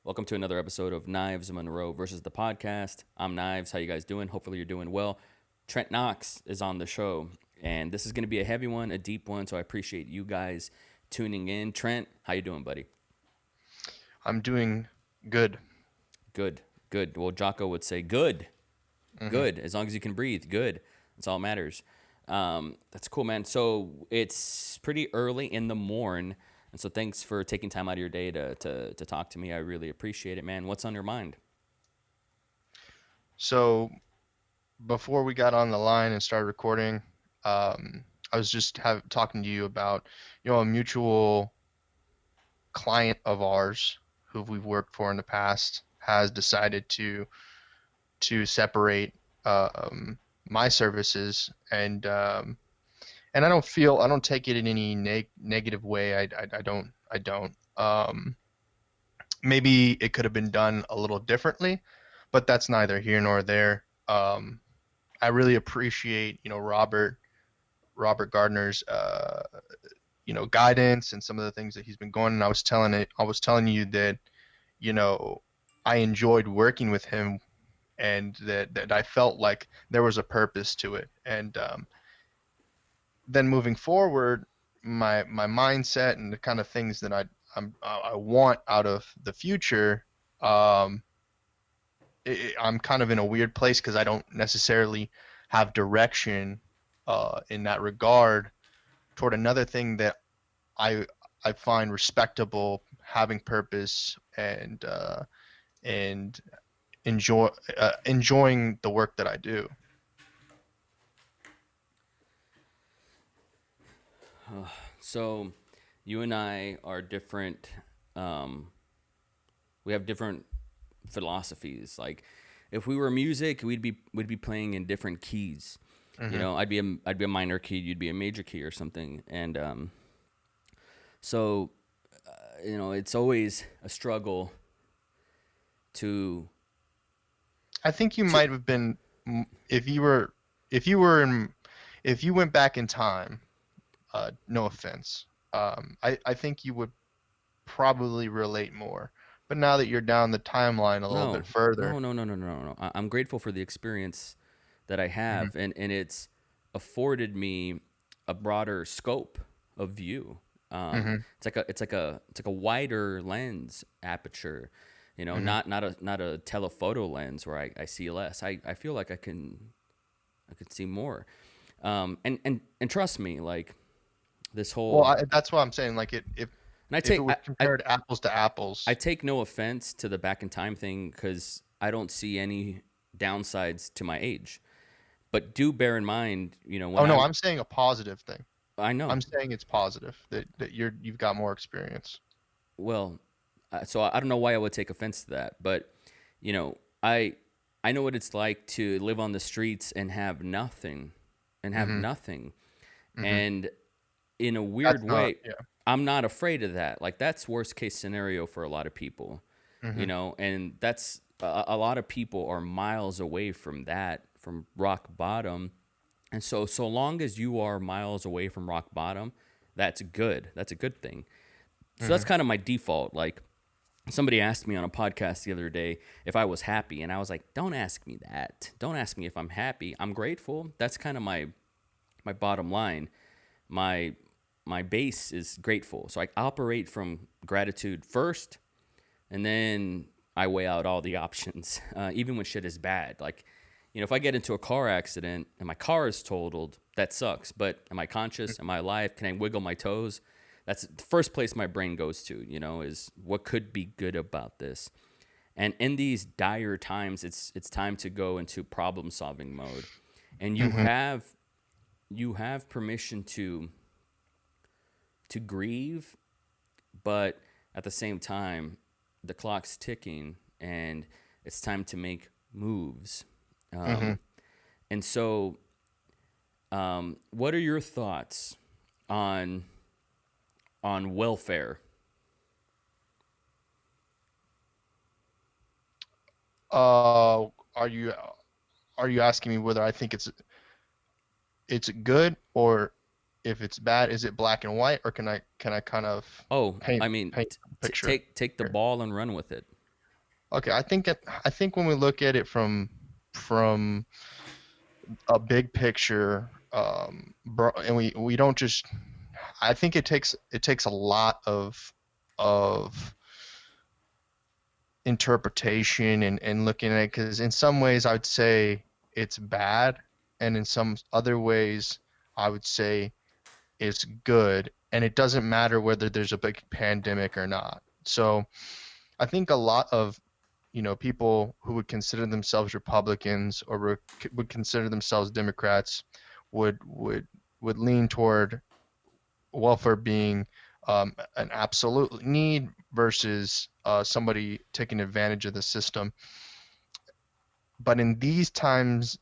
Welcome to another episode of Knives Monroe versus the podcast. I'm Knives. How you guys doing? Hopefully you're doing well. Trent Knox is on the show, and this is going to be a heavy one, a deep one, so I appreciate you guys tuning in. Trent, how you doing, buddy? I'm doing good. Good, good. Well, Jocko would say good, hmm good. As long as you can breathe, good. That's all that matters. That's cool, man. So it's pretty early in the morn, and so thanks for taking time out of your day to talk to me. I really appreciate it, man. What's on your mind? So before we got on the line and started recording, I was just talking to you about, a mutual client of ours who we've worked for in the past has decided to separate my services, and I don't take it in any negative way. I don't. Maybe it could have been done a little differently, but that's neither here nor there. I really appreciate, Robert Gardner's, guidance and some of the things that he's been going. And I was telling you that, you know, I enjoyed working with him, and that I felt like there was a purpose to it. And then moving forward, my mindset and the kind of things that I want out of the future. Um, I'm kind of in a weird place because I don't necessarily have direction in that regard toward another thing that I I find respectable, having purpose, and enjoying the work that I do. So, you and I are different. Um, we have different philosophies. Like, if we were music, we'd be playing in different keys. You hmm know, I'd be a minor key, you'd be a major key or something. And so, it's always a struggle to I think you to. might have been if you were in if you went back in time. No offense. I think you would probably relate more. But now that you're down the timeline a little No, bit further. no. I'm grateful for the experience that I hmm have, and it's afforded me a broader scope of view. hmm It's like a wider lens aperture, hmm not a telephoto lens where I see less. I feel like I could see more. And trust me, like this Well, whole that's what I'm saying. Like and I if it take was compared apples to I apples. take no offense to the back in time thing because I don't see any downsides to my age. But do bear in mind, when Oh no, I'm saying a positive thing. I know, I'm saying it's positive that you've got more experience. well, so I don't know why I would take offense to that, but you know, I I know what it's like to live on the streets and have nothing, and have hmm nothing, hmm and in a weird That's not, way, yeah. I'm not afraid of that. Like that's worst case scenario for a lot of people, hmm and that's a lot of people are miles away from that, from rock bottom. And so long as you are miles away from rock bottom, that's good. That's a good thing. So that's hmm kind of my default. Like somebody asked me on a podcast the other day if I was happy, and I was like, "Don't ask me that. Don't ask me if I'm happy. I'm grateful." That's kind of my bottom line. My my base is grateful. So I operate from gratitude first, and then I weigh out all the options, even when shit is bad. Like, if I get into a car accident and my car is totaled, that sucks. But am I conscious? Am I alive? Can I wiggle my toes? That's the first place my brain goes to, is what could be good about this. And in these dire times, it's time to go into problem solving mode. And you hmm have you have permission to grieve, but at the same time, the clock's ticking and it's time to make moves. hmm Um, and so, what are your thoughts on welfare? Uh, are you are you asking me whether I think it's good, or if it's bad? Is it black and white, or can I kind of Oh, paint I mean, paint a picture take the here? ball and run with it. Okay, I think when we look at it from a big picture, and we don't just. I think it takes a lot of interpretation and looking at it, because in some ways I would say it's bad, and in some other ways I would say it's good, and it doesn't matter whether there's a big pandemic or not. So I think a lot of people who would consider themselves Republicans or would consider themselves Democrats would would would lean toward welfare being an absolute need versus somebody taking advantage of the system. But in these times,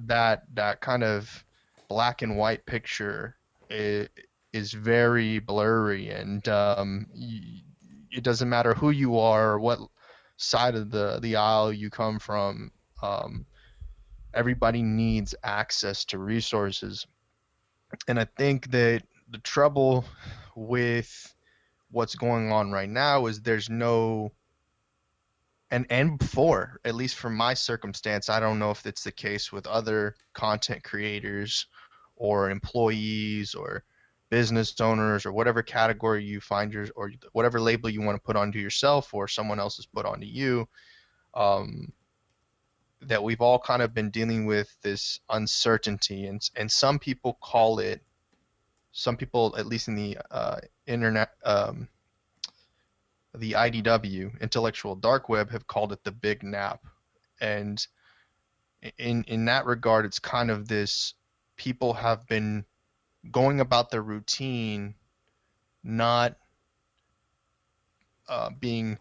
that kind of black and white picture is, is very blurry, and it doesn't matter who you are or what side of the aisle you come from. Um, Everybody needs access to resources, and I think that the trouble with what's going on right now is there's no and before, at least for my circumstance, I don't know if it's the case with other content creators or employees or business owners or whatever category you find your or whatever label you want to put onto yourself or someone else has put onto you, um, that we've all kind of been dealing with this uncertainty, and some people, at least in internet, the IDW, intellectual dark web, have called it the big nap. And in that regard, it's kind of this: people have been going about their routine, not being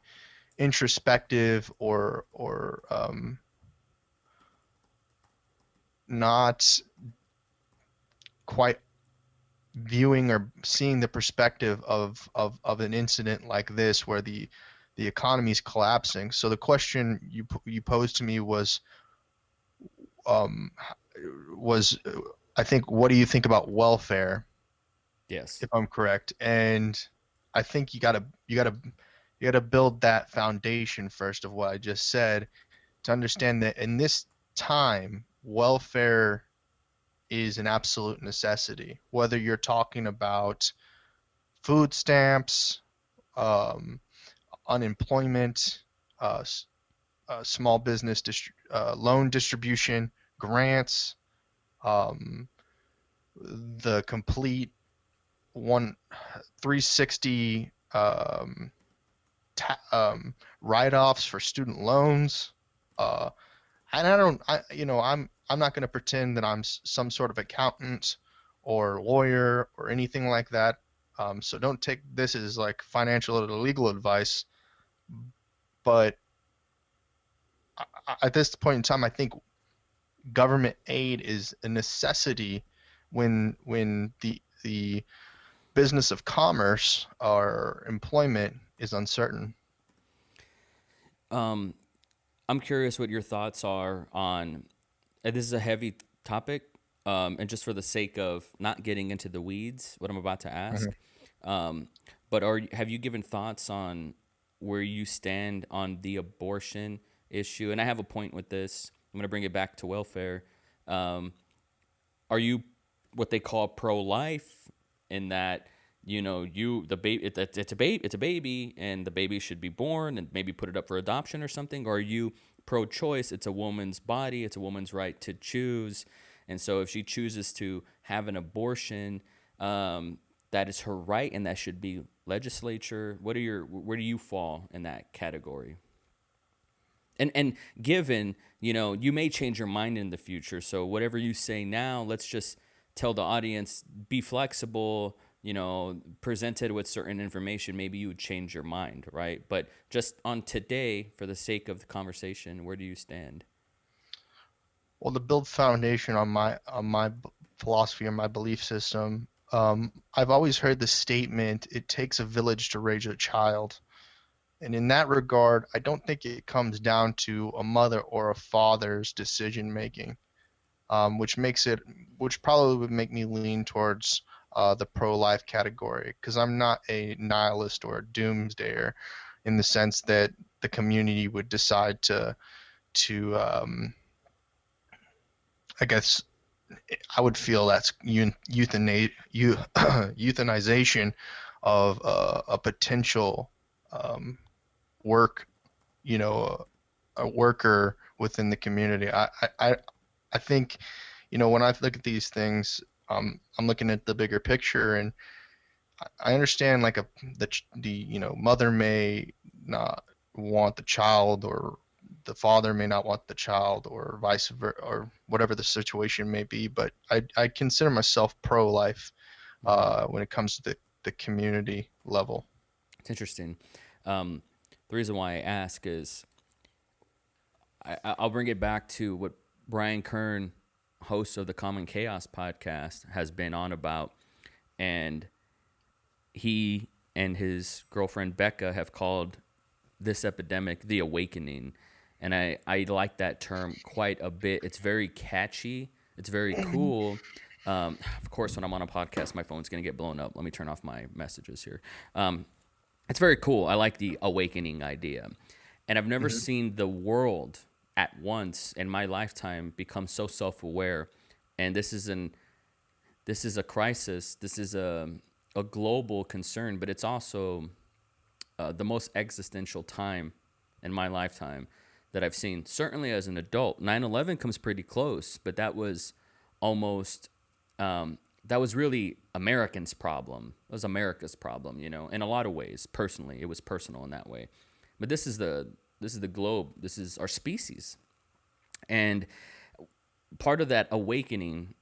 introspective or not quite viewing or seeing the perspective of an incident like this where the economy is collapsing. So the question you posed to me um, was I think, what do you think about welfare, Yes. if I'm correct? And I think you gotta build that foundation first of what I just said to understand that in this time, welfare is an absolute necessity. Whether you're talking about food stamps, um, unemployment, uh, small business loan distribution, grants, um, the complete one 360 write-offs for student loans. Uh, and I don't, I, you know, I'm not going to pretend that I'm some sort of accountant or lawyer or anything like that. So don't take this as like financial or legal advice. But at this point in time, I think government aid is a necessity when the business of commerce or employment is uncertain. Um, I'm curious what your thoughts are on. This is a heavy topic, and just for the sake of not getting into the weeds, what I'm about to Mhm. ask. Um, but have you given thoughts on where you stand on the abortion issue? And I have a point with this. I'm going to bring it back to welfare. Um, are you what they call pro-life in that the baby it's a baby and the baby should be born and maybe put it up for adoption or something, or are you pro-choice? It's a woman's body, it's a woman's right to choose, and so if she chooses to have an abortion, that is her right and that should be legislature. Where do you fall in that category? And given, you may change your mind in the future, so whatever you say now, let's just tell the audience, be flexible, presented with certain information, maybe you would change your mind, right? But just on today, for the sake of the conversation, where do you stand? Well, to build foundation on my philosophy and my belief system, I've always heard the statement, "It takes a village to raise a child." And in that regard, I don't think it comes down to a mother or a father's decision making, which which probably would make me lean towards the pro-life category, because I'm not a nihilist or a doomsdayer in the sense that the community would decide to I guess I would feel that's euthanization of a potential um, work, a worker within the community. I think, when I look at these things, I'm looking at the bigger picture, and I understand like the mother may not want the child, or the father may not want the child, or vice versa, or whatever the situation may be. But I consider myself pro-life Hmm. when it comes to the community level. It's interesting. Um, the reason why I ask is I'll bring it back to what Brian Kern, host of the Common Chaos podcast, has been on about. And he and his girlfriend Becca have called this epidemic the awakening. And I like that term quite a bit. It's very catchy, it's very cool. Of course, when I'm on a podcast, my phone's going to get blown up. Let me turn off my messages here. It's very cool. I like the awakening idea. And I've never Hmm. seen the world at once in my lifetime become so self-aware. And this is a crisis. This is a global concern, but it's also the most existential time in my lifetime that I've seen. Certainly as an adult, 9/11 comes pretty close, but that was almost that was really Americans' problem. It was America's problem, in a lot of ways. Personally, it was personal in that way. But this is the globe. This is our species, and part of that awakening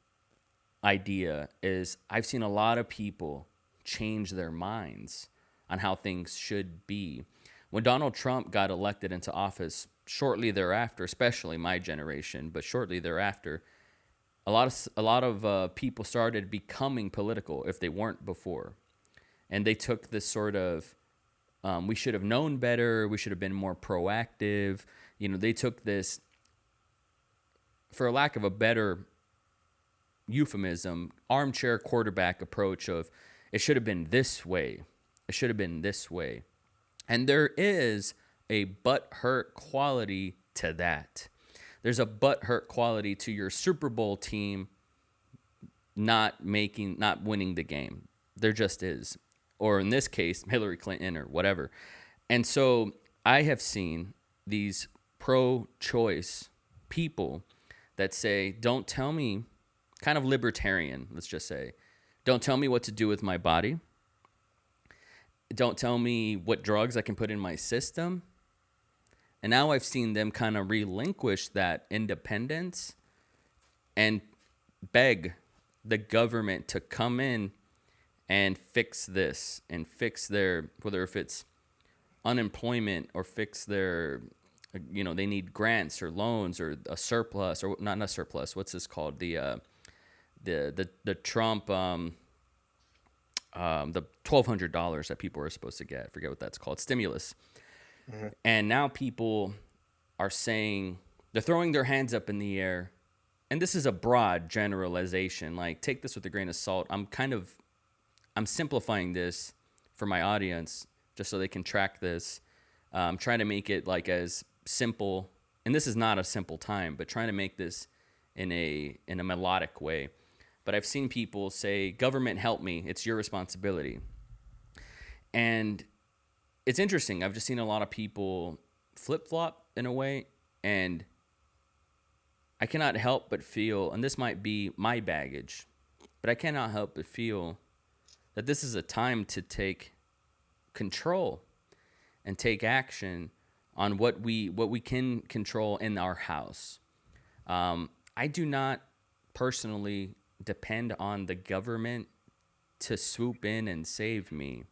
idea is I've seen a lot of people change their minds on how things should be. When Donald Trump got elected into office, shortly thereafter, especially my generation, but shortly thereafter, a lot of people started becoming political if they weren't before, and they took this sort of we should have known better, we should have been more proactive. They took this, for lack of a better euphemism, armchair quarterback approach of it should have been this way. It should have been this way. And there is a butt hurt quality to that. There's a butt hurt quality to your Super Bowl team not winning the game. There just is. Or in this case, Hillary Clinton or whatever. And so I have seen these pro choice people that say, don't tell me, kind of libertarian, let's just say, don't tell me what to do with my body. Don't tell me what drugs I can put in my system. And now I've seen them kind of relinquish that independence and beg the government to come in and fix this and fix their, whether if it's unemployment or fix their, they need grants or loans or a surplus, or not a surplus. What's this called? The Trump the $1,200 that people are supposed to get. I forget what that's called. Stimulus. Hmm. And now people are saying, they're throwing their hands up in the air. And this is a broad generalization. Like, take this with a grain of salt. I'm simplifying this for my audience just so they can track this. Trying to make it like as simple, and this is not a simple time, but trying to make this in a melodic way. But I've seen people say, government, help me. It's your responsibility. And it's interesting. I've just seen a lot of people flip-flop in a way. And I cannot help but feel, and this might be my baggage, but I cannot help but feel that this is a time to take control and take action on what we can control in our house. I do not personally depend on the government to swoop in and save me.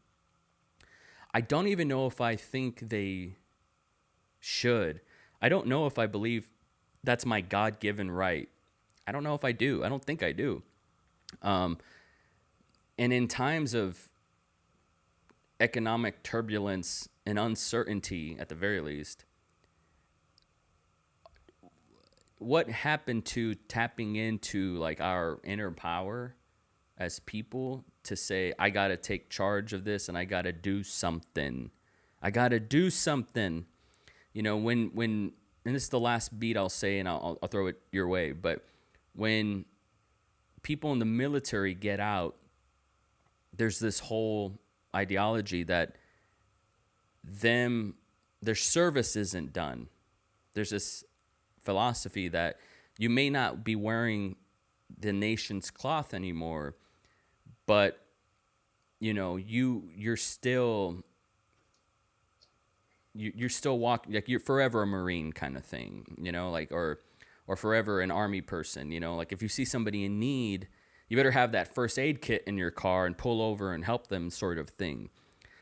I don't even know if I think they should. I don't know if I believe that's my God-given right. I don't know if I do. I don't think I do. And in times of economic turbulence and uncertainty, at the very least, what happened to tapping into like our inner power as people to say, I gotta take charge of this and I gotta do something. I gotta do something. When and this is the last beat I'll say, and I'll throw it your way, but when people in the military get out, there's this whole ideology that them their service isn't done. There's this philosophy that you may not be wearing the nation's cloth anymore, but you're still you're still walking, like you're forever a Marine kind of thing, like, or forever an Army person, like if you see somebody in need, you better have that first aid kit in your car and pull over and help them, sort of thing.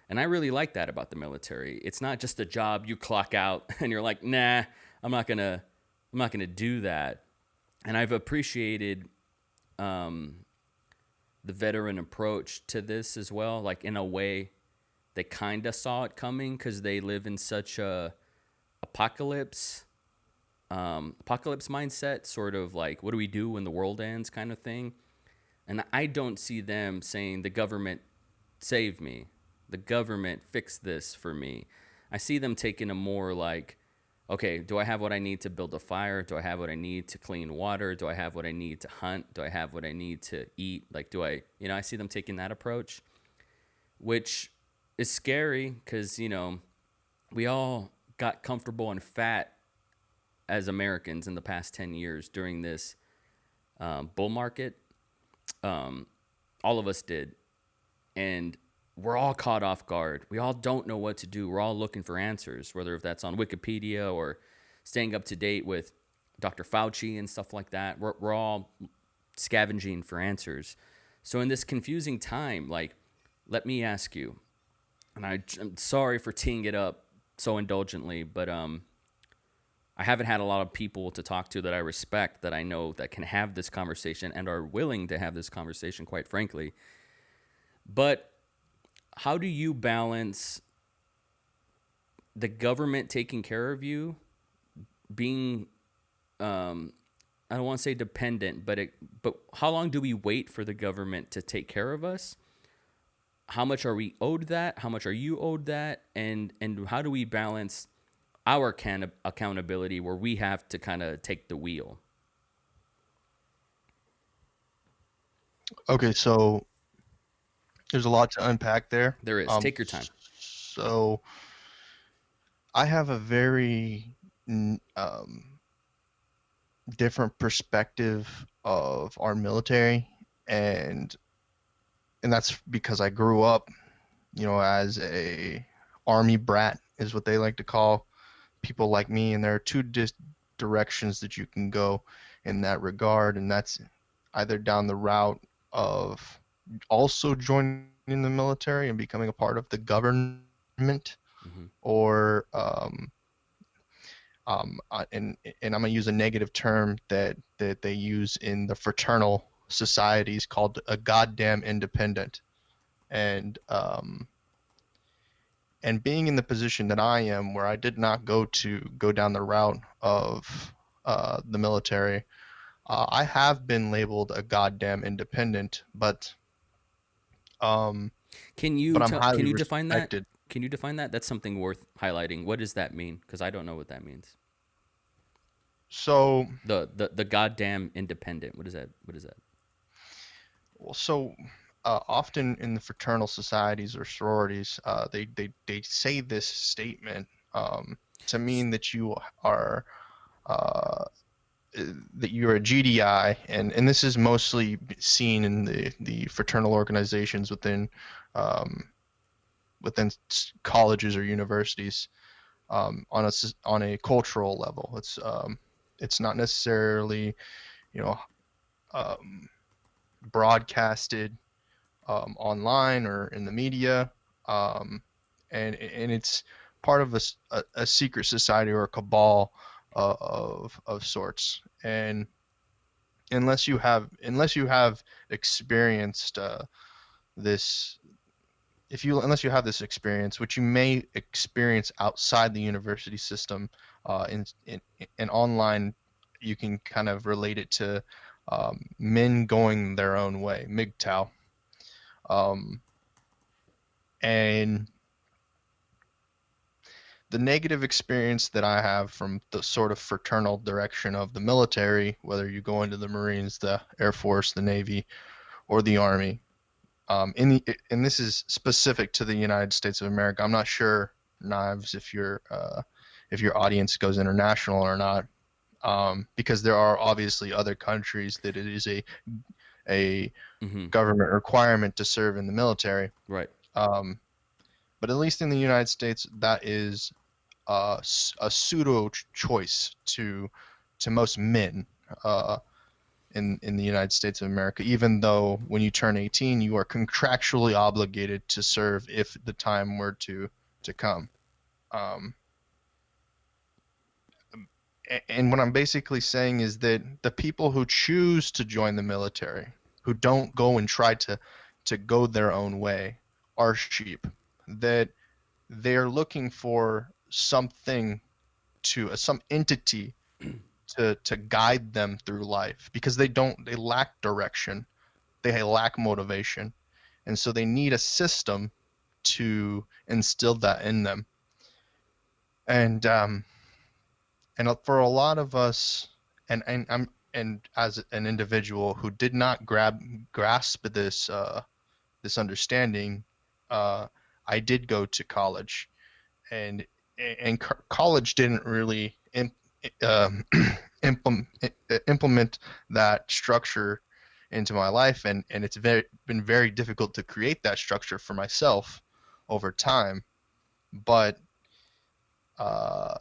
And I really like that about the military. It's not just a job you clock out and you're like, nah, I'm not gonna do that. And I've appreciated um, the veteran approach to this as well. Like, in a way, they kind of saw it coming because they live in such a apocalypse apocalypse mindset, sort of like, what do we do when the world ends, kind of thing. And I don't see them saying, the government save me, the government fix this for me. I see them taking a more like, okay, do I have what I need to build a fire? Do I have what I need to clean water? Do I have what I need to hunt? Do I have what I need to eat? Like, I see them taking that approach, which is scary because, we all got comfortable and fat as Americans in the past 10 years during this bull market. Um, all of us did. And we're all caught off guard. We all don't know what to do. We're all looking for answers, whether if that's on Wikipedia or staying up to date with Dr. Fauci and stuff like that. We're all scavenging for answers. So in this confusing time, like, let me ask you, and I'm sorry for teeing it up so indulgently, but I haven't had a lot of people to talk to that I respect, that I know that can have this conversation and are willing to have this conversation, quite frankly. But how do you balance the government taking care of you, being, I don't want to say dependent, but how long do we wait for the government to take care of us? How much are we owed that? How much are you owed that? And how do we balance our accountability where we have to kind of take the wheel? Okay, so there's a lot to unpack there. There is. Take your time. So I have a very different perspective of our military, and that's because I grew up, as a army brat is what they like to call people like me, and there are two directions that you can go in that regard, and that's either down the route of also joining the military and becoming a part of the government, Mm-hmm. or and I'm gonna use a negative term that they use in the fraternal societies called a goddamn independent. And being in the position that I am, where I did not go down the route of the military, I have been labeled a goddamn independent, um, but I'm Can highly you define that? respected. Can you define that? That's something worth highlighting. What does that mean? Because I don't know what that means. So, The goddamn independent. What is that? What is that? well, so often in the fraternal societies or sororities, they say this statement to mean that you are uh, that you're a GDI, and this is mostly seen in the fraternal organizations um, within colleges or universities, on a cultural level. It's not necessarily, you know um, broadcasted online or in the media, um, and it's part of a secret society or a cabal of sorts. And unless you have experienced this if you unless you have this experience, which you may experience outside the university system, in online, you can kind of relate it to men going their own way, MGTOW. Um, and the negative experience that I have from the sort of fraternal direction of the military, whether you go into the Marines, the Air Force, the Navy, or the Army, and this is specific to the United States of America. I'm not sure, Knives, if your audience goes international or not, because there are obviously other countries that it is a Mm-hmm. government requirement to serve in the military. Right. Um, but at least in the United States, that is a pseudo choice to most men uh, in the United States of America. Even though when you turn 18, you are contractually obligated to serve if the time were to come. Um, and what I'm basically saying is that the people who choose to join the military, who don't go and try to go their own way, are sheep. That they're looking for something some entity to guide them through life because they lack direction, they lack motivation, and so they need a system to instill that in them. And for a lot of us, and as an individual who did not grasp this understanding, uh, I did go to college, and college didn't really um, implement implement that structure into my life, and it's been very difficult to create that structure for myself over time. But uh,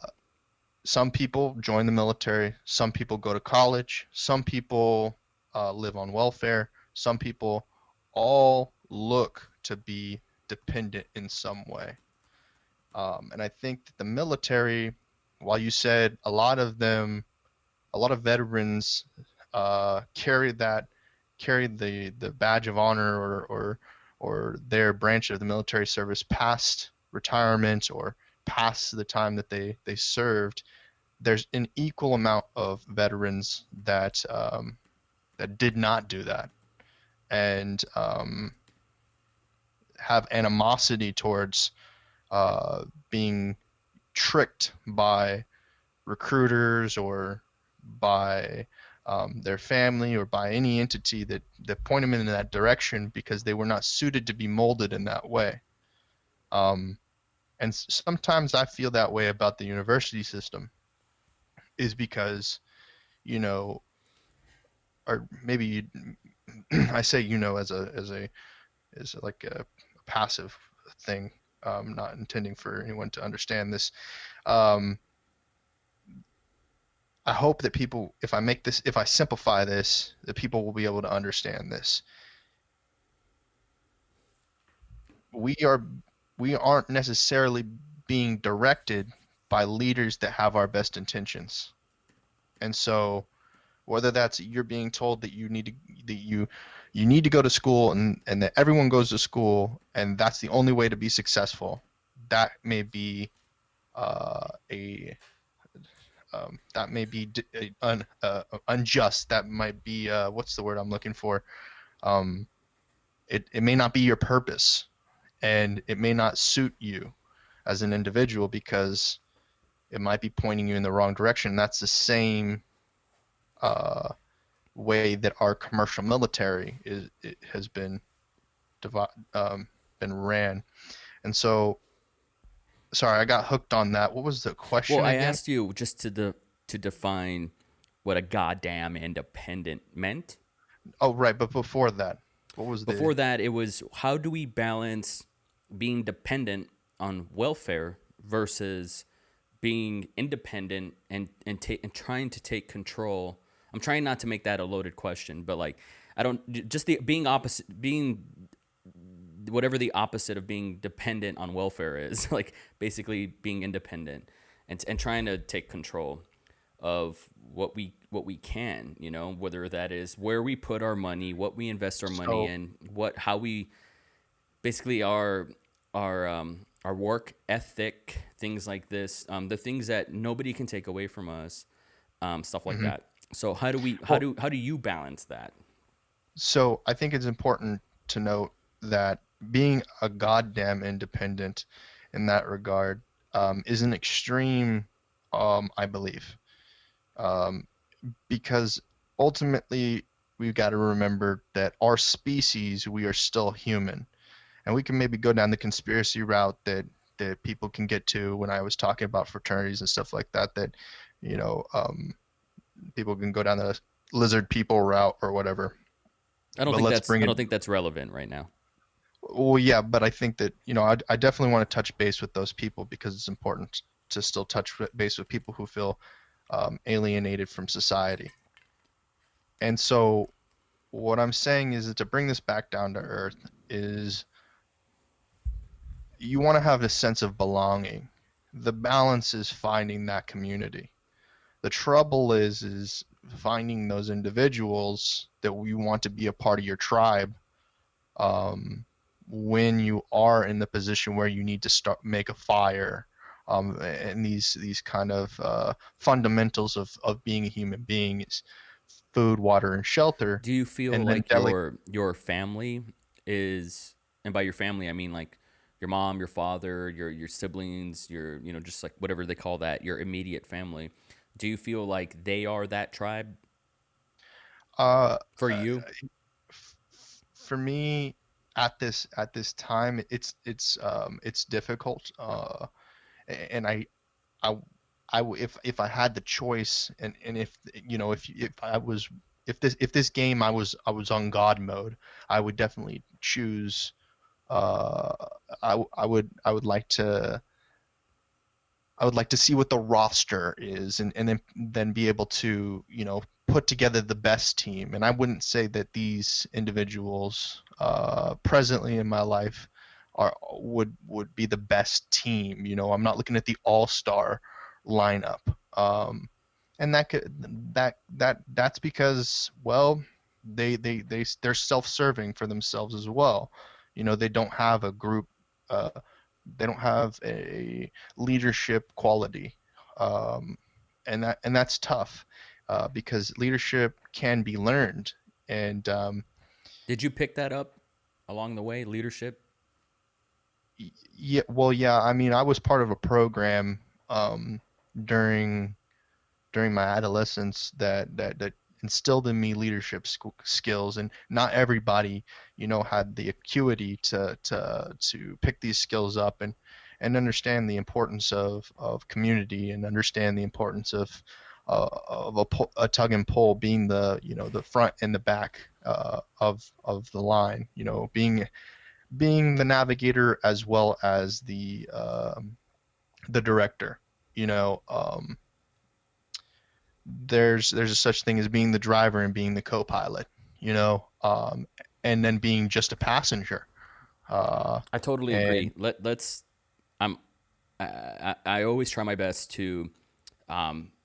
some people join the military, some people go to college, some people live on welfare, some people all look to be dependent in some way. And I think that the military, while you said a lot of veterans carry the badge of honor or their branch of the military service past retirement or past the time that they served. There's an equal amount of veterans that did not do that and have animosity towards being tricked by recruiters or by their family or by any entity that point them in that direction because they were not suited to be molded in that way. Um, and sometimes I feel that way about the university system is because, you know, or maybe I say, as like a passive thing, not intending for anyone to understand this. Um, I hope that people, if I simplify this, that people will be able to understand this. We are, we aren't necessarily being directed by leaders that have our best intentions. And so, whether that's you're being told that you need to go to school and that everyone goes to school and that's the only way to be successful, that may be a that may be unjust. That might be what's the word I'm looking for? Um, it may not be your purpose, and it may not suit you as an individual because it might be pointing you in the wrong direction. That's the same uh, way that our commercial military it has been ran. And so, sorry, I got hooked on that. What was the Well, question I again? asked you just to define what a goddamn independent meant. Oh, right, but before that, what was the Before that, it was how do we balance being dependent on welfare versus being independent and trying to take control. I'm trying not to make that a loaded question, but like I don't just the being opposite being whatever the opposite of being dependent on welfare is, like basically being independent and trying to take control of what we can, whether that is where we put our money, what we invest our money so in, how we basically our work ethic, things like this, the things that nobody can take away from us, stuff like mhm. that. So how do we Well, how do you balance that? so I think it's important to note that being a goddamn independent in that regard, is an extreme, I believe, um, because ultimately we've got to remember that our species, we are still human, and we can maybe go down the conspiracy route that people can get to when I was talking about fraternities and stuff like that. That you know, people can go down the lizard people route or whatever. But let's bring I it. don't think that's relevant right now. Well, yeah, but I think that I definitely want to touch base with those people because it's important to still touch base with people who feel alienated from society. And so what I'm saying is that to bring this back down to earth is you want to have a sense of belonging. The balance is finding that community. The trouble is finding those individuals that you want to be a part of your tribe, um, when you are in the position where you need to start make a fire, and these kind of fundamentals of being a human being is food, water, and shelter, Do you feel and then like your family is, and by your family I mean like your mom, your father, your siblings, your just like whatever they call that, your immediate family. Do you feel like they are that tribe uh, for you? for me at this time it's difficult, and I if I had the choice, and if if I was if this game I was on God mode, I would definitely choose. Uh, I would like to see what the roster is, and then be able to put together the best team. And I wouldn't say that these individuals presently in my life are would be the best team. I'm not looking at the all-star lineup. And that's because, well, they're self-serving for themselves as well. They don't have a group. They don't have a leadership quality, um, and that's tough, because leadership can be learned. And Did you pick that up along the way, leadership? yeah, well, yeah, I mean, I was part of a program, during my adolescence that instilled in me leadership skills, and not everybody had the acuity to pick these skills up, and understand the importance of community, and understand the importance of a tug and pull, being the front and the back, of the line, being the navigator as well as the director. you know um, there's a such thing as being the driver and being the co-pilot, and then being just a passenger. Uh, I totally and agree. Let's. I'm. I always try my best to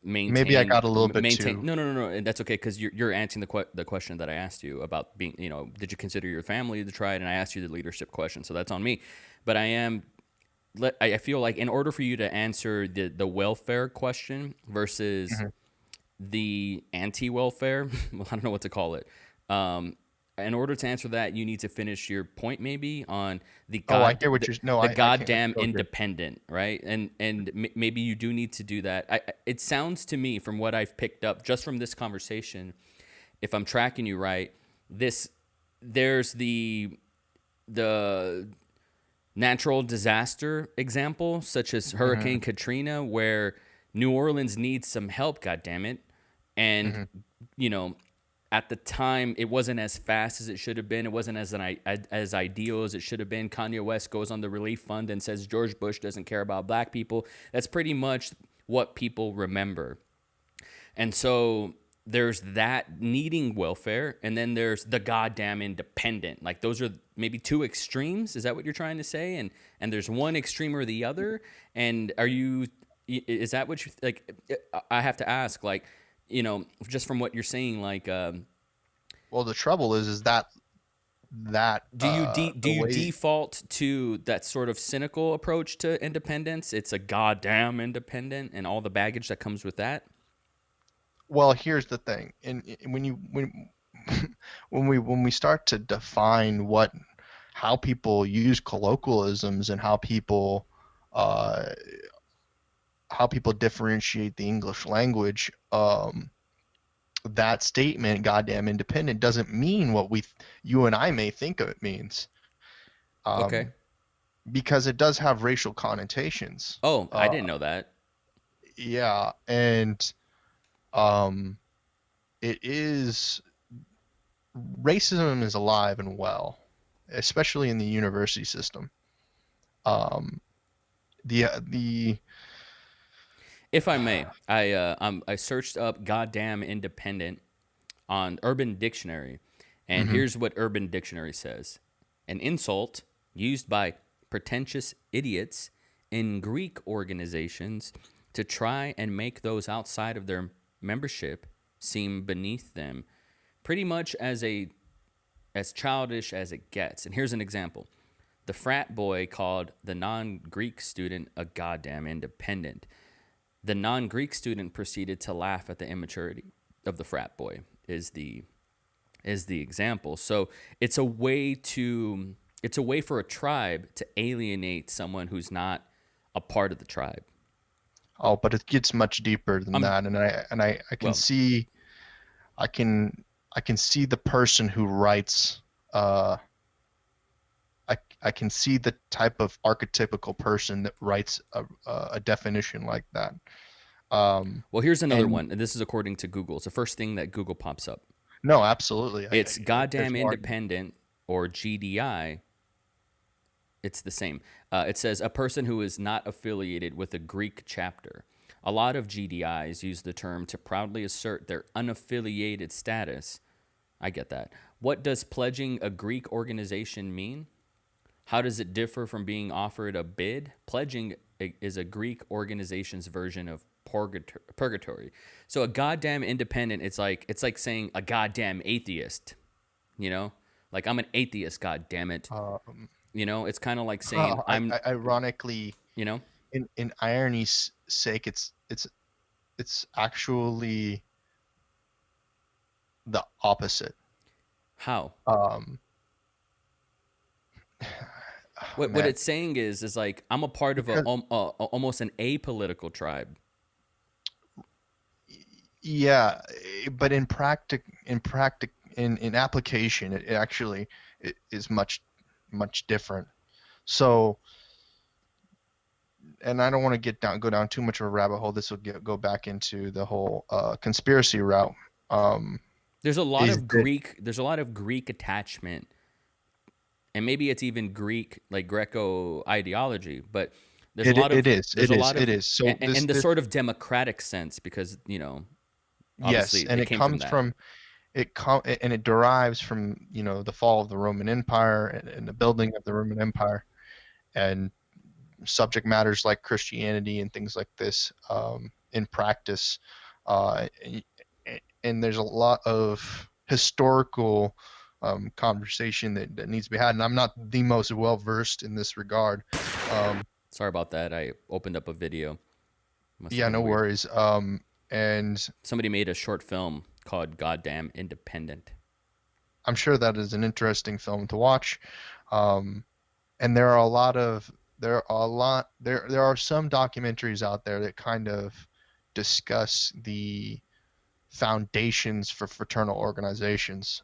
maybe I got a little bit maintain. too. No, no, no, no, and that's okay because you're answering the question that I asked you about being. Did you consider your family the tribe? And I asked you the leadership question, so that's on me. But I am. I feel like in order for you to answer the welfare question versus Mhm. the anti-welfare, well, I don't know what to call it. Um, in order to answer that, you need to finish your point maybe on Oh, I hear what you're. No, the I can't. I goddamn totally agree. independent, right? And maybe you do need to do that. It sounds to me from what I've picked up just from this conversation, if I'm tracking you right, this there's the natural disaster example, such as Hmm. Hurricane Katrina, where New Orleans needs some help, goddammit. And, Hmm. you know, at the time, it wasn't as fast as it should have been. It wasn't as ideal as it should have been. Kanye West goes on the relief fund and says George Bush doesn't care about black people. That's pretty much what people remember. And so there's that needing welfare, and then there's the goddamn independent. Like those are maybe two extremes. Is that what you're trying to say? And there's one extreme or the other. And are you? Is that what you like? I have to ask, like, just from what you're saying, like, Well, the trouble is that do the you way. default to that sort of cynical approach to independence? It's a goddamn independent, and all the baggage that comes with that. Well, here's the thing, and when we start to define how people use colloquialisms, and how people uh, how people differentiate the English language, that statement, goddamn independent, doesn't mean what you and I may think it means. Okay. Um, because it does have racial connotations. Oh, I Uh, didn't know that. yeah, and um, it is racism is alive and well, especially in the university system. Um, the If I may, I searched up "goddamn independent" on Urban Dictionary, and mhm. here's what Urban Dictionary says: an insult used by pretentious idiots in Greek organizations to try and make those outside of their membership seem beneath them, pretty much as childish as it gets. And here's an example. The frat boy called the non Greek student a goddamn independent. The non Greek student proceeded to laugh at the immaturity of the frat boy, is the example. So it's a way for a tribe to alienate someone who's not a part of the tribe. Oh, but it gets much deeper than I'm that, and I can well, see I can I can see the person who writes. Uh, I can see the type of archetypical person that writes a definition like that. Um, well, here's another and one. And this is according to Google. It's the first thing that Google pops up. no, absolutely, It's there's goddamn no argument. independent, or GDI. It's the same. It says a person who is not affiliated with a Greek chapter. A lot of GDIs use the term to proudly assert their unaffiliated status. I get that. What does pledging a Greek organization mean? How does it differ from being offered a bid? Pledging is a Greek organization's version of purgatory. So a goddamn independent, it's like saying a goddamn atheist, you know? Like I'm an atheist, god damn it. Um, It's kind of like saying Ironically, you know, in irony's sake, it's actually the opposite. how? Um, What man, it's saying is like I'm a part of because almost an apolitical tribe. yeah, but in application, it actually is much different. So, and I don't want to go down too much of a rabbit hole. This will go back into the whole conspiracy route. Um, There's a lot is of that Greek attachment, and maybe it's even Greek, like Greco ideology, but there's a lot it of is there's a lot it of is. So and the this sort of democratic sense, because yes, obviously and it it came from comes that. from and it derives from the fall of the Roman Empire and the building of the Roman Empire and subject matters like Christianity and things like this in practice. Uh, and there's a lot of historical conversation that needs to be had. And I'm not the most well versed in this regard. Um, Sorry about that. I opened up a video. Must have yeah, been no weird. worries. And Somebody made a short film called "Goddamn Independent." I'm sure that is an interesting film to watch. Um, and there are a lot of there are some documentaries out there that kind of discuss the foundations for fraternal organizations.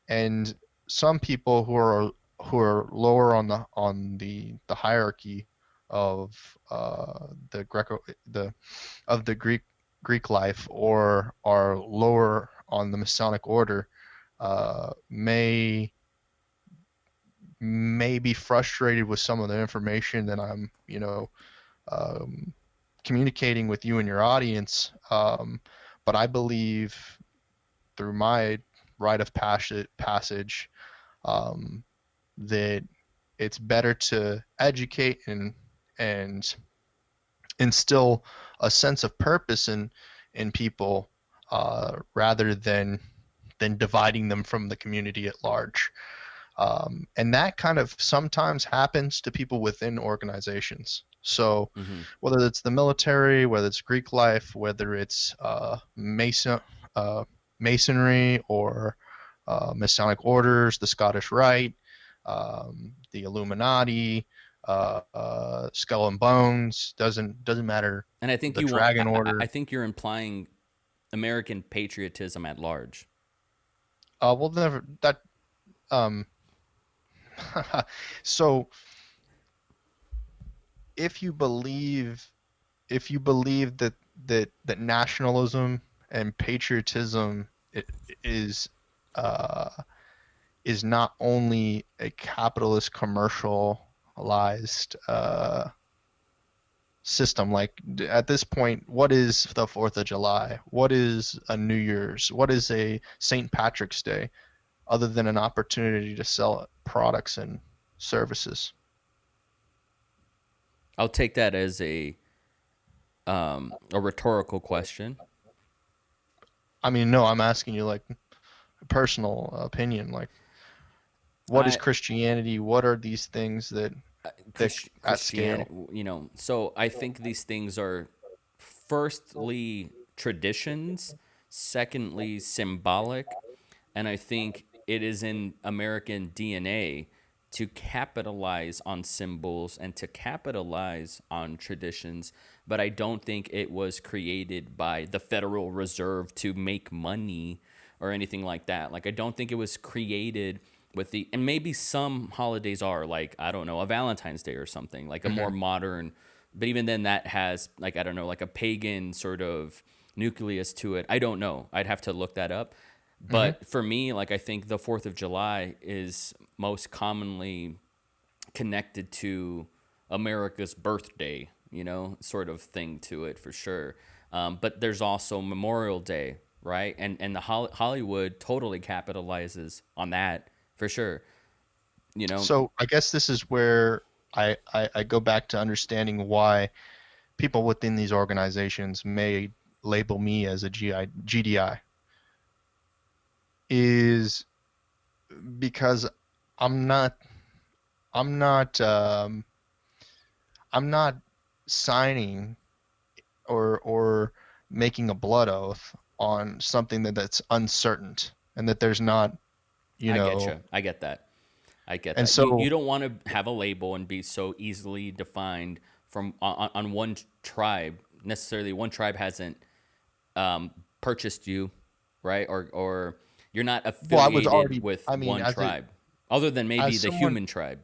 And some people who are lower on the hierarchy of the Greco the of the Greek life or are lower on the Masonic order uh, may may be frustrated with some of the information that I'm um, communicating with you and your audience. But I believe through my rite of passage um, that it's better to educate and instill a sense of purpose in people rather than dividing them from the community at large. And that kind of sometimes happens to people within organizations. So Hmm. whether it's the military, whether it's Greek life, whether it's uh, masonry or Masonic orders, the Scottish Rite, the Illuminati, Skull and Bones. Doesn't matter. And I think The you want. Dragon I Order. think you're implying American patriotism at large. Well, never that. Um, so if you believe that nationalism and patriotism is uh, is not only a capitalist commercialized system, like at this point, what is the 4th of July? What is a New Year's? What is a St. Patrick's Day other than an opportunity to sell products and services? I'll take that as a rhetorical question. I mean, no, I'm asking you like personal opinion, like what is I Christianity? What are these things that at Christianity, scale? so I think these things are firstly traditions, secondly symbolic, and I think it is in American DNA to capitalize on symbols and to capitalize on traditions, but I don't think it was created by the Federal Reserve to make money or anything like that. Like I don't think it was created with the, and maybe some holidays are like, I don't know, a Valentine's Day or something, like a more Hmm. modern, but even then that has like, I don't know, like a pagan sort of nucleus to it. I don't know. I'd have to look that up. Hmm. But for me, like I think the 4th of July is most commonly connected to America's birthday, sort of thing to it for sure. But there's also Memorial Day, right? And the Hollywood totally capitalizes on that for sure. You know, So I guess this is where I go back to understanding why people within these organizations may label me as a GDI is because I'm not I'm not I'm not signing or making a blood oath on something that's uncertain and that there's not, you I get know, you. I get that. I get and that. You so don't want to have a label and be so easily defined from on one tribe. Necessarily, one tribe hasn't purchased you, right? Or you're not well, I was affiliated already, with I mean, one tribe, other than maybe as the someone, human tribe,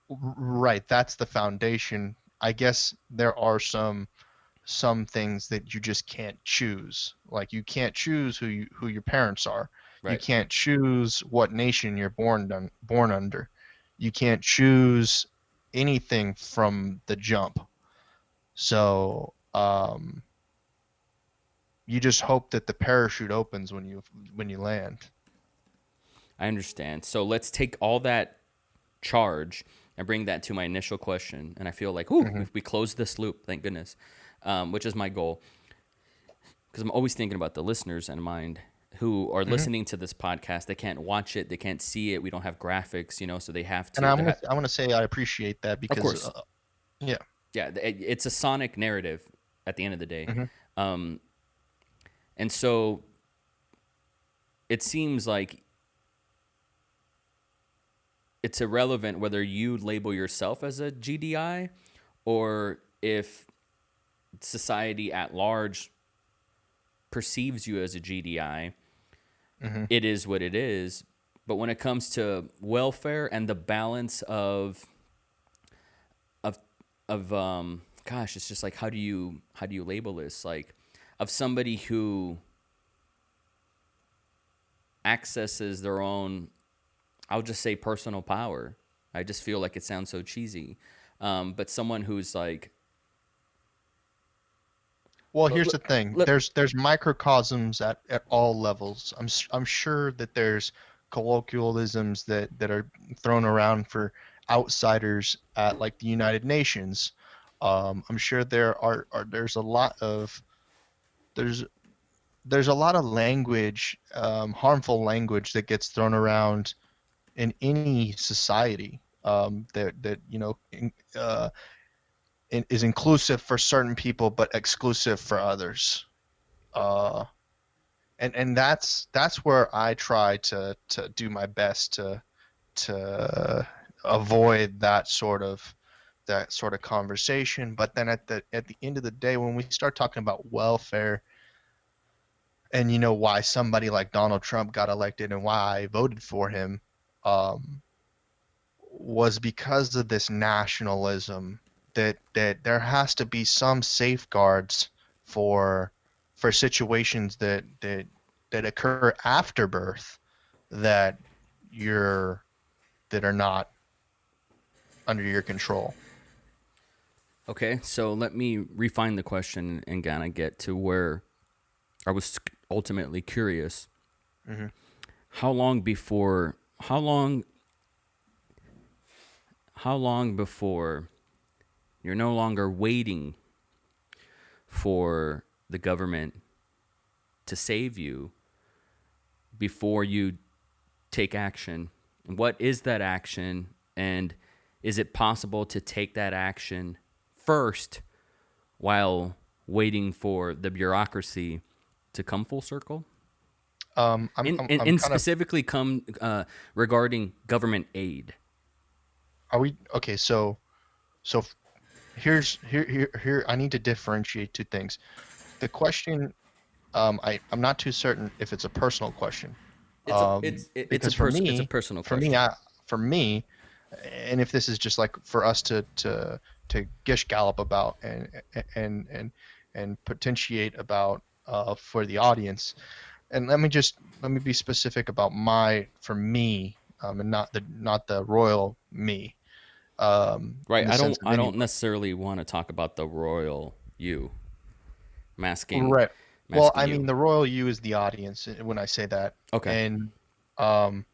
right, that's the foundation. I guess there are some things that you just can't choose. Like you can't choose who your parents are. You right? can't choose what nation you're born under. You can't choose anything from the jump. So you just hope that the parachute opens when you land. I understand. So let's take all that charge and bring that to my initial question. And I feel like, ooh, Hmm. we closed this loop, thank goodness, which is my goal. Because I'm always thinking about the listeners in mind who are Hmm. listening to this podcast. They can't watch it, they can't see it. We don't have graphics, so they have And to. They have, I want to say I appreciate that of because course, yeah. yeah. It's a sonic narrative at the end of the day, Hmm. um, and so it seems like it's irrelevant whether you label yourself as a GDI or if society at large perceives you as a GDI. Hmm. It is what it is. But when it comes to welfare and the balance of gosh, it's just like how do you label this? Like of somebody who accesses their own, I'll just say personal power. I just feel like it sounds so cheesy. But someone who's like, Well, look, here's the thing. look, There's microcosms at all levels. I'm sure that there's colloquialisms that are thrown around for outsiders at like the United Nations. I'm sure there's a lot of there's there's a lot of language, harmful language that gets thrown around in any society, that is inclusive for certain people but exclusive for others. Uh, and that's where I try to do my best to avoid that sort of conversation. But then at the end of the day, when we start talking about welfare, and why somebody like Donald Trump got elected and why I voted for him, um, was because of this nationalism, that there has to be some safeguards for situations that occur after birth, that you're that are not under your control. Okay, so let me refine the question and kind of get to where I was ultimately curious. Hmm. How long before how long before you're no longer waiting for the government to save you before you take action? What is that action, and is it possible to take that action first while waiting for the bureaucracy to come full circle? I'm, And, I'm and, I'm and kind of specifically come regarding government aid. are we okay? So here I need to differentiate two things. The question, I'm not too certain if it's a personal question, because It's a personal for me, question. for me, and if this is just like for us to gish gallop about and and and potentiate about, for the audience. And let me be specific about for me, and not the royal me, in Right. the sense of I anyone. don't necessarily want to talk about the royal you. I'm asking Right. I'm Well, asking I you. mean, the royal you is the audience, when I say that. Okay. And um,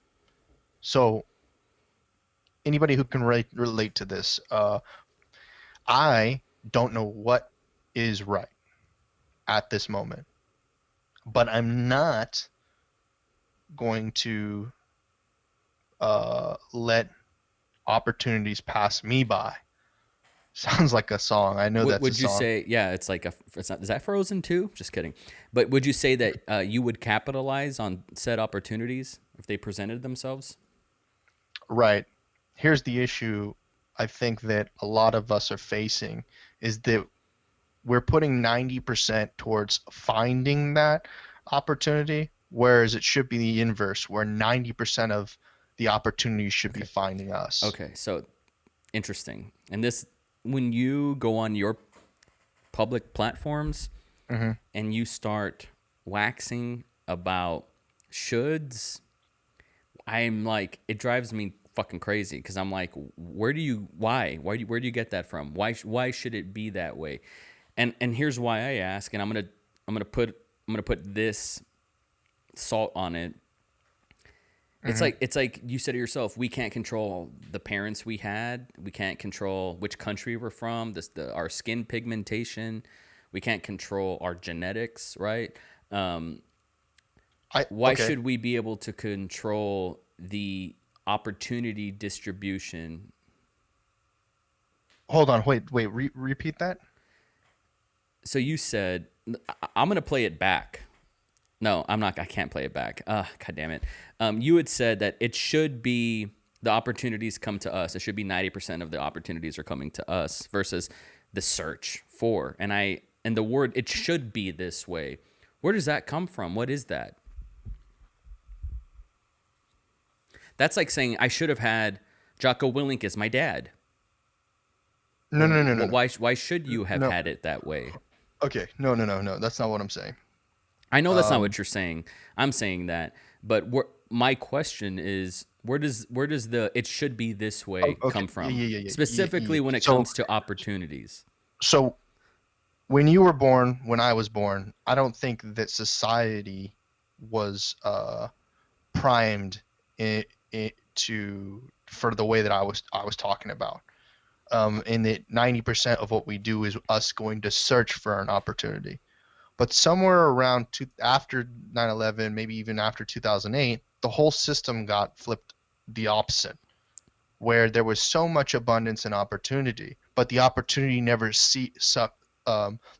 so anybody who can relate to this, I don't know what is right at this moment, but I'm not going to let opportunities pass me by. Sounds like a song. I know that's a Would you song. say, yeah, it's like it's not, is that Frozen too? Just kidding. But would you say that you would capitalize on said opportunities if they presented themselves? Right. Here's the issue I think that a lot of us are facing, is that we're putting 90% towards finding that opportunity, whereas it should be the inverse, where 90% of the opportunity should be Okay. finding us. Okay. So interesting. And this, when you go on your public platforms Hmm. and you start waxing about shoulds, I'm like, it drives me fucking crazy because I'm like, where do you get that from? Why should it be that way? And here's why I ask, and I'm gonna put I'm gonna put this salt on it. Hmm. It's like you said it yourself. We can't control the parents we had. We can't control which country we're from. Our skin pigmentation. We can't control our genetics, right? Um, why Okay. should we be able to control the opportunity distribution? Hold on. Wait. Repeat that. So you said, I'm going to play it back. No, I'm not. I can't play it back. God damn it. You had said that it should be the opportunities come to us. It should be 90% of the opportunities are coming to us versus the search for. And the word, it should be this way. Where does that come from? What is that? That's like saying I should have had Jocko Willink as my dad. No, no, no, no, no. Why should you have No. had it that way? Okay. No, no, no, no. That's not what I'm saying. I know that's not Um, what you're saying. I'm saying that, but my question is, where does the it should be this way okay. come Yeah, from? yeah, yeah, yeah, yeah, yeah, Specifically yeah. when it So, comes to opportunities. so when you were born, when I was born, I don't think that society was primed for the way that I was talking about. And that 90% of what we do is us going to search for an opportunity. But somewhere around after 9/11, maybe even after 2008, the whole system got flipped the opposite, where there was so much abundance and opportunity, but the opportunity never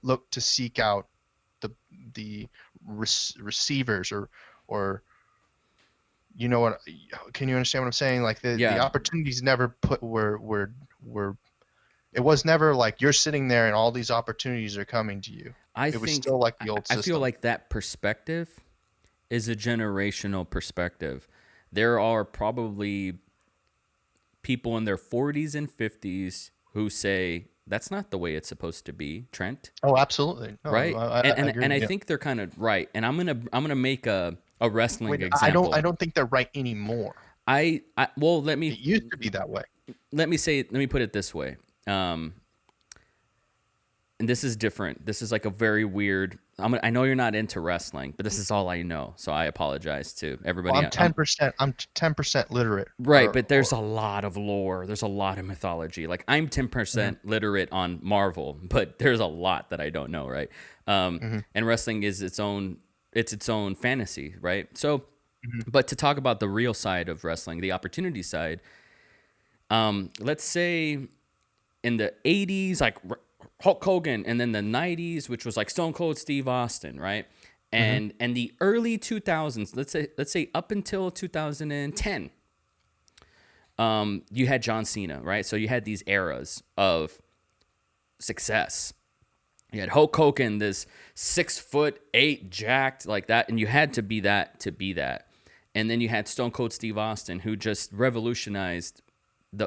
looked to seek out the receivers, or you know what? Can you understand what I'm saying? Like the Yeah, opportunities never put were. It was never like you're sitting there and all these opportunities are coming to you. I It was think still like I the old I feel system. like that perspective is a generational perspective. There are probably people in their 40s and 50s who say that's not the way it's supposed to be, Trent, Oh, absolutely. No, right? I agree. And I Yeah. think they're kind of right. And I'm gonna make a Wait, wrestling I example. don't think they're right anymore. I well It used to be that way. let me put it this way. Um, and this is different. This is like a very weird. I know you're not into wrestling, but this is all I know. So I apologize to Well, everybody. I'm 10%. I'm 10% literate. Right, but there's a lot of lore. There's a lot of mythology. Like I'm Mhm, 10% literate on Marvel, but there's a lot that I don't know, right? mhm, And wrestling is its own fantasy, right? So, mhm, but to talk about the real side of wrestling, the opportunity side, let's say in the 80s, like Hulk Hogan, and then the 90s, which was like Stone Cold Steve Austin, right? mhm, And the early 2000s, let's say up until 2010, you had John Cena, right? So you had these eras of success. You had Hulk Hogan, this 6'8", jacked like that, and you had to be that to be that. And then you had Stone Cold Steve Austin, who just revolutionized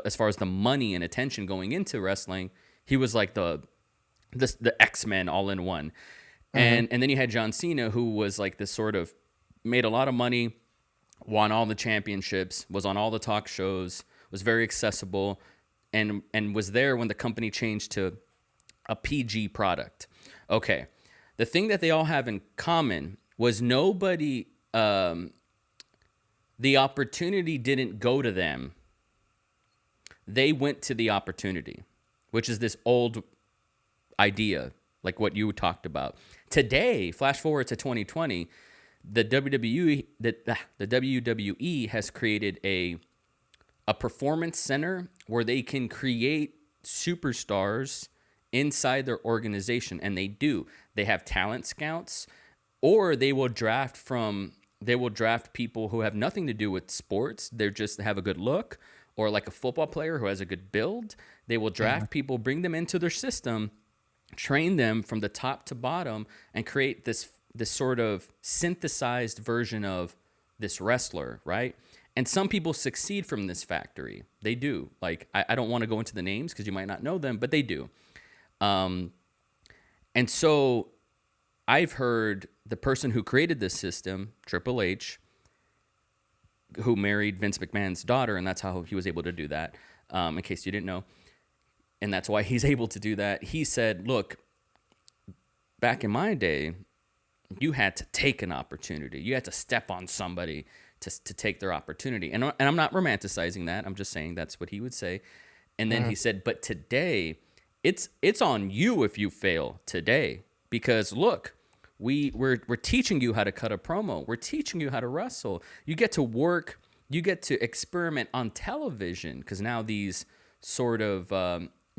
as far as the money and attention going into wrestling. He was like the X-Men all in one. mhm. And then you had John Cena, who was like this sort of made a lot of money, won all the championships, was on all the talk shows, was very accessible, and was there when the company changed to a PG product. Okay, the thing that they all have in common was nobody, the opportunity didn't go to them. They went to the opportunity, which is this old idea, like what you talked about. Today, flash forward to 2020, the WWE has created a performance center where they can create superstars inside their organization, and they do. They have talent scouts, or they will draft people who have nothing to do with sports. They're just have a good look, or like a football player who has a good build. They will Mhm. draft people, bring them into their system, train them from the top to bottom, and create this sort of synthesized version of this wrestler, right? And some people succeed from this factory. They do. Like I don't want to go into the names because you might not know them, but they do. Um, and so I've heard the person who created this system, Triple H, who married Vince McMahon's daughter, and that's how he was able to do that. In case you didn't know, and that's why he's able to do that. He said, "Look, back in my day, you had to take an opportunity. You had to step on somebody to take their opportunity." And I'm not romanticizing that. I'm just saying that's what he would say. And then Mhm. he said, "But today, it's on you if you fail today, because look, we're teaching you how to cut a promo. We're teaching you how to wrestle. You get to work. You get to experiment on television, because now these sort of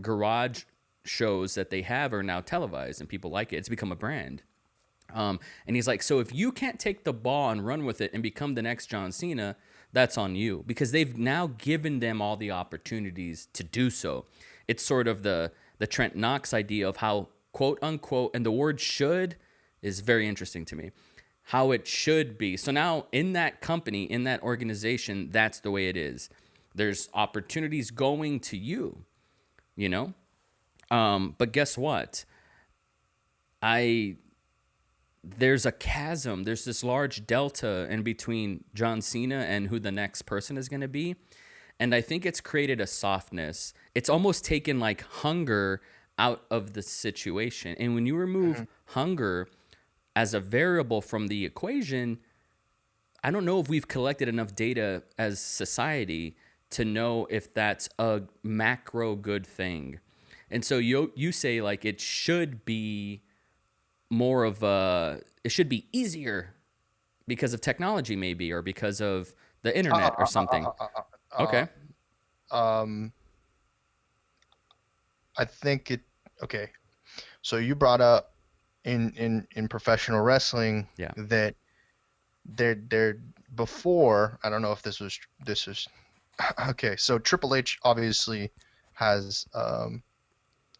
garage shows that they have are now televised and people like it. It's become a brand." And he's like, so if you can't take the ball and run with it and become the next John Cena, that's on you, because they've now given them all the opportunities to do so. It's sort of the Trent Knox idea of how, quote unquote, and the word should is very interesting to me, how it should be. So now in that company, in that organization, that's the way it is. There's opportunities going to you, you know? But guess what? I there's a chasm. There's this large delta in between John Cena and who the next person is going to be. And I think it's created a softness. It's almost taken like hunger out of the situation. And when you remove Mhm. hunger as a variable from the equation, I don't know if we've collected enough data as society to know if that's a macro good thing. And so you say like it should be more of a it should be easier because of technology maybe, or because of the Uh, internet or uh, uh, something. uh, uh, Okay. um, I think it. Okay, so you brought up in professional wrestling Yeah. that they're before. I don't know if this was okay. So Triple H obviously has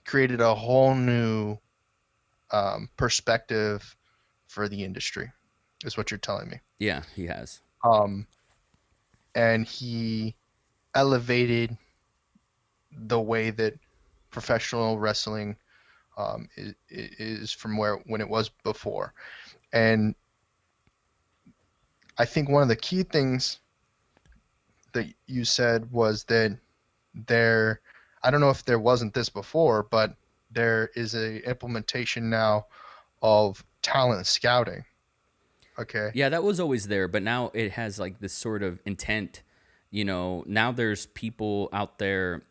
created a whole new perspective for the industry, is what you're telling me. Yeah, he has. Um, and he elevated the way that professional wrestling is from where when it was before. And I think one of the key things that you said was that there, I don't know if there wasn't this before, but there is a implementation now of talent scouting. Okay. Yeah, that was always there, but now it has like this sort of intent. Now there's people out there.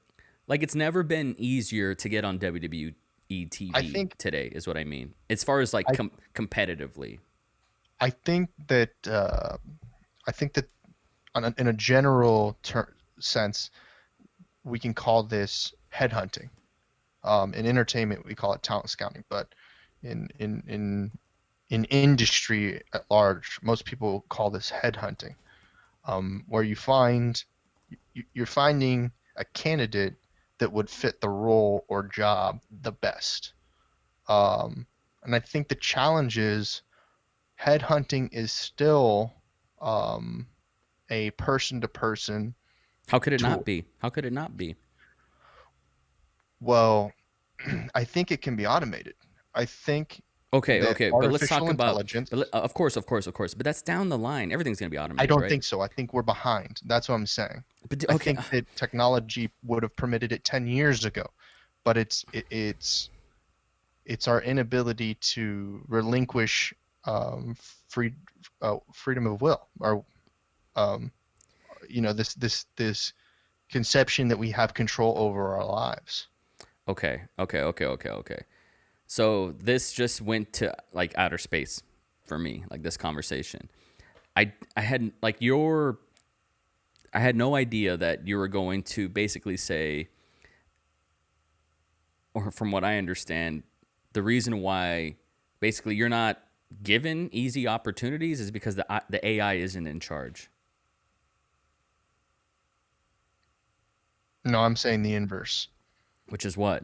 Like it's never been easier to get on WWE I TV think today, is what I mean. As far as like I competitively. I think that I think that in a general sense, we can call this headhunting. In entertainment, we call it talent scouting, but in in in in industry at large, most people call this headhunting, where you're finding a candidate that would fit the role or job the best. And I think the challenge is headhunting is still um, a person-to-person How could it not tool. be? How could it not be? Well, I think it can be automated. I think Okay, that okay, but let's artificial talk about. But intelligence, of course, of course, of course. But that's down the line. Everything's gonna be I automated, don't right? think so. I think we're behind. That's what I'm saying. But I okay, think that technology would have permitted it 10 years ago, but it's our inability to relinquish free freedom of will, or um, this conception that we have control over our lives. okay, okay, okay, okay, okay. So this just went to like outer space for me, like this conversation. I had like your I had no idea that you were going to basically say, or from what I understand, the reason why basically you're not given easy opportunities is because the AI isn't in charge, No, I'm saying the inverse. which is what?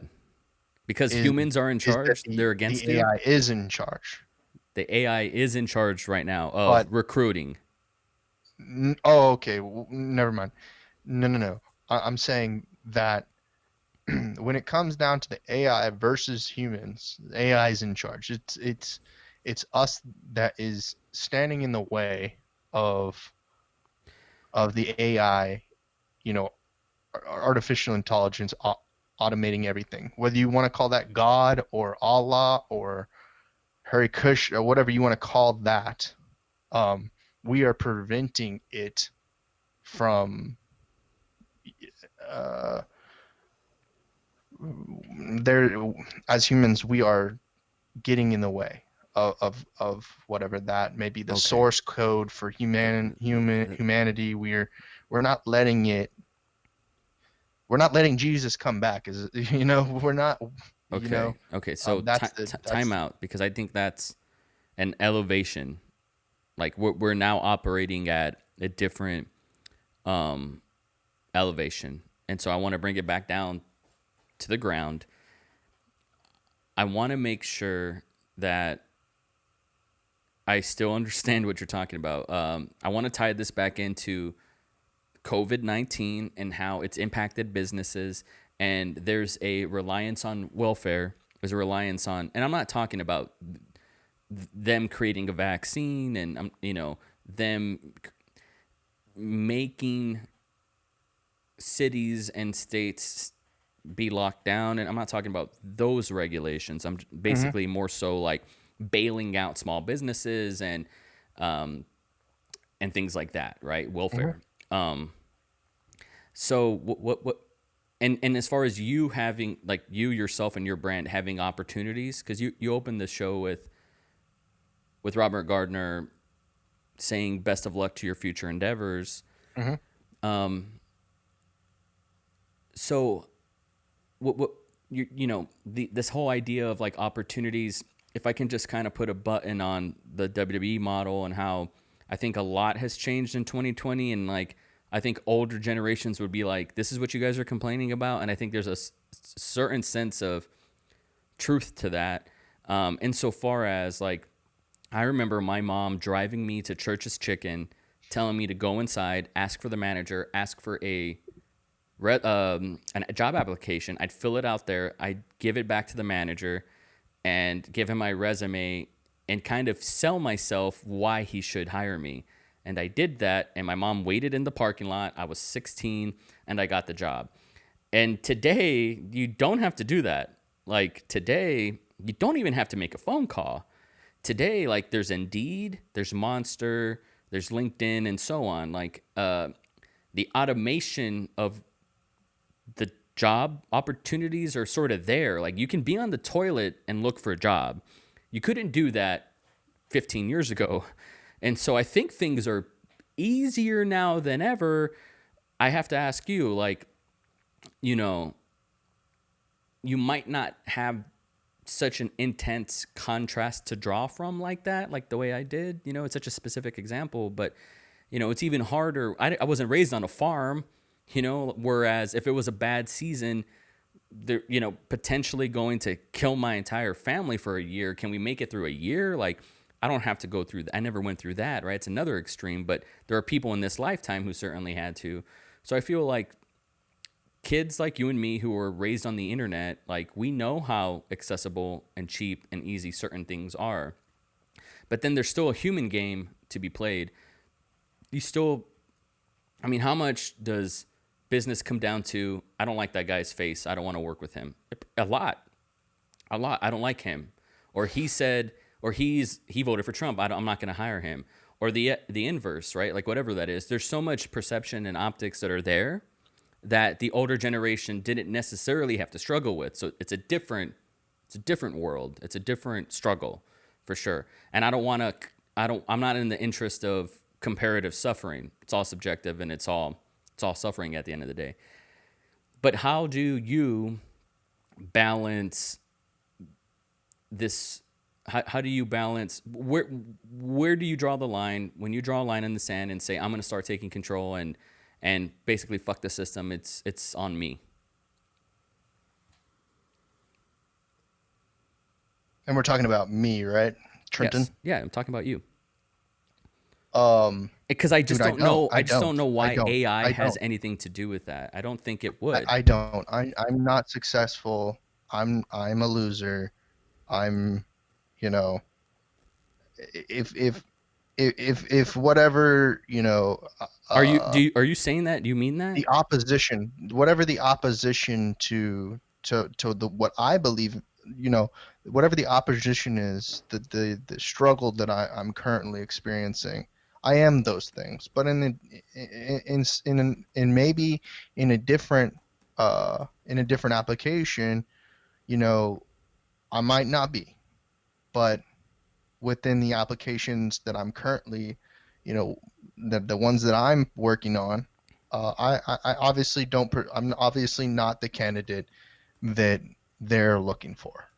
Because Is humans are in is that charge, the they're against the you. AI is in charge, The AI is in charge right now of but recruiting. oh, okay, never mind. No, no, no. I'm saying that when it comes down to the AI versus humans, the AI is in charge. It's us that is standing in the way of the AI, you know, artificial intelligence automating everything. Whether you want to call that God or Allah or Hari Kush or whatever you want to call that, um, we are preventing it from uh, there. As humans, we are getting in the way of whatever that may be, the Okay. source code for humanity. We're not letting it, we're not letting Jesus come back, is we're not, Okay. Okay. So time that's out because I think that's an elevation. Like we're now operating at a different um, elevation, and so I want to bring it back down to the ground. I want to make sure that I still understand what you're talking about. I want to tie this back into COVID-19 and how it's impacted businesses, and there's a reliance on welfare. There's a reliance on, and I'm not talking about them creating a vaccine and them making cities and states be locked down, and I'm not talking about those regulations. I'm hmm basically more so like bailing out small businesses um and things like that, right? hmm Welfare. So what and as far as you having like you yourself and your brand having opportunities, because you opened the show with Robert Gardner saying best of luck to your future endeavors. hmm So what this whole idea of like opportunities, if I can just kind of put a button on the WWE model and how I think a lot has changed in 2020, and like I think older generations would be like, "This is what you guys are complaining about," and I think there's a certain sense of truth to that. Insofar as like, I remember my mom driving me to Church's Chicken, telling me to go inside, ask for the manager, ask for a job application. I'd fill it out there. I'd give it back to the manager and give him my resume and kind of sell myself why he should hire me. And I did that, and my mom waited in the parking lot. I was 16, and I got the job. And today, you don't have to do that. Like today, you don't even have to make a phone call. Today, like there's Indeed, there's Monster, there's LinkedIn, and so on. Like the automation of the job opportunities are sort of there. Like you can be on the toilet and look for a job. You couldn't do that 15 years ago. And so I think things are easier now than ever. I have to ask you, like, you know, you might not have such an intense contrast to draw from like that, like the way I did. You know, it's such a specific example, but, you know, it's even harder. I wasn't raised on a farm, you know, whereas if it was a bad season, they're, you know, potentially going to kill my entire family for a year. Can we make it through a year? Like, I don't have to go through that. I never went through that, right? It's another extreme, but there are people in this lifetime who certainly had to. So I feel like kids like you and me who were raised on the internet, like we know how accessible and cheap and easy certain things are. But then there's still a human game to be played. You still, I mean, how much does business come down to, I don't like that guy's face, I don't want to work with him? A lot. I don't like him. Or he said, or he voted for Trump, I'm not going to hire him. Or the inverse, right? Like whatever that is. There's so much perception and optics that are there that the older generation didn't necessarily have to struggle with. So it's a different world. It's a different struggle for sure. And I'm not in the interest of comparative suffering. It's all subjective, and it's all suffering at the end of the day. But how do you balance this? How do you balance, where do you draw the line when you draw a line in the sand and say, I'm going to start taking control and basically fuck the system, it's on me? And we're talking about me, right, Trenton? Yes. Yeah, I'm talking about you. Um, Because I just Dude, don't know. I just don't. don't know I why don't. AI I has don't. anything to do with that. I don't think it would. I don't. I'm not successful. I'm a loser. I'm, you know, if if if whatever, Are you saying that? Do you mean that? the opposition, whatever the opposition to the what I believe, whatever the opposition is, the struggle that I'm currently experiencing, I am those things, but in maybe in a different application, you know, I might not be, but within the applications that I'm currently, you know, the ones that I'm working on, I obviously don't. I'm obviously not the candidate that they're looking for.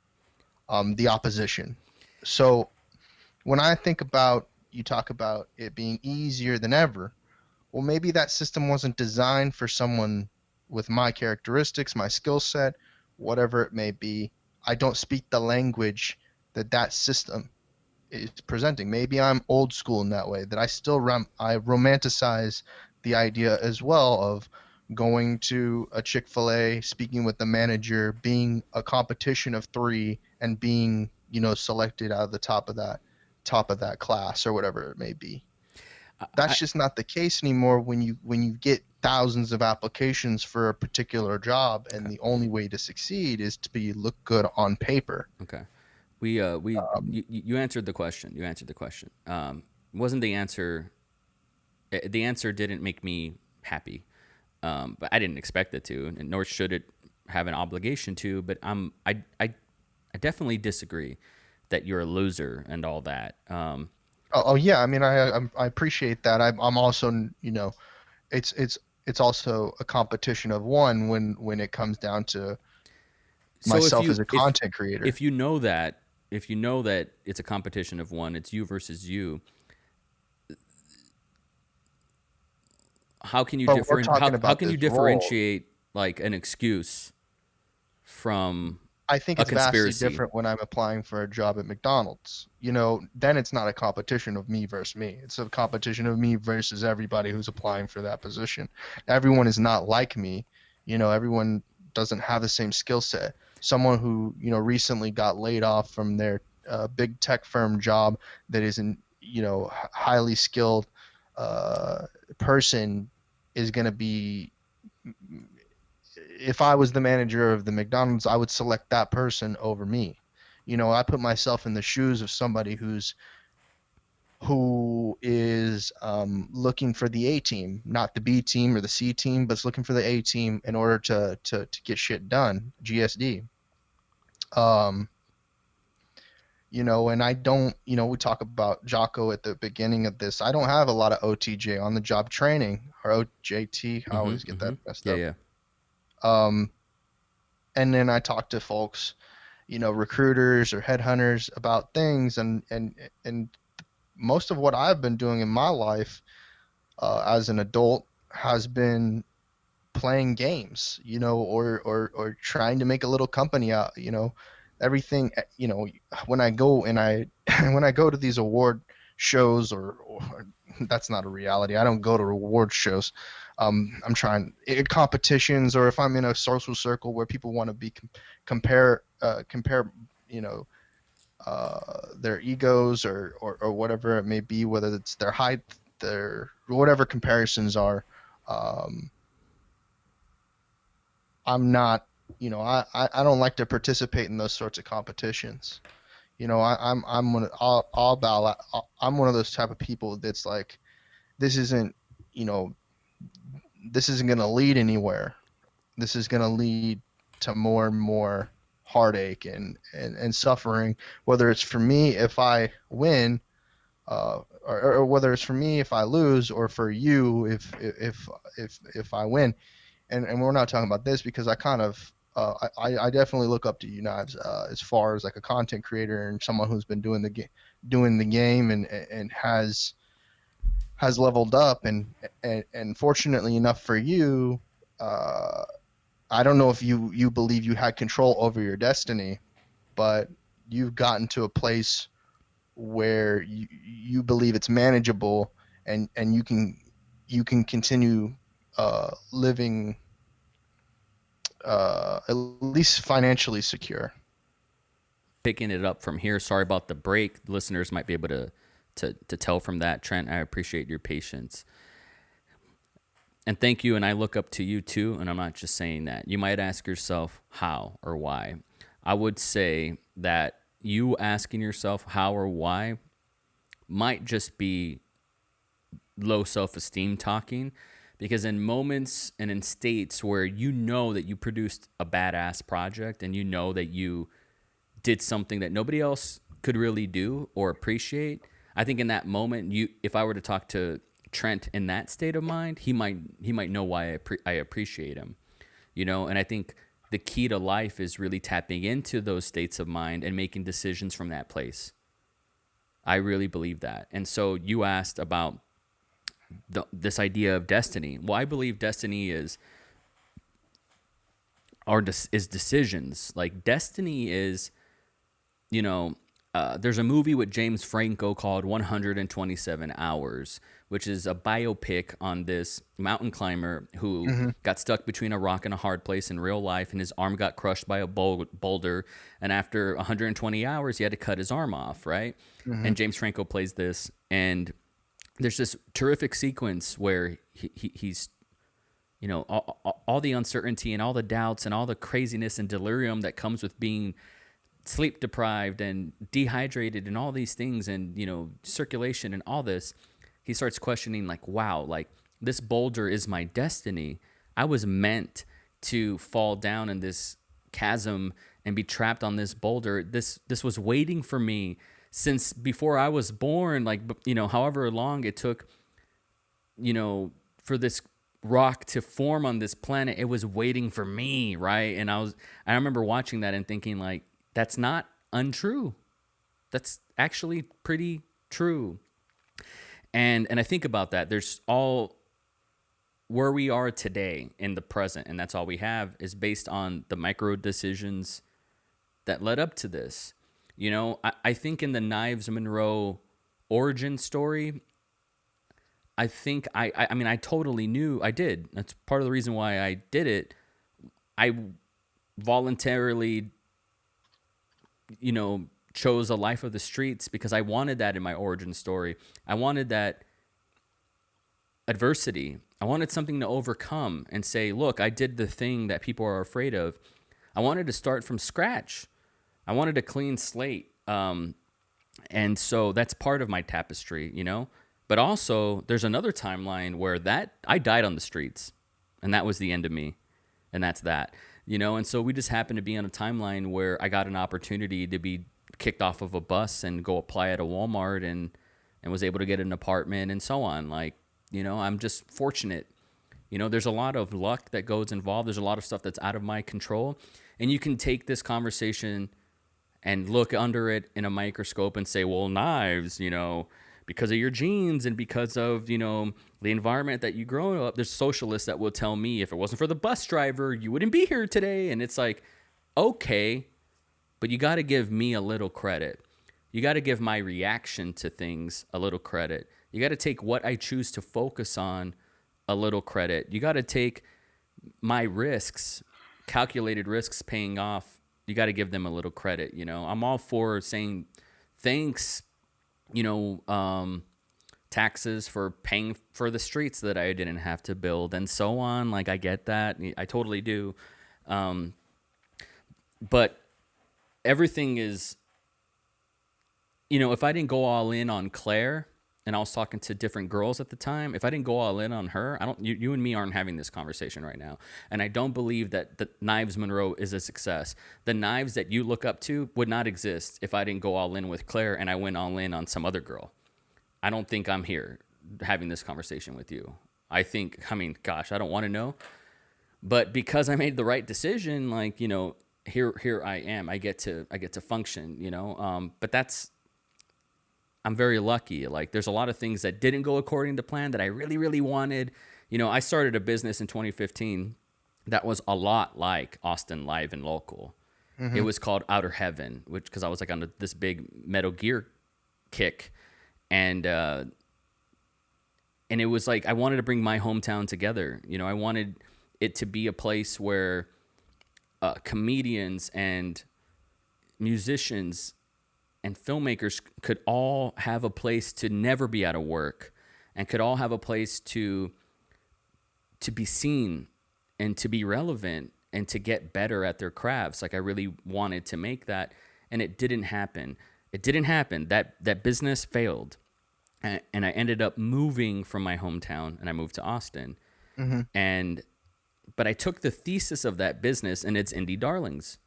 The opposition. So when I think about you talk about it being easier than ever, well, maybe that system wasn't designed for someone with my characteristics, my skill set, whatever it may be. I don't speak the language that system is presenting. Maybe I'm old school in that way, that I still I romanticize the idea as well of going to a Chick-fil-A, speaking with the manager, being a competition of three, and being, selected out of the top of that class or whatever it may be. I, That's just not the case anymore when you get thousands of applications for a particular job, and okay. the only way to succeed is to look good on paper. Okay. You answered the question. You answered the question. Wasn't the answer? The answer didn't make me happy, but I didn't expect it to, and nor should it have an obligation to. But I definitely disagree that you're a loser and all that. Oh, yeah, I mean, I appreciate that. I'm also, it's also a competition of one when it comes down to So myself as a content creator. if you know that, it's a competition of one, it's you versus you. how can you But we're talking how about can you this role. differentiate like an excuse from I think a it's vastly conspiracy? different when I'm applying for a job at McDonald's. You know, then it's not a competition of me versus me. It's a competition of me versus everybody who's applying for that position. Everyone is not like me. You know, everyone doesn't have the same skill set. Someone who, you know, recently got laid off from their big tech firm job that isn't, you know, highly skilled uh, person is going to be, if I was the manager of the McDonald's, I would select that person over me. You know, I put myself in the shoes of somebody who is looking for the A team, not the B team or the C team, but is looking for the A team in order to get shit done. GSD. Um, you know, and I don't, you know, we talk about Jocko at the beginning of this. I don't have a lot of OTJ on the job training or OJT. I always get that messed Yeah, up. yeah. Um, and then I talk to folks, you know, recruiters or headhunters about things, and most of what I've been doing in my life as an adult has been playing games, you know, or trying to make a little company out, you know, everything, you know, when I go and I when I go to these award shows or that's not a reality. I don't go to award shows. I'm trying competitions, or if I'm in a social circle where people want to be compare, you know, their egos or whatever it may be, whether it's their height, their whatever comparisons are. Um, I'm not, you know, I don't like to participate in those sorts of competitions. You know, I'm one of, all about, I'm one of those type of people that's like, this isn't, you know, this isn't going to lead anywhere. This is going to lead to more and more heartache and suffering, whether it's for me if I win, or whether it's for me if I lose, or for you if I win. And we're not talking about this because I kind of I definitely look up to you, Knives, as far as like a content creator and someone who's been doing the game and has leveled up and fortunately enough for you, uh, I don't know if you believe you had control over your destiny, but you've gotten to a place where you believe it's manageable and you can continue living at least financially secure. Picking it up from here. Sorry about the break. Listeners might be able to tell from that. Trent, I appreciate your patience. And thank you, and I look up to you too, and I'm not just saying that. You might ask yourself how or why. I would say that you asking yourself how or why might just be low self-esteem talking, because in moments and in states where you know that you produced a badass project and you know that you did something that nobody else could really do or appreciate, I think in that moment, you, if I were to talk to Trent in that state of mind, he might know why I appreciate him, you know. And I think the key to life is really tapping into those states of mind and making decisions from that place. I really believe that. And so you asked about this idea of destiny. Well, I believe destiny is decisions. Like destiny is, you know, there's a movie with James Franco called 127 Hours, which is a biopic on this mountain climber who Hmm. got stuck between a rock and a hard place in real life, and his arm got crushed by a boulder. And after 120 hours, he had to cut his arm off, right? Hmm. And James Franco plays this, and there's this terrific sequence where he's, you know, all the uncertainty and all the doubts and all the craziness and delirium that comes with being sleep deprived and dehydrated and all these things, and, you know, circulation and all this. He starts questioning, like, wow, like this boulder is my destiny. I was meant to fall down in this chasm and be trapped on this boulder. This was waiting for me since before I was born, like, you know, however long it took, you know, for this rock to form on this planet. It was waiting for me, right? And I remember watching that and thinking, like, that's not untrue. That's actually pretty true. And I think about that. There's all where we are today in the present, and that's all we have, is based on the micro decisions that led up to this. You know, I think in the Knives Monroe origin story, I think I mean, I totally knew I did. That's part of the reason why I did it. I voluntarily, you know, chose a life of the streets because I wanted that in my origin story. I wanted that adversity. I wanted something to overcome and say, look, I did the thing that people are afraid of. I wanted to start from scratch. I wanted a clean slate. And so that's part of my tapestry, you know? But also, there's another timeline where that I died on the streets, and that was the end of me, and that's that, you know. And so we just happened to be on a timeline where I got an opportunity to be kicked off of a bus and go apply at a Walmart, and was able to get an apartment and so on. Like, you know, I'm just fortunate. You know, there's a lot of luck that goes involved. There's a lot of stuff that's out of my control, and you can take this conversation and look under it in a microscope and say, well, Knives, you know, because of your genes and because of, you know, the environment that you grow up, there's socialists that will tell me if it wasn't for the bus driver, you wouldn't be here today. And it's like, okay, but you got to give me a little credit. You got to give my reaction to things a little credit. You got to take what I choose to focus on a little credit. You got to take my risks, calculated risks paying off. You got to give them a little credit. You know, I'm all for saying thanks, you know, taxes for paying for the streets that I didn't have to build and so on. Like, I get that. I totally do. But everything is, you know, if I didn't go all in on Claire, and I was talking to different girls at the time, if I didn't go all in on her, you and me aren't having this conversation right now. And I don't believe that the Knives Monroe is a success. The Knives that you look up to would not exist if I didn't go all in with Claire and I went all in on some other girl. I don't think I'm here having this conversation with you. I mean, gosh, I don't want to know. But because I made the right decision, like, you know, here I am. I get to function, you know. But I'm very lucky. Like, there's a lot of things that didn't go according to plan that I really, really wanted. You know, I started a business in 2015 that was a lot like Austin Live and Local. Mm-hmm. It was called Outer Heaven, because I was like on this big Metal Gear kick. And it was like, I wanted to bring my hometown together. You know, I wanted it to be a place where comedians and musicians and filmmakers could all have a place to never be out of work, and could all have a place to be seen and to be relevant and to get better at their crafts. Like, I really wanted to make that, and it didn't happen. That business failed, and I ended up moving from my hometown, and I moved to Austin. Mm-hmm. But I took the thesis of that business, and it's Indie Darlings,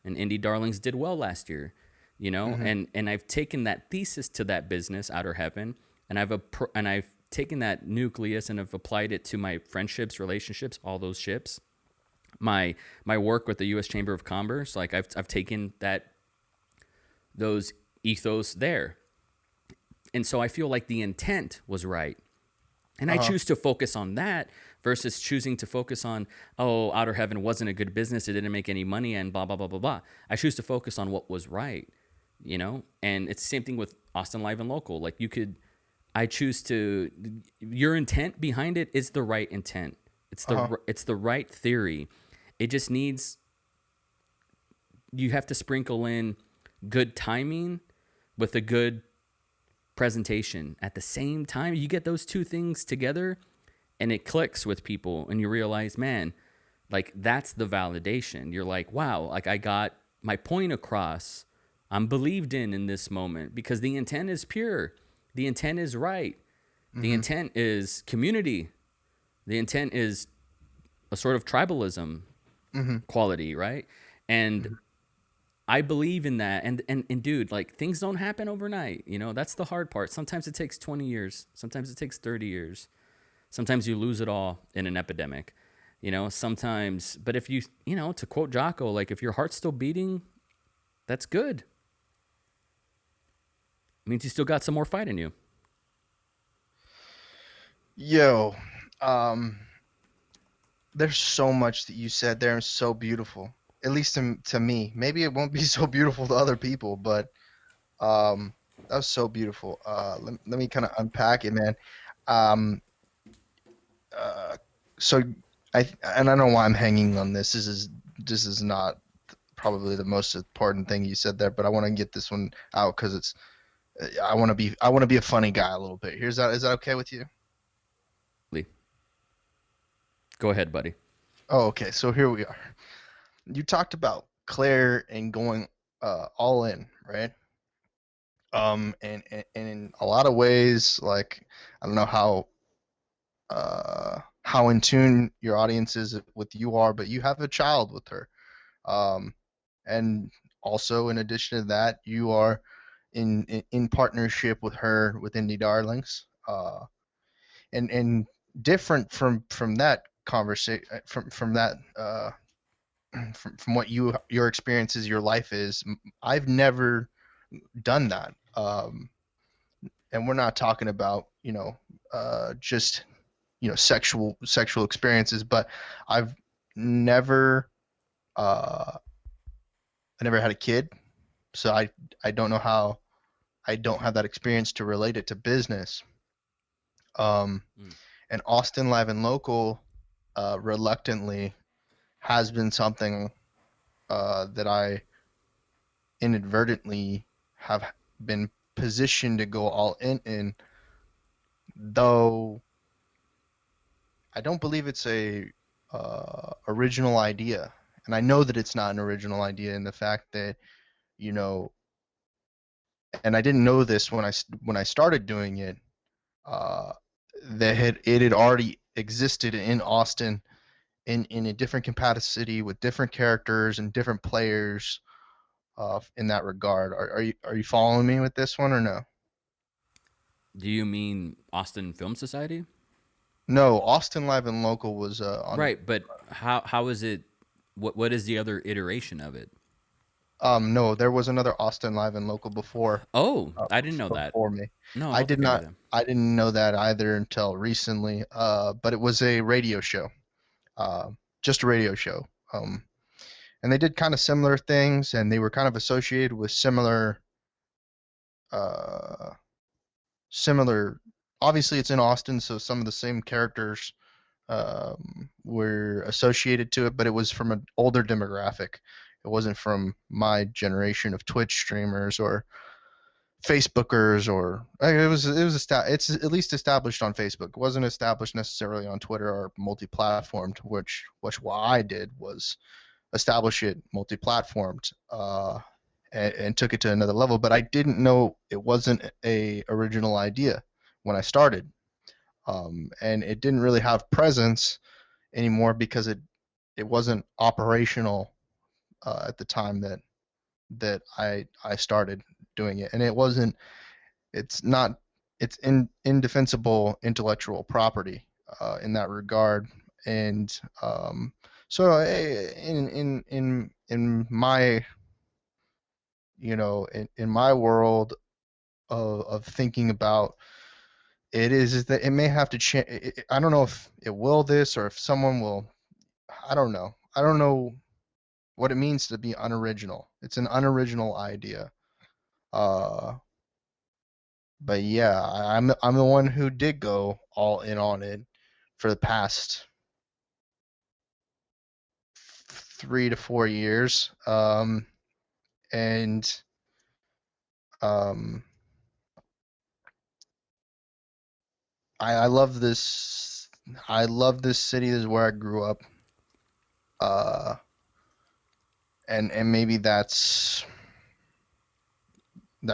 and Indie Darlings did well last year. You know, mm-hmm. and I've taken that thesis to that business, Outer Heaven, and I've taken that nucleus and I've applied it to my friendships, relationships, all those ships. My work with the U.S. Chamber of Commerce, like I've taken those ethos there, and so I feel like the intent was right, and I choose to focus on that versus choosing to focus on, oh, Outer Heaven wasn't a good business, it didn't make any money, and blah blah blah blah blah. I choose to focus on what was right. You know, and it's the same thing with Austin Live and Local. Like, I choose to, your intent behind it is the right intent. It's the right theory. It just needs, you have to sprinkle in good timing with a good presentation at the same time. You get those two things together and it clicks with people, and you realize, man, like, that's the validation. You're like, wow, like, I got my point across. I'm believed in this moment because the intent is pure. The intent is right. Mm-hmm. The intent is community. The intent is a sort of tribalism quality, right? And I believe in that. And dude, like, things don't happen overnight. You know, that's the hard part. Sometimes it takes 20 years. Sometimes it takes 30 years. Sometimes you lose it all in an epidemic. You know, sometimes, but if you know, to quote Jocko, like, if your heart's still beating, that's good. Means you still got some more fight in you. Yo, there's so much that you said there and so beautiful. At least to me. Maybe it won't be so beautiful to other people, but that was so beautiful. Let me kind of unpack it, man. Um, uh, so and I don't know why I'm hanging on this. This is not probably the most important thing you said there, but I want to get this one out because it's I want to be a funny guy a little bit. Is that okay with you? Lee, go ahead, buddy. Oh, okay. So here we are. You talked about Claire and going all in, right? And in a lot of ways, like I don't know how in tune your audience is with you are, but you have a child with her. Um, and also in addition to that, you are in partnership with her with Indie Darlings. And different from that conversation from that from what your experiences your life is. I've never done that. And we're not talking about just sexual experiences, but I've never uh I never had a kid, so I don't know how I don't have that experience to relate it to business. um Mm. and Austin Live and Local reluctantly has been something that I inadvertently have been positioned to go all in, though I don't believe it's a original idea, and I know that it's not an original idea in the fact that you know, and I didn't know this when I started doing it. Uh, it had already existed in Austin in a different capacity with different characters and different players. In that regard, are you following me with this one or no? Do you mean Austin Film Society? No, Austin Live and Local was on. Right, but how is it? What is the other iteration of it? No, there was another Austin Live and Local before Oh, I didn't know that. before me. No, I I don't did think I knew not. that. I didn't know that either until recently. But it was a radio show. Uh, just a radio show. And they did kind of similar things, and they were kind of associated with uh, similar. Obviously, it's in Austin, so some of the same characters were associated to it, but it was from an older demographic. It wasn't from my generation of Twitch streamers or Facebookers, or it's at least established on Facebook. It wasn't established necessarily on Twitter or multi-platformed, which what I did was establish it multi-platformed, and took it to another level. But I didn't know it wasn't a original idea when I started, and it didn't really have presence anymore because it wasn't operational at the time that I started doing it, and it's not it's indefensible intellectual property in that regard. And so in my in my world of thinking about it is that it may have to change. I don't know if it will this or if someone will. I don't know what it means to be unoriginal. It's an unoriginal idea. Uh, but yeah, I'm the one who did go all in on it for the past 3 to 4 years. And um, I love this. I love this city. This is where I grew up. Uh, and maybe that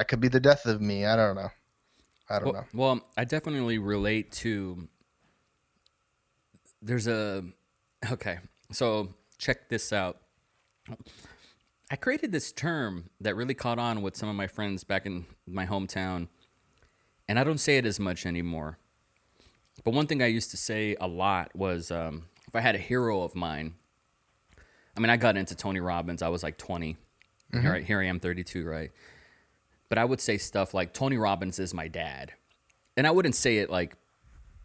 could be the death of me. I don't know. I don't know. Well, I definitely relate to. There's a. Okay, so check this out. I created this term that really caught on with some of my friends back in my hometown, and I don't say it as much anymore. But one thing I used to say a lot was if I had a hero of mine. I mean, I got into Tony Robbins. I was like 20. Hmm. Here I am, 32, right? But I would say stuff like Tony Robbins is my dad, and I wouldn't say it like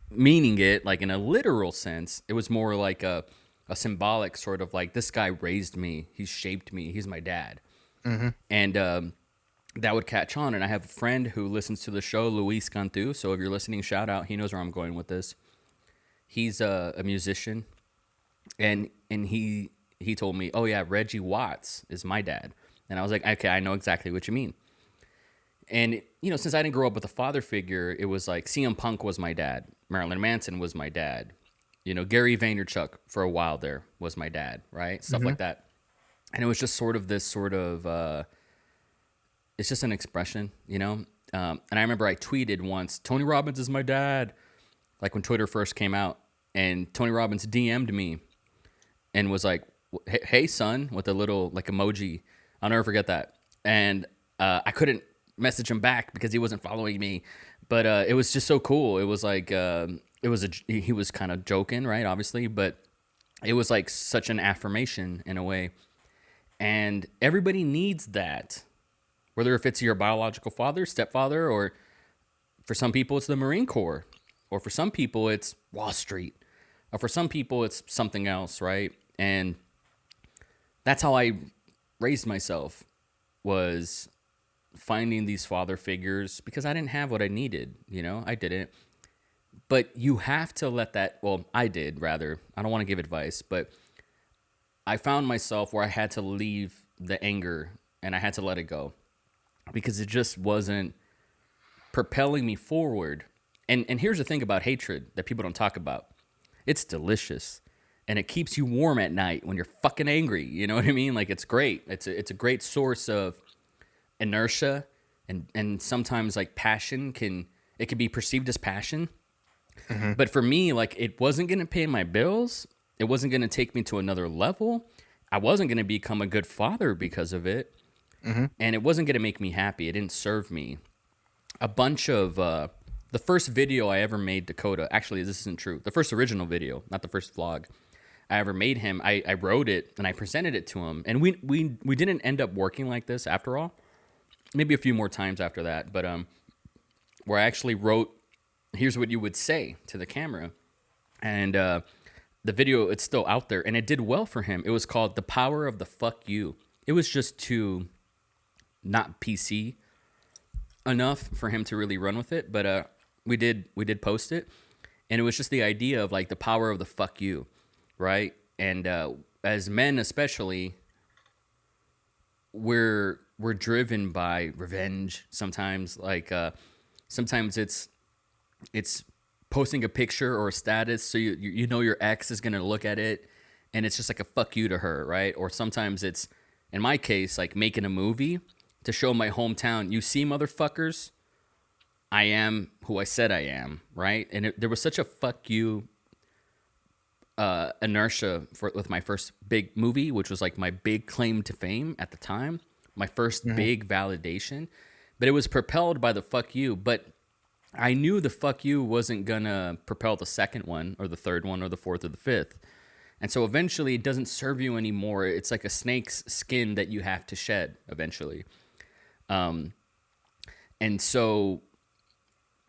meaning it like in a literal sense. It was more like a symbolic sort of like, this guy raised me, he shaped me, he's my dad. Mm-hmm. And that would catch on. And I have a friend who listens to the show, Luis Cantu. So if you're listening, shout out. He knows where I'm going with this. He's a musician, and he told me, oh yeah, Reggie Watts is my dad. And I was like, okay, I know exactly what you mean. And, you know, since I didn't grow up with a father figure, it was like CM Punk was my dad. Marilyn Manson was my dad. You know, Gary Vaynerchuk for a while there was my dad, right? Stuff like that. And it was just sort of this sort of, it's just an expression, you know? And I remember I tweeted once, Tony Robbins is my dad. Like when Twitter first came out. And Tony Robbins DM'd me and was like, hey, son, with a little like emoji. I'll never forget that. And I couldn't message him back because he wasn't following me. But it was just so cool. It was like, he was kind of joking, right? Obviously. But it was like such an affirmation in a way. And everybody needs that. Whether if it's your biological father, stepfather, or for some people it's the Marine Corps. Or for some people it's Wall Street. Or for some people it's something else, right? And that's how I raised myself, was finding these father figures because I didn't have what I needed, you know? I didn't. But you have to let that, well, I did rather. I don't want to give advice, but I found myself where I had to leave the anger and I had to let it go because it just wasn't propelling me forward. And here's the thing about hatred that people don't talk about. It's delicious. And it keeps you warm at night when you're fucking angry. You know what I mean? Like, it's great. It's a great source of inertia, and sometimes like passion can be perceived as passion. Mm-hmm. But for me, like, it wasn't going to pay my bills. It wasn't going to take me to another level. I wasn't going to become a good father because of it. Mm-hmm. And it wasn't going to make me happy. It didn't serve me. A bunch of the first video I ever made Dakota, actually, this isn't true. The first original video, not the first vlog I ever made him, I wrote it and I presented it to him. And we didn't end up working like this after all. Maybe a few more times after that. But where I actually wrote, here's what you would say to the camera. And the video, it's still out there. And it did well for him. It was called The Power of the Fuck You. It was just too not PC enough for him to really run with it. But we did post it. And it was just the idea of like the power of the fuck you. Right? And as men especially, we're driven by revenge sometimes. Like sometimes it's posting a picture or a status so you know your ex is going to look at it and it's just like a fuck you to her, right? Or sometimes it's, in my case, like making a movie to show my hometown, you see, motherfuckers, I am who I said I am, right? And there was such a fuck you inertia with my first big movie, which was like my big claim to fame at the time, my first big validation. But it was propelled by the fuck you. But I knew the fuck you wasn't gonna propel the second one or the third one or the fourth or the fifth. And so eventually it doesn't serve you anymore. It's like a snake's skin that you have to shed eventually. And so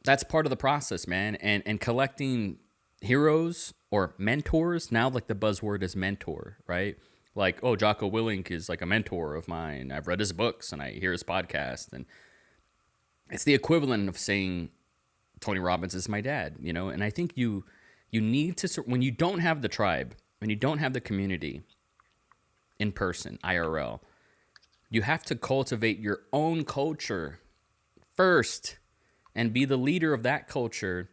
that's part of the process, man. And collecting heroes or mentors, now like the buzzword is mentor, right? Like, oh, Jocko Willink is like a mentor of mine. I've read his books and I hear his podcast. And it's the equivalent of saying Tony Robbins is my dad, you know? And I think you need to, when you don't have the tribe, when you don't have the community in person, IRL, you have to cultivate your own culture first and be the leader of that culture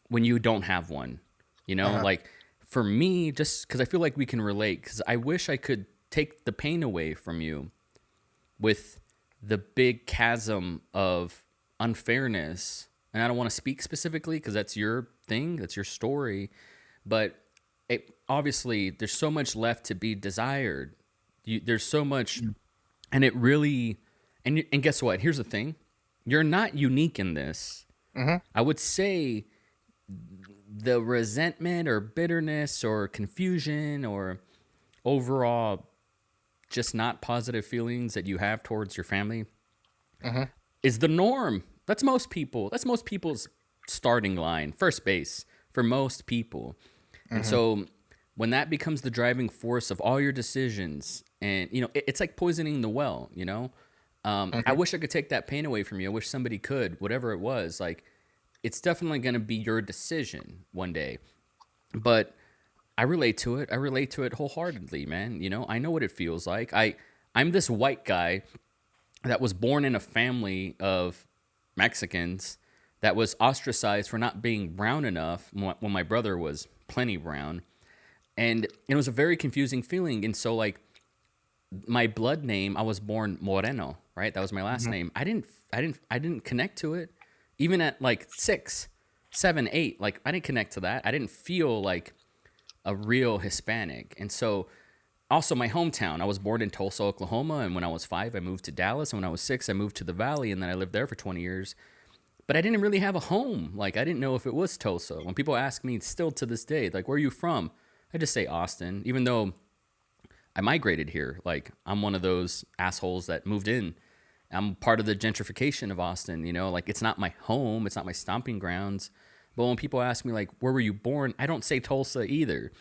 when you don't have one. You know, like for me, just because I feel like we can relate, because I wish I could take the pain away from you with the big chasm of unfairness. And I don't want to speak specifically because that's your thing, that's your story. But obviously, there's so much left to be desired. There's so much, and it really, and guess what? Here's the thing. You're not unique in this. Mm-hmm. I would say the resentment or bitterness or confusion or overall just not positive feelings that you have towards your family is the norm. That's most people. That's most people's starting line, first base for most people. And so when that becomes the driving force of all your decisions, and it's like poisoning the well. I Hmm. wish I could take that pain away from you. I wish somebody could, whatever it was. Like, it's definitely going to be your decision one day. But I relate to it. I relate to it wholeheartedly, man. I know what it feels like. I'm this white guy that was born in a family of Mexicans that was ostracized for not being brown enough when my brother was plenty brown. And it was a very confusing feeling. And so, like, my blood name, I was born Moreno, right? That was my last Hmm. name. I didn't connect to it. Even at like 6, 7, 8, like I didn't connect to that. I didn't feel like a real Hispanic. And so, also my hometown, I was born in Tulsa, Oklahoma, and when I was 5, I moved to Dallas, and when I was 6, I moved to the Valley, and then I lived there for 20 years. But I didn't really have a home. Like, I didn't know if it was Tulsa. When people ask me still to this day, like, where are you from? I just say Austin, even though I migrated here. Like, I'm one of those assholes that moved in. I'm part of the gentrification of Austin, like, it's not my home, it's not my stomping grounds. But when people ask me, like, where were you born? I don't say Tulsa either.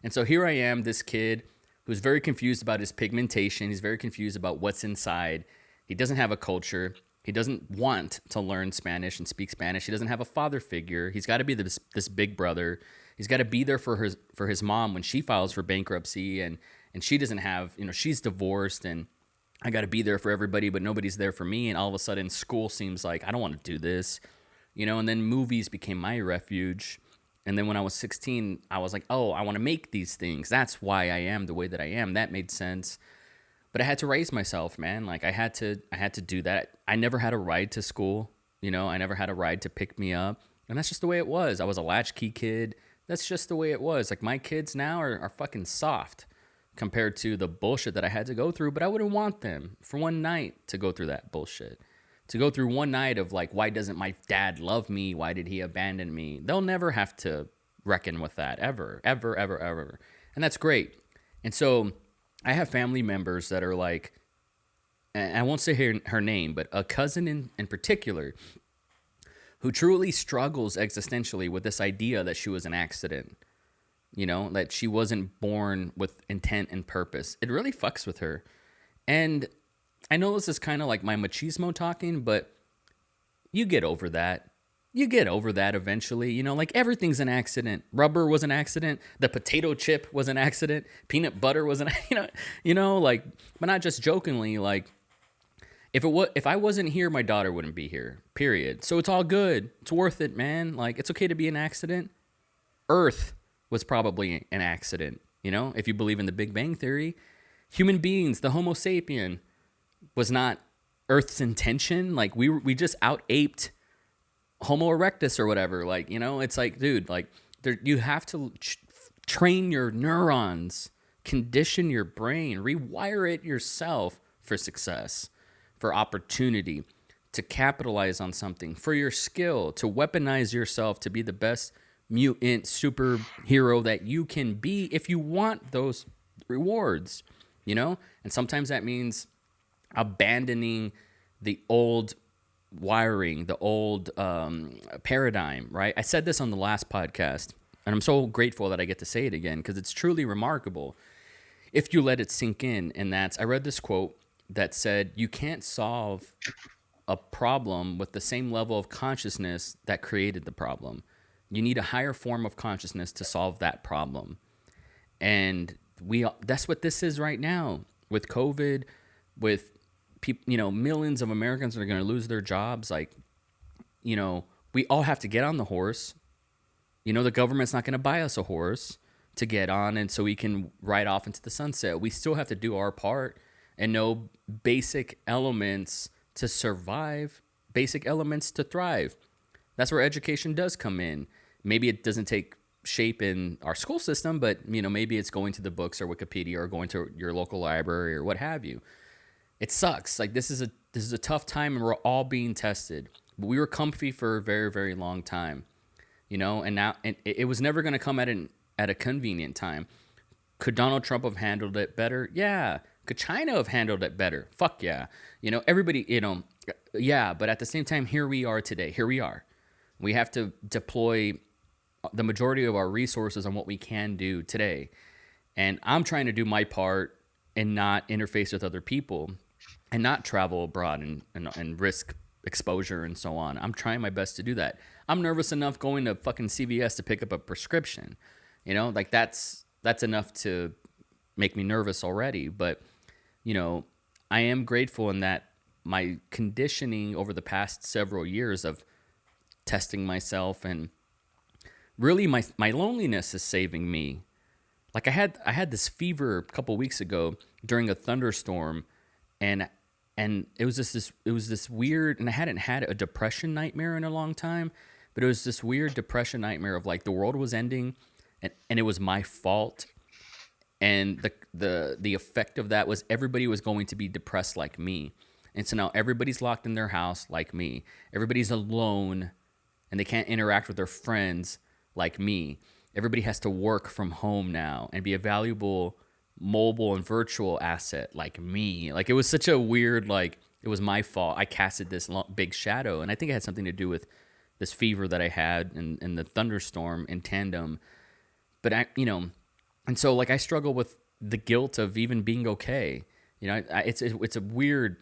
And so here I am, this kid who's very confused about his pigmentation. He's very confused about what's inside. He doesn't have a culture. He doesn't want to learn Spanish and speak Spanish. He doesn't have a father figure. He's got to be this big brother. He's got to be there for his mom when she files for bankruptcy, and she doesn't have, she's divorced, and I got to be there for everybody, but nobody's there for me. And all of a sudden, school seems like I don't want to do this, and then movies became my refuge. And then when I was 16, I was like, oh, I want to make these things. That's why I am the way that I am. That made sense. But I had to raise myself, man. Like, I had to do that. I never had a ride to school. I never had a ride to pick me up. And that's just the way it was. I was a latchkey kid. That's just the way it was. Like, my kids now are fucking soft compared to the bullshit that I had to go through. But I wouldn't want them for one night to go through that bullshit. To go through one night of, like, why doesn't my dad love me? Why did he abandon me? They'll never have to reckon with that, ever, ever, ever, ever. And that's great. And so I have family members that are like, and I won't say her name, but a cousin in particular who truly struggles existentially with this idea that she was an accident, that she wasn't born with intent and purpose. It really fucks with her. And I know this is kind of like my machismo talking, but you get over that. You get over that eventually. Like, everything's an accident. Rubber was an accident. The potato chip was an accident. Peanut butter was an, like, but not just jokingly. Like, if I wasn't here, my daughter wouldn't be here. Period. So it's all good. It's worth it, man. Like, it's okay to be an accident. Earth was probably an accident. If you believe in the Big Bang Theory, human beings, the Homo sapien, was not Earth's intention. Like, we just out-aped Homo erectus or whatever. Like, it's like, dude, like, you have to train your neurons, condition your brain, rewire it yourself for success, for opportunity, to capitalize on something, for your skill, to weaponize yourself to be the best mutant superhero that you can be if you want those rewards, And sometimes that means abandoning the old wiring, the old paradigm, right? I said this on the last podcast, and I'm so grateful that I get to say it again because it's truly remarkable if you let it sink in. And I read this quote that said, you can't solve a problem with the same level of consciousness that created the problem. You need a higher form of consciousness to solve that problem. And that's what this is right now with COVID, with people, millions of Americans are going to lose their jobs. Like, we all have to get on the horse. The government's not going to buy us a horse to get on and so we can ride off into the sunset. We still have to do our part and know basic elements to survive, basic elements to thrive. That's where education does come in. Maybe it doesn't take shape in our school system, but maybe it's going to the books or Wikipedia or going to your local library or what have you. It sucks. Like, this is a tough time, and we're all being tested. But we were comfy for a very, very long time, and now it was never going to come at a convenient time. Could Donald Trump have handled it better? Yeah. Could China have handled it better? Fuck yeah. Everybody, yeah. But at the same time, here we are today. Here we are. We have to deploy the majority of our resources on what we can do today. And I'm trying to do my part and not interface with other people and not travel abroad and risk exposure and so on. I'm trying my best to do that. I'm nervous enough going to fucking CVS to pick up a prescription. Like that's enough to make me nervous already. But, you know, I am grateful in that my conditioning over the past several years of testing myself and really my loneliness is saving me. Like I had this fever a couple weeks ago during a thunderstorm, and it was just this weird, and I hadn't had a depression nightmare in a long time, but it was this weird depression nightmare of like the world was ending, and it was my fault, and the effect of that was everybody was going to be depressed like me, and so now everybody's locked in their house like me, everybody's alone, and they can't interact with their friends like me. Everybody has to work from home now and be a valuable mobile and virtual asset like me. Like it was such a weird, like it was my fault. I casted this big shadow, and I think it had something to do with this fever that I had and the thunderstorm in tandem. But and so like I struggle with the guilt of even being okay. It's a weird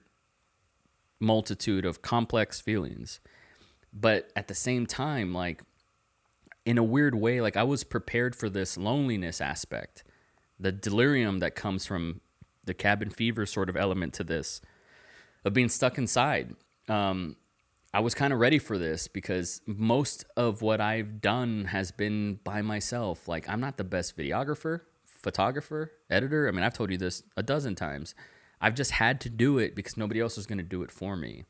multitude of complex feelings, but at the same time, like in a weird way, like I was prepared for this loneliness aspect, the delirium that comes from the cabin fever sort of element to this, of being stuck inside. I was kind of ready for this because most of what I've done has been by myself. Like I'm not the best videographer, photographer, editor. I mean, I've told you this a dozen times. I've just had to do it because nobody else was going to do it for me.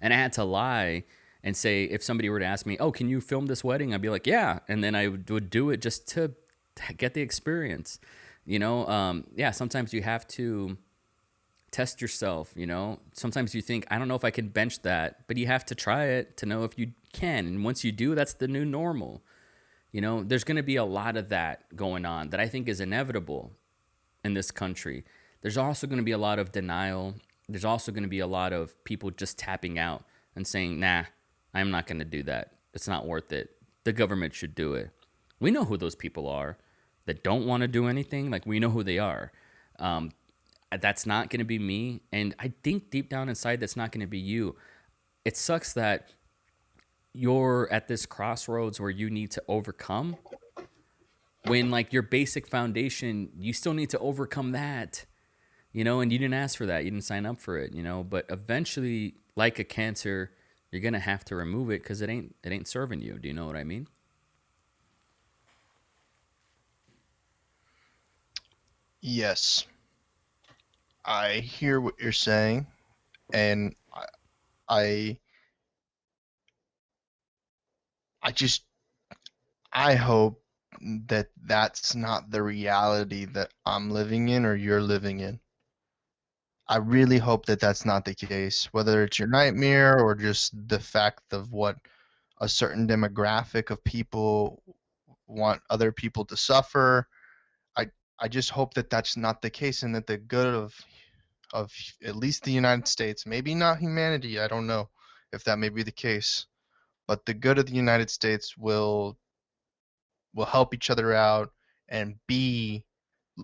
And I had to lie and say, if somebody were to ask me, oh, can you film this wedding? I'd be like, yeah. And then I would do it just to get the experience. Yeah, sometimes you have to test yourself. Sometimes you think, I don't know if I can bench that, but you have to try it to know if you can. And once you do, that's the new normal. There's going to be a lot of that going on that I think is inevitable in this country. There's also going to be a lot of denial. There's also going to be a lot of people just tapping out and saying, nah, I'm not going to do that. It's not worth it. The government should do it. We know who those people are that don't want to do anything. Like, we know who they are. That's not going to be me. And I think deep down inside, that's not going to be you. It sucks that you're at this crossroads where you need to overcome when, like, your basic foundation, you still need to overcome that, and you didn't ask for that. You didn't sign up for it, but eventually, like a cancer, you're going to have to remove it because it ain't serving you. Do you know what I mean? Yes, I hear what you're saying, and I I just I hope that that's not the reality that I'm living in or you're living in. I really hope that that's not the case, whether it's your nightmare or just the fact of what a certain demographic of people want other people to suffer. I I just hope that that's not the case and that the good of at least the United States, maybe not humanity, I don't know if that may be the case, but the good of the United States will help each other out and be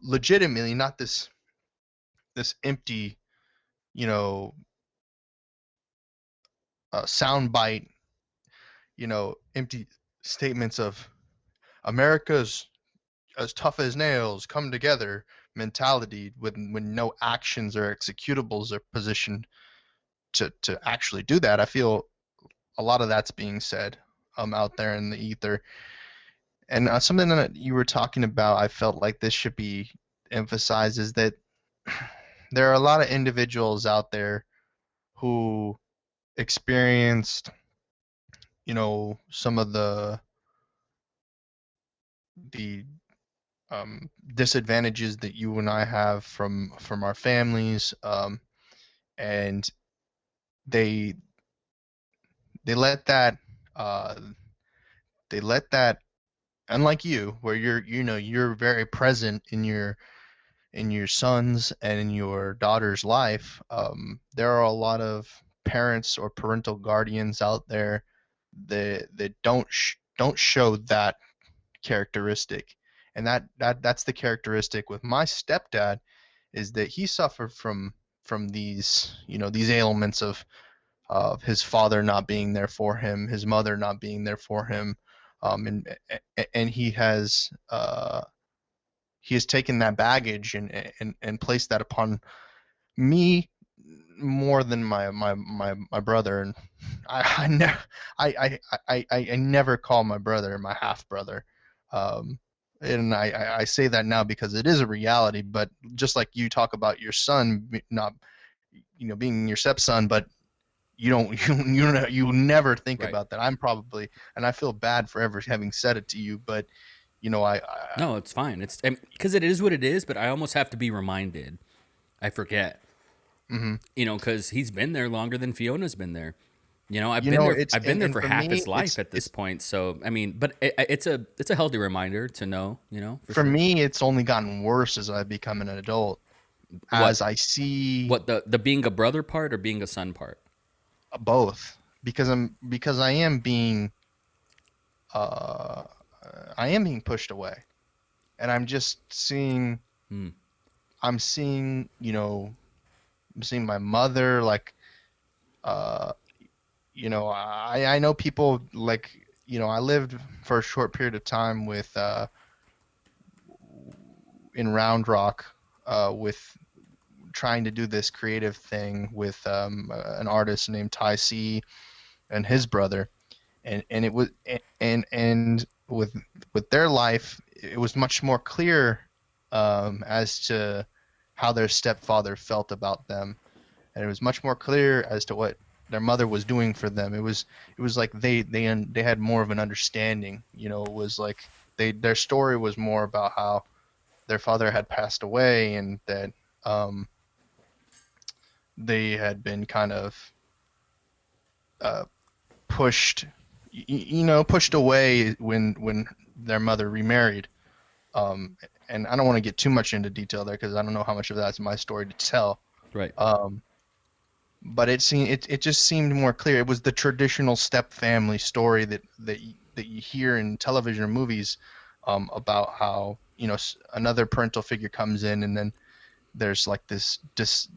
legitimately not this empty, you know, soundbite, empty statements of America's as tough as nails, come together mentality when no actions or executables are positioned to actually do that. I feel a lot of that's being said out there in the ether. And something that you were talking about, I felt like this should be emphasized is that there are a lot of individuals out there who experienced, some of the disadvantages that you and I have from our families, and they they let that uh, they let that unlike you, where you're very present in your son's and in your daughter's life. There are a lot of parents or parental guardians out there that don't show that characteristic, And that's the characteristic with my stepdad, is that he suffered from these, these ailments of his father not being there for him, his mother not being there for him, and he has taken that baggage and placed that upon me more than my brother. And I never I never call my brother my half brother. um and I say that now because it is a reality. But just like you talk about your son not, being your stepson, but you don't you never think Right. about that. I'm probably, and I feel bad for ever having said it to you, but I No, it's fine. It's because it is what it is. But I almost have to be reminded. I forget. mhm. Because he's been there longer than Fiona's been there. I've been there. It's I've been there and for for half me his life at this it's point. So I mean, but it's a healthy reminder to know. For for sure. me it's only gotten worse as I've become an adult, as What I see what the being a brother part or being a son part? both, because uh I am being pushed away, and I'm just seeing Hmm. I'm seeing you know I'm seeing my mother, like, uh I know people, like, I lived for a short period of time with in Round Rock, with trying to do this creative thing with an artist named Ty C and his brother, and it was, and with their life, it was much more clear as to how their stepfather felt about them, and it was much more clear as to what their mother was doing for them. It was like they had more of an understanding. It was like their story was more about how their father had passed away, and that um, they had been kind of uh, pushed, pushed away when their mother remarried. Um, and I don't want to get too much into detail there because I don't know how much of that's my story to tell. Right. Um, but it just seemed more clear. It was the traditional step family story that you hear in television or movies, about how another parental figure comes in, and then there's like this dis-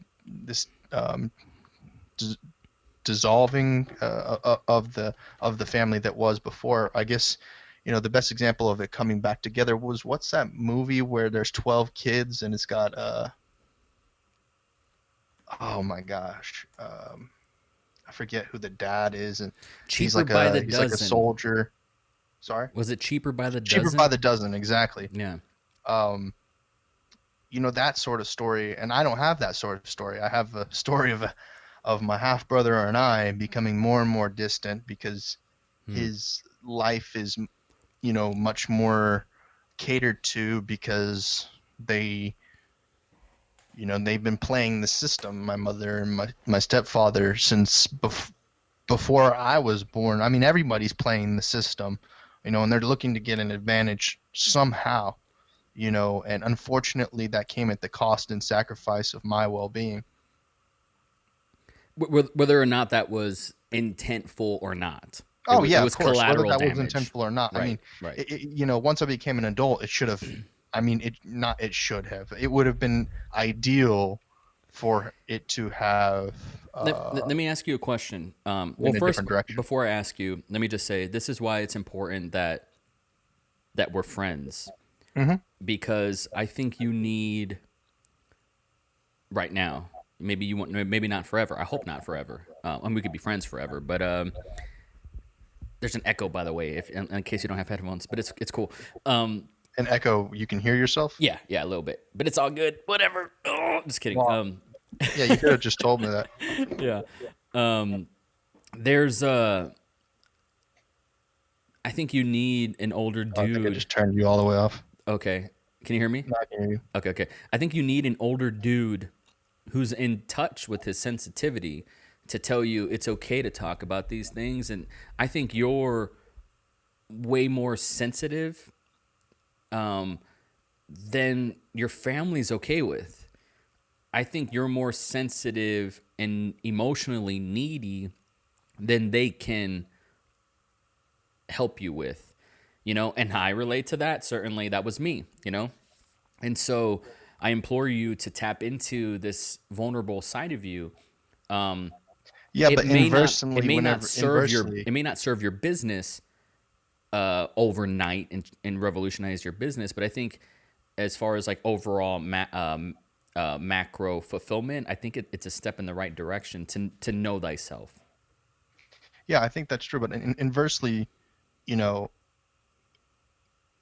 dissolving of the family that was before. I guess the best example of it coming back together was, what's that movie where there's 12 kids and it's got oh my gosh, I forget who the dad is, and Cheaper by the he's like a dozen. soldier. Sorry, Was it cheaper by the Cheaper by dozen? the Dozen, exactly. Yeah. Um, that sort of story, and I don't have that sort of story. I have a story of my half brother and I becoming more and more distant because Hmm. his life is much more catered to, because they they've been playing the system, my mother and my stepfather, since before I was born. I mean, everybody's playing the system, and they're looking to get an advantage somehow, and unfortunately that came at the cost and sacrifice of my well-being. Whether or not that was intentful or not, Oh it yeah, of was course, whether collateral that was damage. intentional or not. I Right. mean, Right. once I became an adult, it should have. I mean, it should have. It would have been ideal for it to have Let me ask you a question. Well, in a first, different direction. before I ask you, let me just say this is why it's important that we're friends, Hmm. because I think you need right now. Maybe you want, maybe not forever. I hope not forever. And we could be friends forever. But there's an echo, by the way, if in case you don't have headphones. But it's cool. An echo, you can hear yourself. Yeah, yeah, a little bit, but it's all good. Whatever. Oh, just kidding. Well, yeah, you could have just told me that. Yeah. Um, there's I think you need an older Oh, I think I dude. just turned you all the way off. Okay. Can you hear me? No, I can hear you. Okay, okay. I think you need an older dude who's in touch with his sensitivity to tell you it's okay to talk about these things. And I think you're way more sensitive than your family's okay with. I think you're more sensitive and emotionally needy than they can help you with. and I relate to that. Certainly that was me, And so I implore you to tap into this vulnerable side of you. Yeah, but inversely, whenever It may not serve your business overnight and revolutionize your business, but I think as far as like overall macro fulfillment, I think it's a step in the right direction to know thyself. yeah, I think that's true. But inversely, you know,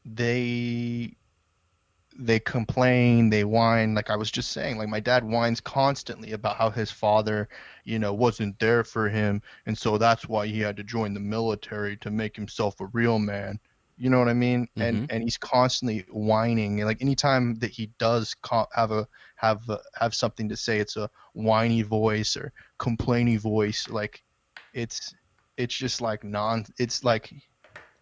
they they complain, they whine. Like I was just saying, like my dad whines constantly about how his father, wasn't there for him, and so that's why he had to join the military to make himself a real man. You know what I mean? And Mm-hmm. and he's constantly whining. And like anytime that he does have something to say, it's a whiny voice or complainy voice. Like it's it's just like non. It's like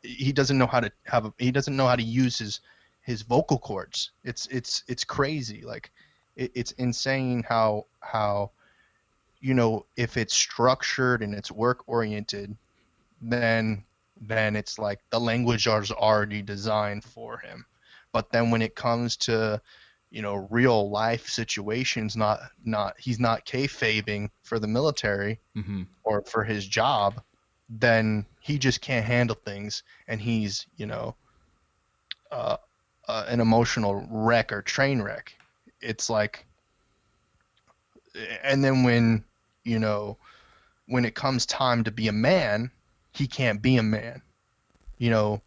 he doesn't know how to use his vocal cords. It's crazy. Like it's insane how if it's structured and it's work oriented, then it's like the language is already designed for him. But then when it comes to real life situations, not he's not kayfabing for the military Mm-hmm. or for his job, then he just can't handle things, and he's uh, an emotional wreck or train wreck. It's like, and then you know when it comes time to be a man, he can't be a man, you know,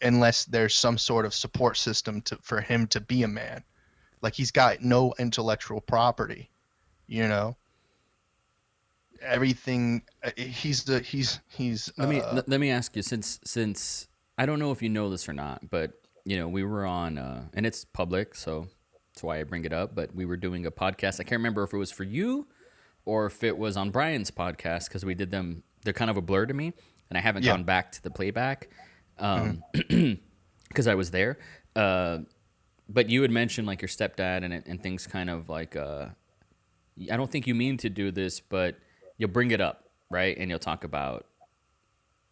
unless there's some sort of support system for him to be a man. Like he's got no intellectual property, you know. Everything he's Let me ask you, since I don't know if you know this or not, but we were on and it's public, so that's why I bring it up. But we were doing a podcast. I can't remember if it was for you or if it was on Brian's podcast because we did them. They're kind of a blur to me, and I haven't yeah. gone back to the playback Mm-hmm. because I was there. But you had mentioned like your stepdad and things kind of like I don't think you mean to do this, but you'll bring it up, right? And you'll talk about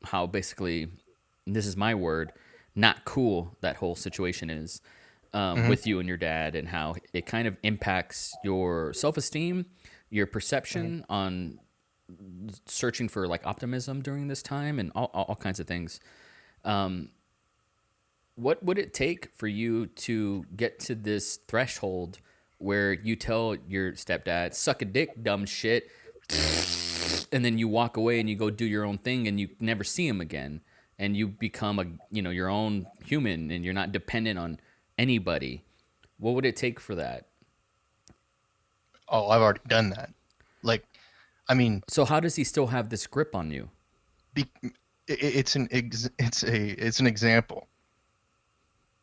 how basically, and this is my word, not cool that whole situation is Mm-hmm. with you and your dad, and how it kind of impacts your self-esteem, your Mm-hmm. perception on searching for like optimism during this time, and all kinds of things. What would it take for you to get to this threshold where you tell your stepdad, suck a dick, dumb shit, and then you walk away and you go do your own thing and you never see him again, and you become your own human and you're not dependent on anybody? What would it take for that? Oh, I've already done that. Like, I mean, So how does he still have this grip on you? be, it's an example.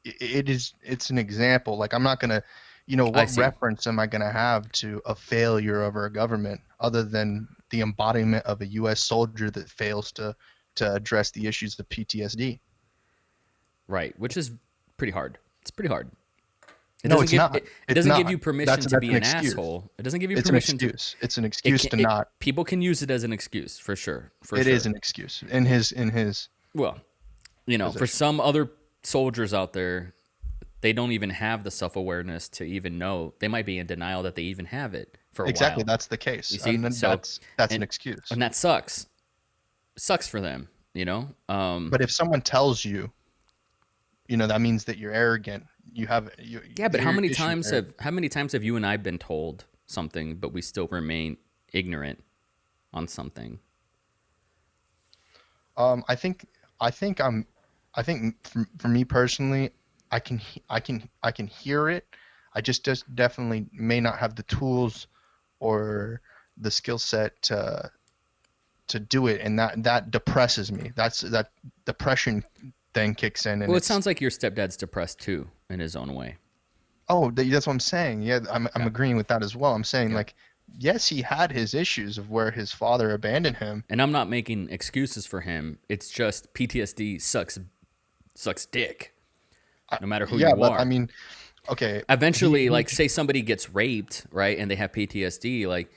It's an example. Like I'm not gonna, I what see. reference am I gonna have to a failure of our government other than the embodiment of a U.S. soldier that fails to address the issues of PTSD? Right, which is pretty hard. It's pretty hard. It No, doesn't it's give not. it It's doesn't give not. you permission That's to be an an excuse. asshole. It doesn't give you It's an permission to. excuse. It's an excuse to not. People can use it as an excuse for sure, for It is sure. an excuse in his Well, for position. some other soldiers out there, they don't even have the self-awareness to even know. They might be in denial that they even have it for a Exactly, while. that's the You case, see, and then so that's an and excuse. and that sucks. Sucks for them, you know. But if someone tells you, that means that you're arrogant. You have Yeah, but your issue with arrogance. how many times have you and I been told something, but we still remain ignorant on something? I think I think I'm I think for me personally, I can hear it. I just definitely may not have the tools or the skill set to do it, and that depresses me. That depression then kicks in, and Well, it it's sounds like your stepdad's depressed too in his own way. that's what I'm saying. Yeah, I'm Yeah, agreeing with that as well. I'm saying yeah. like yes, he had his issues of where his father abandoned him. And I'm not making excuses for him. It's just PTSD sucks dick, I, no matter who yeah, you but I are. mean, okay, Eventually, he like say somebody gets raped, right, and they have PTSD, like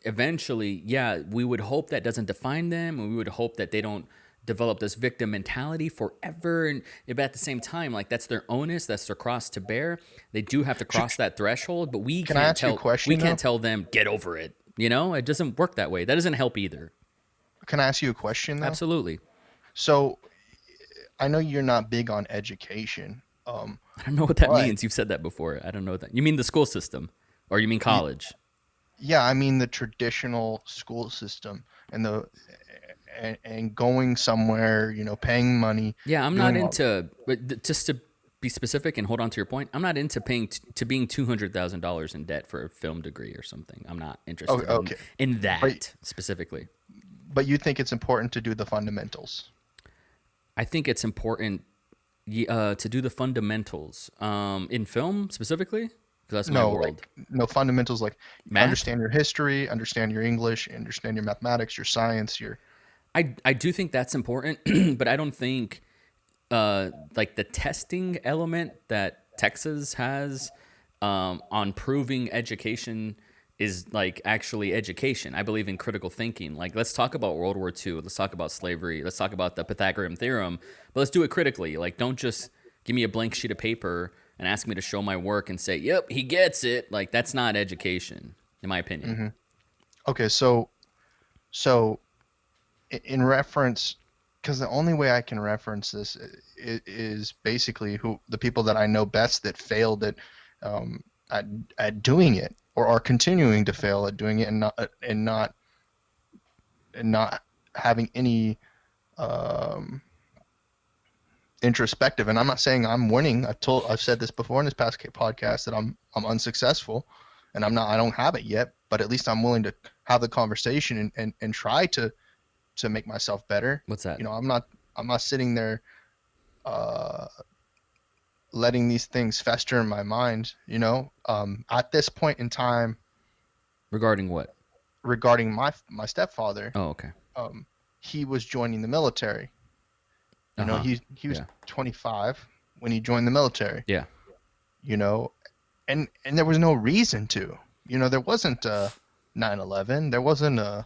eventually, yeah, we would hope that doesn't define them, and we would hope that they don't develop this victim mentality forever, and but at the same time, like that's their onus, that's their cross to bear. They do have to cross that threshold, but Can I ask you a we question though? can't tell them get over it. It doesn't work that way. That doesn't help either. Can I ask you a question though? Absolutely. So I know you're not big on education, I don't know what that but means. You've said that before. I don't know what that. You mean the school system, or you mean y- college? yeah, I mean the traditional school system and and going somewhere, paying money, Yeah, I'm not doing all. into. But just to be specific and hold on to your point, I'm not into paying to being $200,000 in debt for a film degree or something. I'm not Oh, interested okay, in but that specifically. you think it's important to do the fundamentals? I think it's important to do the fundamentals in film specifically because that's my No, world. like no fundamentals, like Math. understand your history, understand your English, understand your mathematics, your science, your. I do think that's important, but I don't think like the testing element that Texas has on proving education is like actually education. I believe in critical thinking. Like, let's talk about World War II. Let's talk about slavery. Let's talk about the Pythagorean theorem, but let's do it critically. Like, don't just give me a blank sheet of paper and ask me to show my work and say, yep, he gets it. Like, that's not education, in my opinion. Hmm. Okay, so in reference, because the only way I can reference this is basically who the people that I know best that failed um, at at doing it or are continuing to fail at doing it and not having any um, introspective. And I'm not saying I'm winning. I've said this before in this past podcast that I'm unsuccessful, and I don't have it yet. But at least I'm willing to have the conversation and try to make myself better. What's that? I'm not sitting there uh, letting these things fester in my mind. At this point in time, Regarding what? regarding my stepfather, Oh, okay. um, he was joining the military. Uh huh. He was Yeah. 25 when he joined the military. Yeah. You know, and there was no reason to. There wasn't 9/11.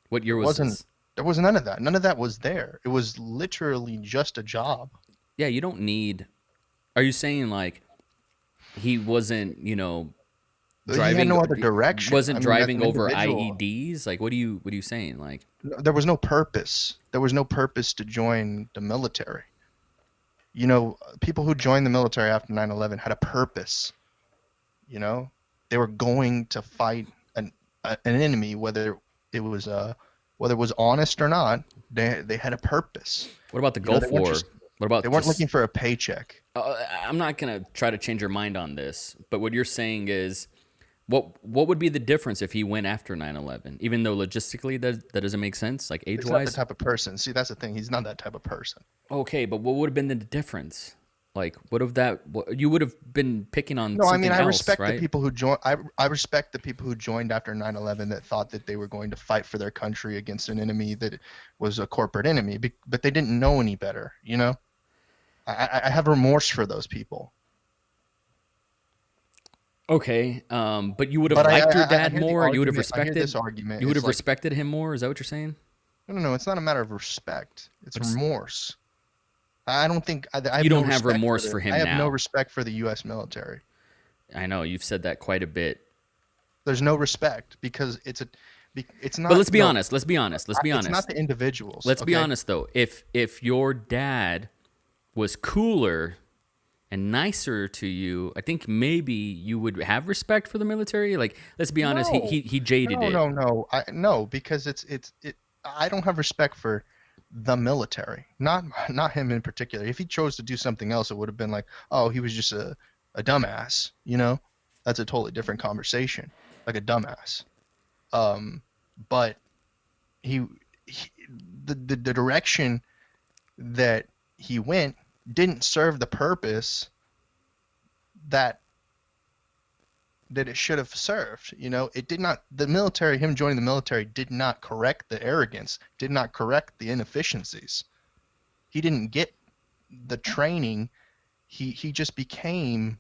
What year There was wasn't this? there was none of that. None of that was there. It was literally just a job. Yeah, you don't need. Are you saying like he wasn't, He had driving no other direction. I wasn't mean, as driving an over individual, IEDs? Like, what are you saying? Like, there was no purpose. There was no purpose to join the military. People who joined the military after 9/11 had a purpose. You know, they were going to fight an enemy, whether it was honest or not. They had a purpose. what about the They Gulf weren't War? just What they about weren't just? looking for a paycheck. I'm not gonna try to change your mind on this, but what you're saying is, what would be the difference if he went after 9/11? Even though logistically that doesn't make sense, like age He's not the wise. type of person. See, that's the thing. He's not that type of person. Okay, but what would have been the difference? Like, you would have been picking on No, I mean something I else, respect the right? people who joined. I respect the people who joined after 9/11 that thought that they were going to fight for their country against an enemy that was a corporate enemy, but they didn't know any better. I have remorse for those people. Okay, but you would have But liked your I dad hear the more. You would have argument. I hear this respected. argument. You would It's have like, respected him more. Is that what you're saying? no. It's not a matter of respect. It's What's remorse. I don't think I You have no don't have respect for remorse for I him have no now. respect for the U.S. military. I know you've said that quite a bit. There's no respect because it's But not let's be no honest. Let's be honest. Let's be it's not honest. the individuals. Let's be Okay. honest though. If your dad was cooler and nicer to you, I think maybe you would have respect for the military. Like, let's be honest, he No, he, he jaded no, it. no, no. No, because I don't have respect for the military. Not him in particular. If he chose to do something else, it would have been like, oh, he was just a dumbass. That's a totally different conversation. Like a dumbass. Um, but he, he the direction that he went didn't serve the purpose that it should have served. It did not. The military, him joining the military, did not correct the arrogance, did not correct the inefficiencies. He didn't get the training. He just became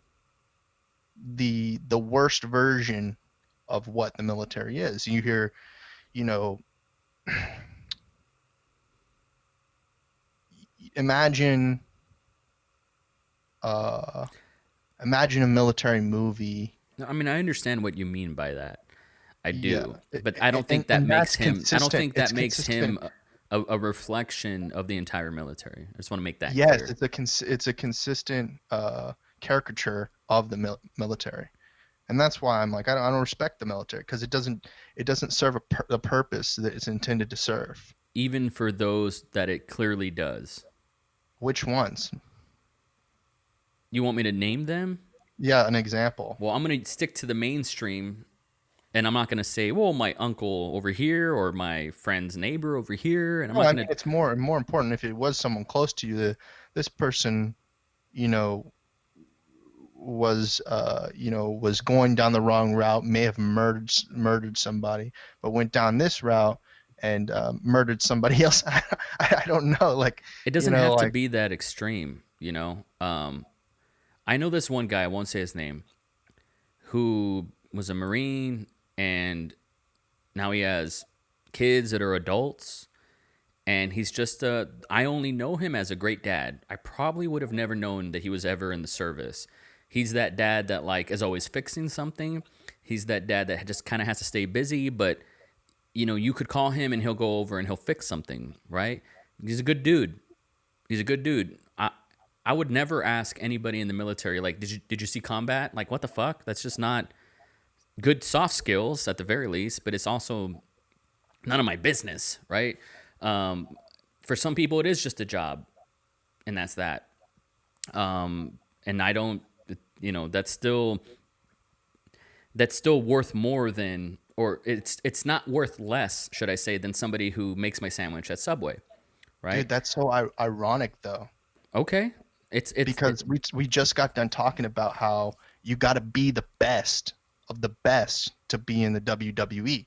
the worst version of what the military is. You hear, you know, imagine uh imagine a military movie. No, I mean, I understand what you mean by that. I Yeah, do, but I don't think that and makes that's him. I don't consistent. think that It's makes him consistent. a reflection of the entire military. I just want to make that Yes, clear. it's a consistent caricature of the military, and that's why I'm like I don't respect the military because it doesn't serve the purpose that it's intended to serve. Even for those that it clearly does. Which ones? You want me to name them? Yeah, an example. Well, I'm going to stick to the mainstream, and I'm not going to say, well, my uncle over here or my friend's neighbor over here, and I'm No, not I mean going to. it's more important if it was someone close to you. This person, you know, was going down the wrong route, may have murdered somebody, but went down this route and murdered somebody else. I don't know, It doesn't have to like be that extreme, you know. I know this one guy. I won't say his name, who was a Marine, and now he has kids that are adults, and he's just a. I only know him as a great dad. I probably would have never known that he was ever in the service. He's that dad that like is always fixing something. He's that dad that just kind of has to stay busy, but you could call him and he'll go over and he'll fix something, right? He's a good dude. He's a good dude. I would never ask anybody in the military like, did you see combat? Like, what the fuck? That's just not good soft skills at the very least, but it's also none of my business, right? Um, for some people, it is just a job, and that's that. And I don't, that's still worth more than, or it's not worth less, should I say, than somebody who makes my sandwich at Subway, right? dude, that's so ironic though, Okay, it because we just got done talking about how you got to be the best of the best to be in the WWE,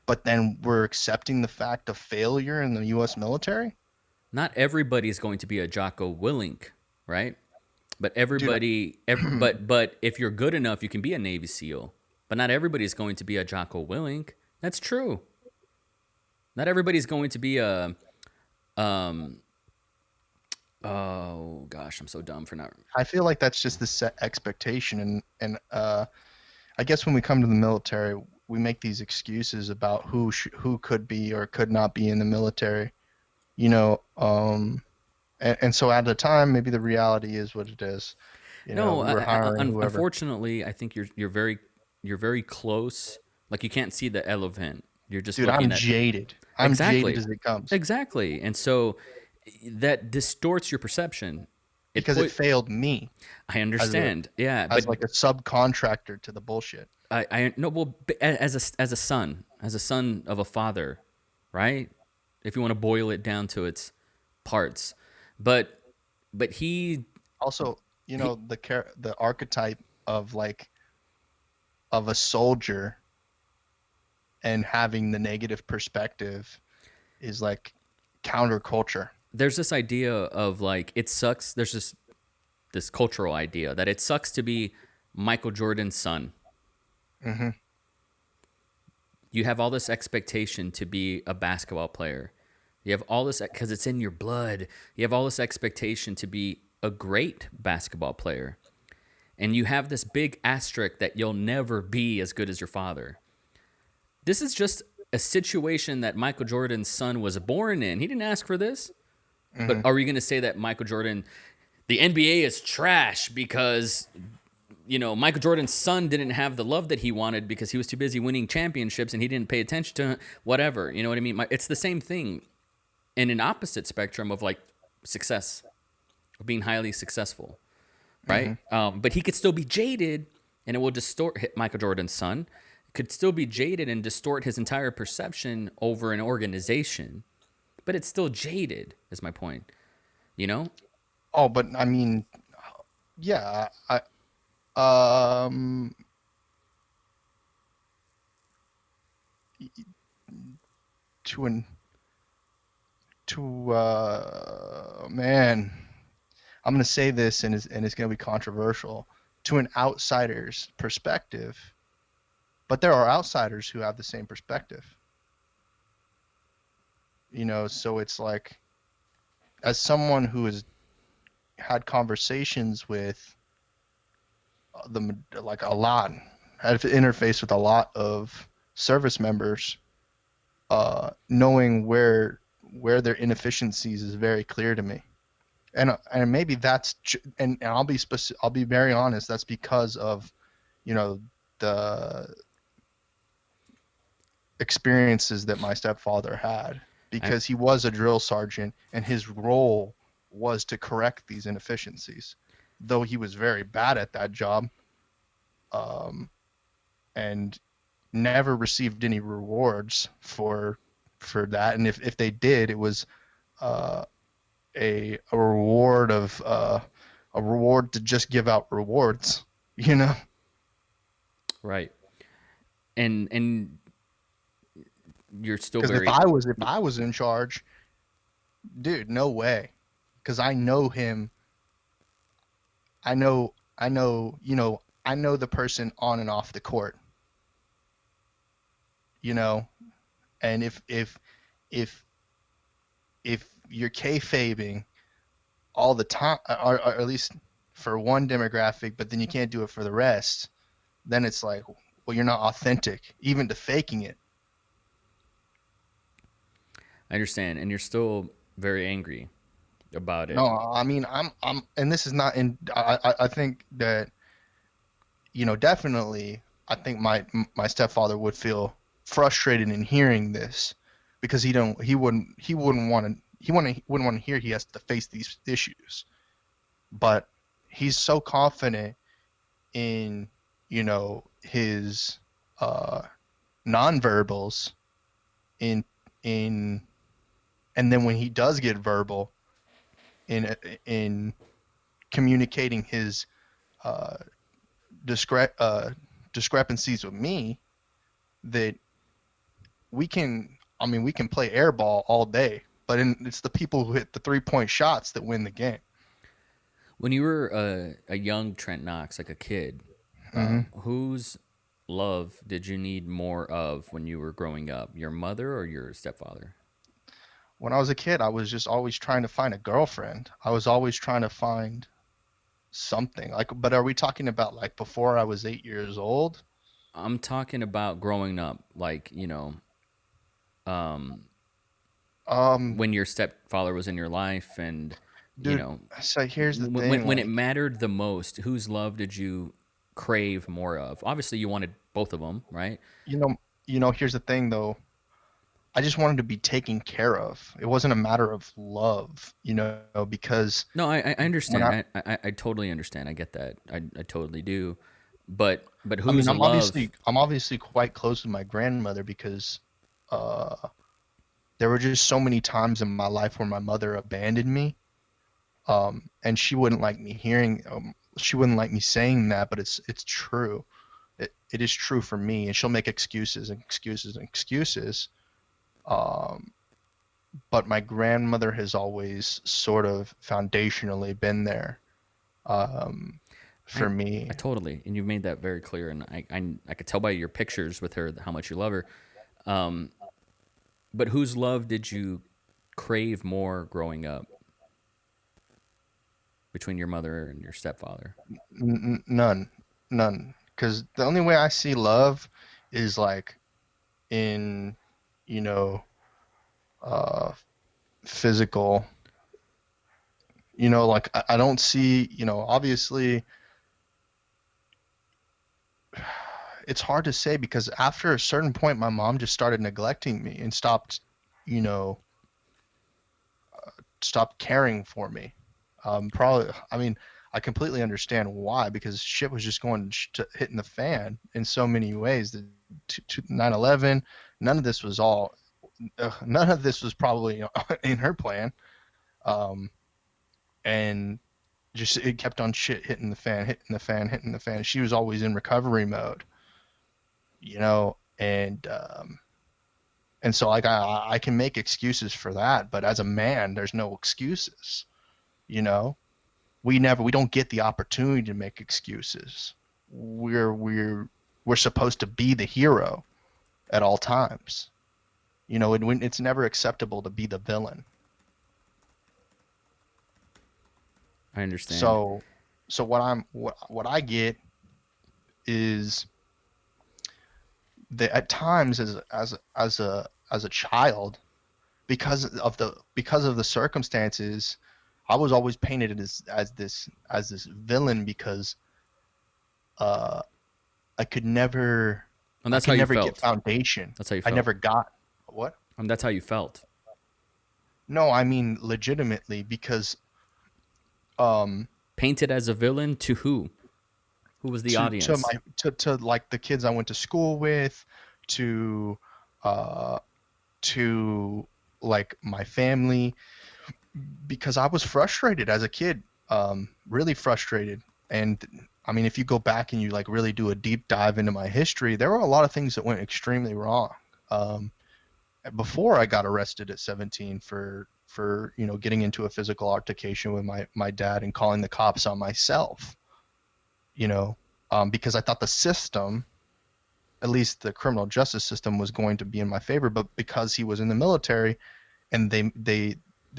but then we're accepting the fact of failure in the U.S. military. not everybody is going to be a Jocko Willink, right? But Dude, but if you're good enough, you can be a Navy SEAL. But not everybody's going to be a Jocko Willink. That's true. Not everybody's going to be a um. Oh gosh, I'm so dumb for not. I feel like that's just the set expectation, and I guess when we come to the military, we make these excuses about who could be or could not be in the military, you know. And so at the time, maybe the reality is what it is. No, We were hiring whoever. unfortunately, I think you're very close. Like you can't see the elephant. You're just Dude, I'm looking at jaded. I'm jaded exactly, as it comes exactly, and so that distorts your perception. It because it put. failed me I as a understand. Yeah, as but like a subcontractor to the bullshit. I no well as a son of a father, right? If you want to boil it down to its parts, but but Also, he the archetype of like of a soldier and having the negative perspective is like counterculture. there's this idea of like it sucks. There's this cultural idea that it sucks to be Michael Jordan's son. Hmm. You have all this expectation to be a basketball player. You have all this because it's in your blood. You have all this expectation to be a great basketball player. And you have this big asterisk that you'll never be as good as your father. This is just a situation that Michael Jordan's son was born in. He didn't ask for this. But Hmm. are we going to say that Michael Jordan, the NBA is trash because Michael Jordan's son didn't have the love that he wanted because he was too busy winning championships and he didn't pay attention to whatever. You know what I mean? It's the same thing in an opposite spectrum of like success, of being highly successful, right? Hmm. But he could still be jaded, and it will distort Michael Jordan's son. Could still be jaded and distort his entire perception over an organization, but it's still jaded. Is my point? You know? Oh, but I mean, yeah, um, to an to man, I'm gonna say this and it's gonna be controversial to an outsider's perspective, but there are outsiders who have the same perspective. So it's like as someone who has had conversations with the like a lot, had interface with a lot of service members, knowing where their inefficiencies is very clear to me. And maybe that's and I'll be very honest. That's because of you know the experiences that my stepfather had, I because he was a drill sergeant and his role was to correct these inefficiencies, though he was very bad at that job, um, and never received any rewards for that. And if they did, it was uh, a reward of a reward to just give out rewards, you know. right. And you're still Because very if I was in charge, dude, no way. Because I know him. I know, I know the person on and off the court, you know. And if if you're kayfabing all the time, or at least for one demographic, but then you can't do it for the rest, then it's like, well, you're not authentic, even to faking it. I understand, and you're still very angry about it. No, I mean, and this is not in. I think that definitely, I think my stepfather would feel frustrated in hearing this, because he wouldn't want to wouldn't want to hear he has to face these issues. But he's so confident in his uh nonverbals, in in and then when he does get verbal, in communicating his uh, discrepancies with me, that we can play airball all day, but it's the people who hit the 3-point shots that win the game. When you were a young Trent Knox, like a kid, Hmm. whose love did you need more of when you were growing up? Your mother or your stepfather? When I was a kid, I was just always trying to find a girlfriend. I was always trying to find something. Like, but are we talking about like before I was 8 years old? I'm talking about growing up, like, um, Um, when your stepfather was in your life and, you dude, know, so here's the when, when, thing, when it like, mattered the most, whose love did you crave more of? Obviously, you wanted both of them, right? you know, here's the thing though. I just wanted to be taken care of. It wasn't a matter of love, because No, I when I, understand. I totally understand. I get that. I totally do. But I mean, whose love? I'm obviously quite close with my grandmother, because uh, there were just so many times in my life where my mother abandoned me, and she wouldn't like me saying that, but it's true. It is true for me, and she'll make excuses and excuses and excuses. Um, but my grandmother has always sort of foundationally been there, um, I for I me. totally, and you've made that very clear, and I could tell by your pictures with her how much you love her. Um, but whose love did you crave more growing up between your mother and your stepfather? None, none. Because the only way I see love is like in, you know, uh, physical. Like I don't see, obviously it's hard to say, because after a certain point, my mom just started neglecting me and you know, stopped caring for me. Probably, I mean, I completely understand why, because shit was just going hitting the fan in so many ways. The 9/11, none of this was all, none of this was probably in her plan. Um, and just it kept on shit hitting the fan, hitting the fan, hitting the fan. She was always in recovery mode, and so like I can make excuses for that, but as a man, there's no excuses. You know, we don't get the opportunity to make excuses. We're supposed to be the hero at all times. And when it's never acceptable to be the villain. I understand. So so what I get is that at times as a child, because of the circumstances, I was always painted as this villain because uh I could never And I that's how could you never get felt. foundation. That's how you I felt. never got what? And that's how you felt. No, I mean legitimately because um Painted as a villain to who? Who was the to audience? my to like the kids I went to school with, to uh to like my family, because I was frustrated as a kid, really frustrated. And I mean, if you go back and you like really do a deep dive into my history, there were a lot of things that went extremely wrong. Um, Before I got arrested at 17 for getting into a physical altercation with my dad and calling the cops on myself, you know, because I thought the system, at least the criminal justice system, was going to be in my favor, but because he was in the military and they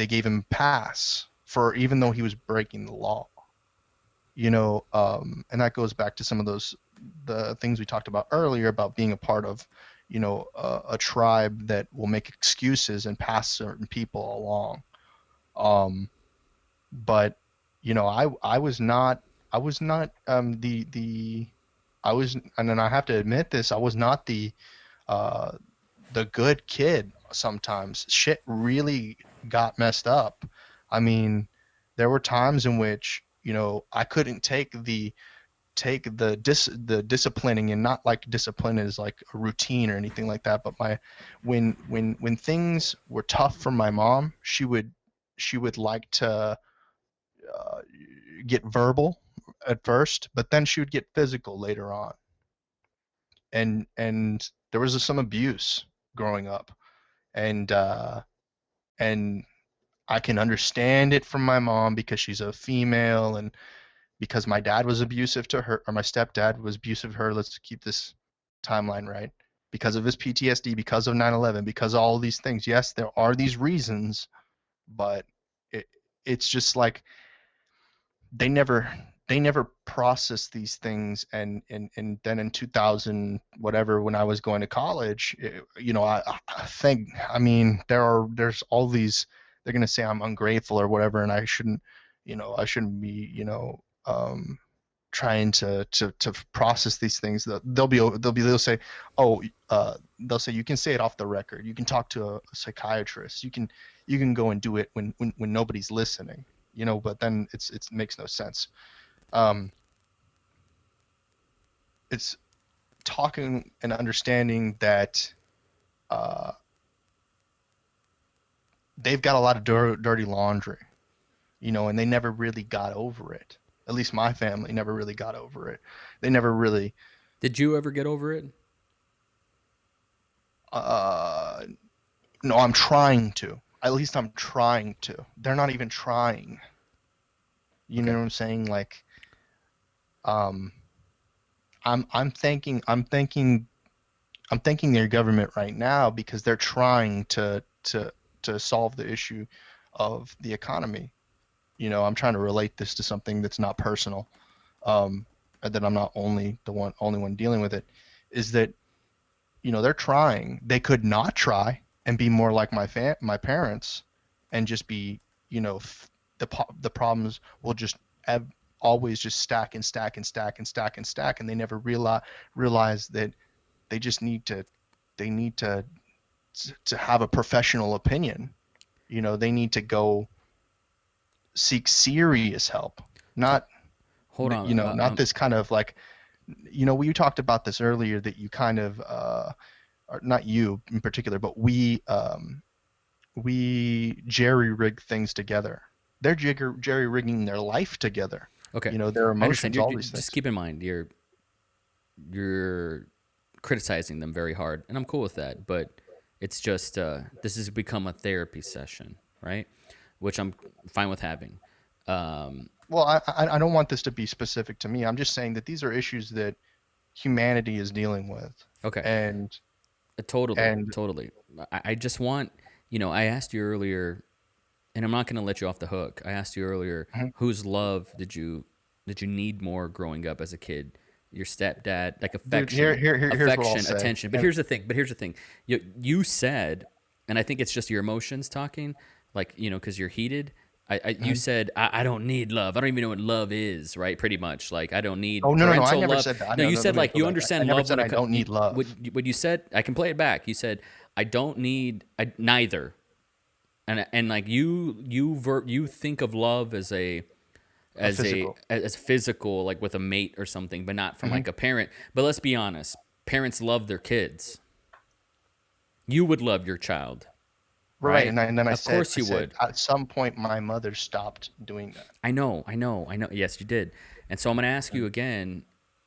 gave him pass for even though he was breaking the law, and that goes back to some of the things we talked about earlier about being a part of a tribe that will make excuses and pass certain people along. Um but I was not, the I was, and then I have to admit this, I was not uh the good kid. Sometimes shit really got messed up. I mean, there were times in which, I couldn't take the disciplining, and not like discipline is like a routine or anything like that, but when things were tough for my mom, she would like to uh, get verbal at first, but then she would get physical later on. And there was some abuse growing up, and and I can understand it from my mom because she's a female, and because my dad was abusive to her, or my stepdad was abusive to her. Let's keep this timeline right. Because of his PTSD, because of 9/11, because of all these things. Yes, there are these reasons, but it, it's just like they never they never process these things. And then in 2000 whatever, when I was going to college, I think, I mean, there's all these, they're going to say I'm ungrateful or whatever, and I shouldn't be, trying to process these things. They'll say, oh, they'll say you can say it off the record, you can talk to a psychiatrist, you can go and do it when nobody's listening, but then it makes no sense. um it's talking and understanding that uh they've got a lot of dirty laundry, and they never really got over it. At least my family never really got over it. They never really. Did you ever get over it? uh no, I'm trying to. At least I'm trying to. They're not even trying. You know Okay. what I'm saying? Like, um I'm thanking their government right now because they're trying to solve the issue of the economy. I'm trying to relate this to something that's not personal, and that I'm not only one dealing with it. Is that, they're trying. They could not try and be more like my parents, and just be, the problems will just have, always just stack and stack and stack and stack and stack, and they never realize that they just need to have a professional opinion. They need to go seek serious help, So, not hold on. not this kind of like, we talked about this earlier, that you kind of, or not you in particular, but we jerry rig things together. They're jerry rigging their life together, Okay. their I understand. emotions, You're, all you these just things. keep in mind you're criticizing them very hard, and I'm cool with that. But it's just this has become a therapy session, right? Which I'm fine with having. Um, Well, I don't want this to be specific to me. I'm just saying that these are issues that humanity is dealing with. okay. and Totally, and totally. I just want, I asked you earlier, and I'm not going to let you off the hook. I asked you earlier, Mhm. whose love did you need more growing up as a kid? Your stepdad, like Dude, here's what I'll affection, say. attention. But And here's the thing. You said, and I think it's just your emotions talking, like because you're heated. You mhm. said I don't need love. I don't even know what love is, right? Pretty much, like I don't Oh need no, no, no! I parental never love. said that. No, No, you no, let said me like go you back. I understand never love said when I it comes. don't need love. What you said, I can play it back. You said I don't need neither, and like you think of love as A physical. as physical, like with a mate or something, but not from Hmm. like a parent. But let's be honest, parents love their kids. You would love your child, Right, right? and then Of course I you said would. at some point my mother stopped doing that. I know. Yes, you did. And so I'm going to ask you Mhm. again,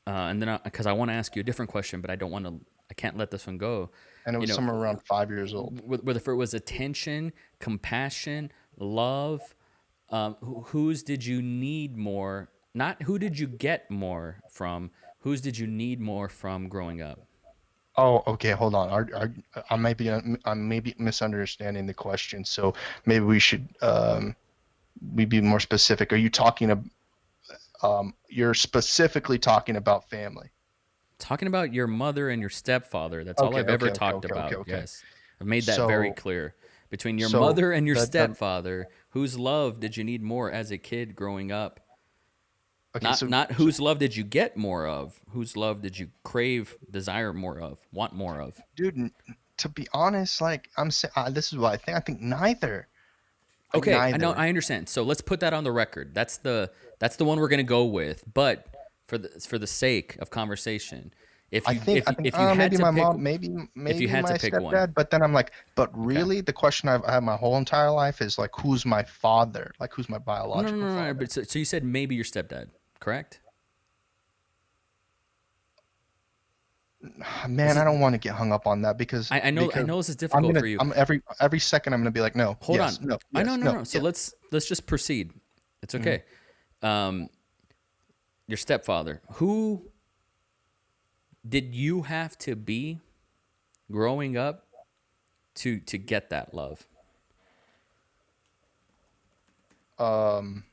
and then because I want to ask you a different question, but I don't want to. I can't let this one go. And it You was know, somewhere around 5 years old. whether if it was attention, compassion, love, whose did you need more? Not who did you get more from? Whose did you need more from growing up? Oh, okay, hold on. I may be misunderstanding the question. So maybe we should we be more specific. Are you talking about you're specifically talking about family? Talking about your mother and your stepfather. That's all Okay, I've ever okay, okay, talked okay, okay, about. okay. Yes. I've made that very So clear. Between your so mother and your the stepfather, whose love did you need more as a kid growing up? okay, Not so whose love did you get more of? Whose love did you crave, desire more of, want more of? dude, to be honest, like I'm saying, this is what I think. I think neither. I think Okay, I know, neither. I understand. So let's put that on the record. That's the one we're gonna go with. But for the sake of conversation, I think if you had maybe to my pick mom, if you maybe had to my pick one, stepdad. But then I'm like, but okay. really, the question I've had my whole entire life is like, who's my father? Like, who's my No, no, biological no, no. father? But so you said maybe your stepdad, correct? This Man, is I don't want to get hung up on that I because know this is difficult for you. I'm every second I'm gonna be like, no, Hold yes, on. no, I know, yes, no, no, no. So yes. let's just proceed. It's Hmm. okay. Um, your stepfather. Who did you have to be growing up to get that love? Um,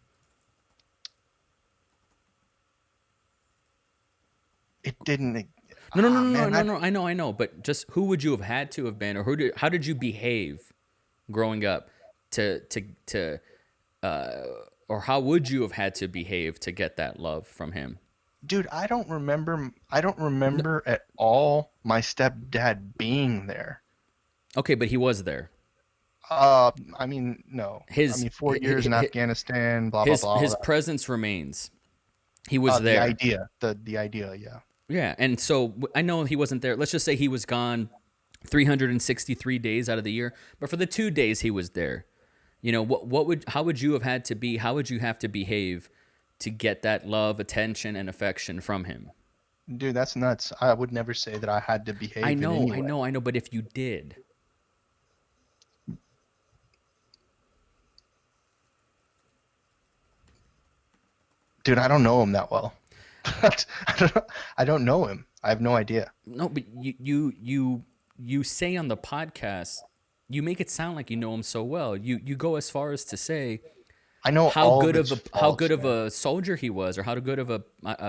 it didn't. No, no, no, no, no, Man, no, no. I know. But just who would you have had to have been, or how did you behave growing up to uh, or how would you have had to behave to get that love from him? dude, I don't remember. I don't No, remember at all my stepdad being there. okay, but he was there. I mean, no. I His mean, 4 years in Afghanistan, blah blah blah. All his that. presence remains. He was The there. idea, the idea, yeah. Yeah, and so I know he wasn't there. Let's just say he was gone 363 days out of the year, but for the 2 days he was there. What would how would you have had to be? How would you have to behave to get that love, attention, and affection from him? Dude, that's nuts. I would never say that I had to behave in any way. I know. But if you did, Dude, I don't know him that well. I don't know him. I have no idea. no. But you say on the podcast, you make it sound like you know him so well. You go as far as to say I know all of its how faults, good of man. a soldier he was, or how good of a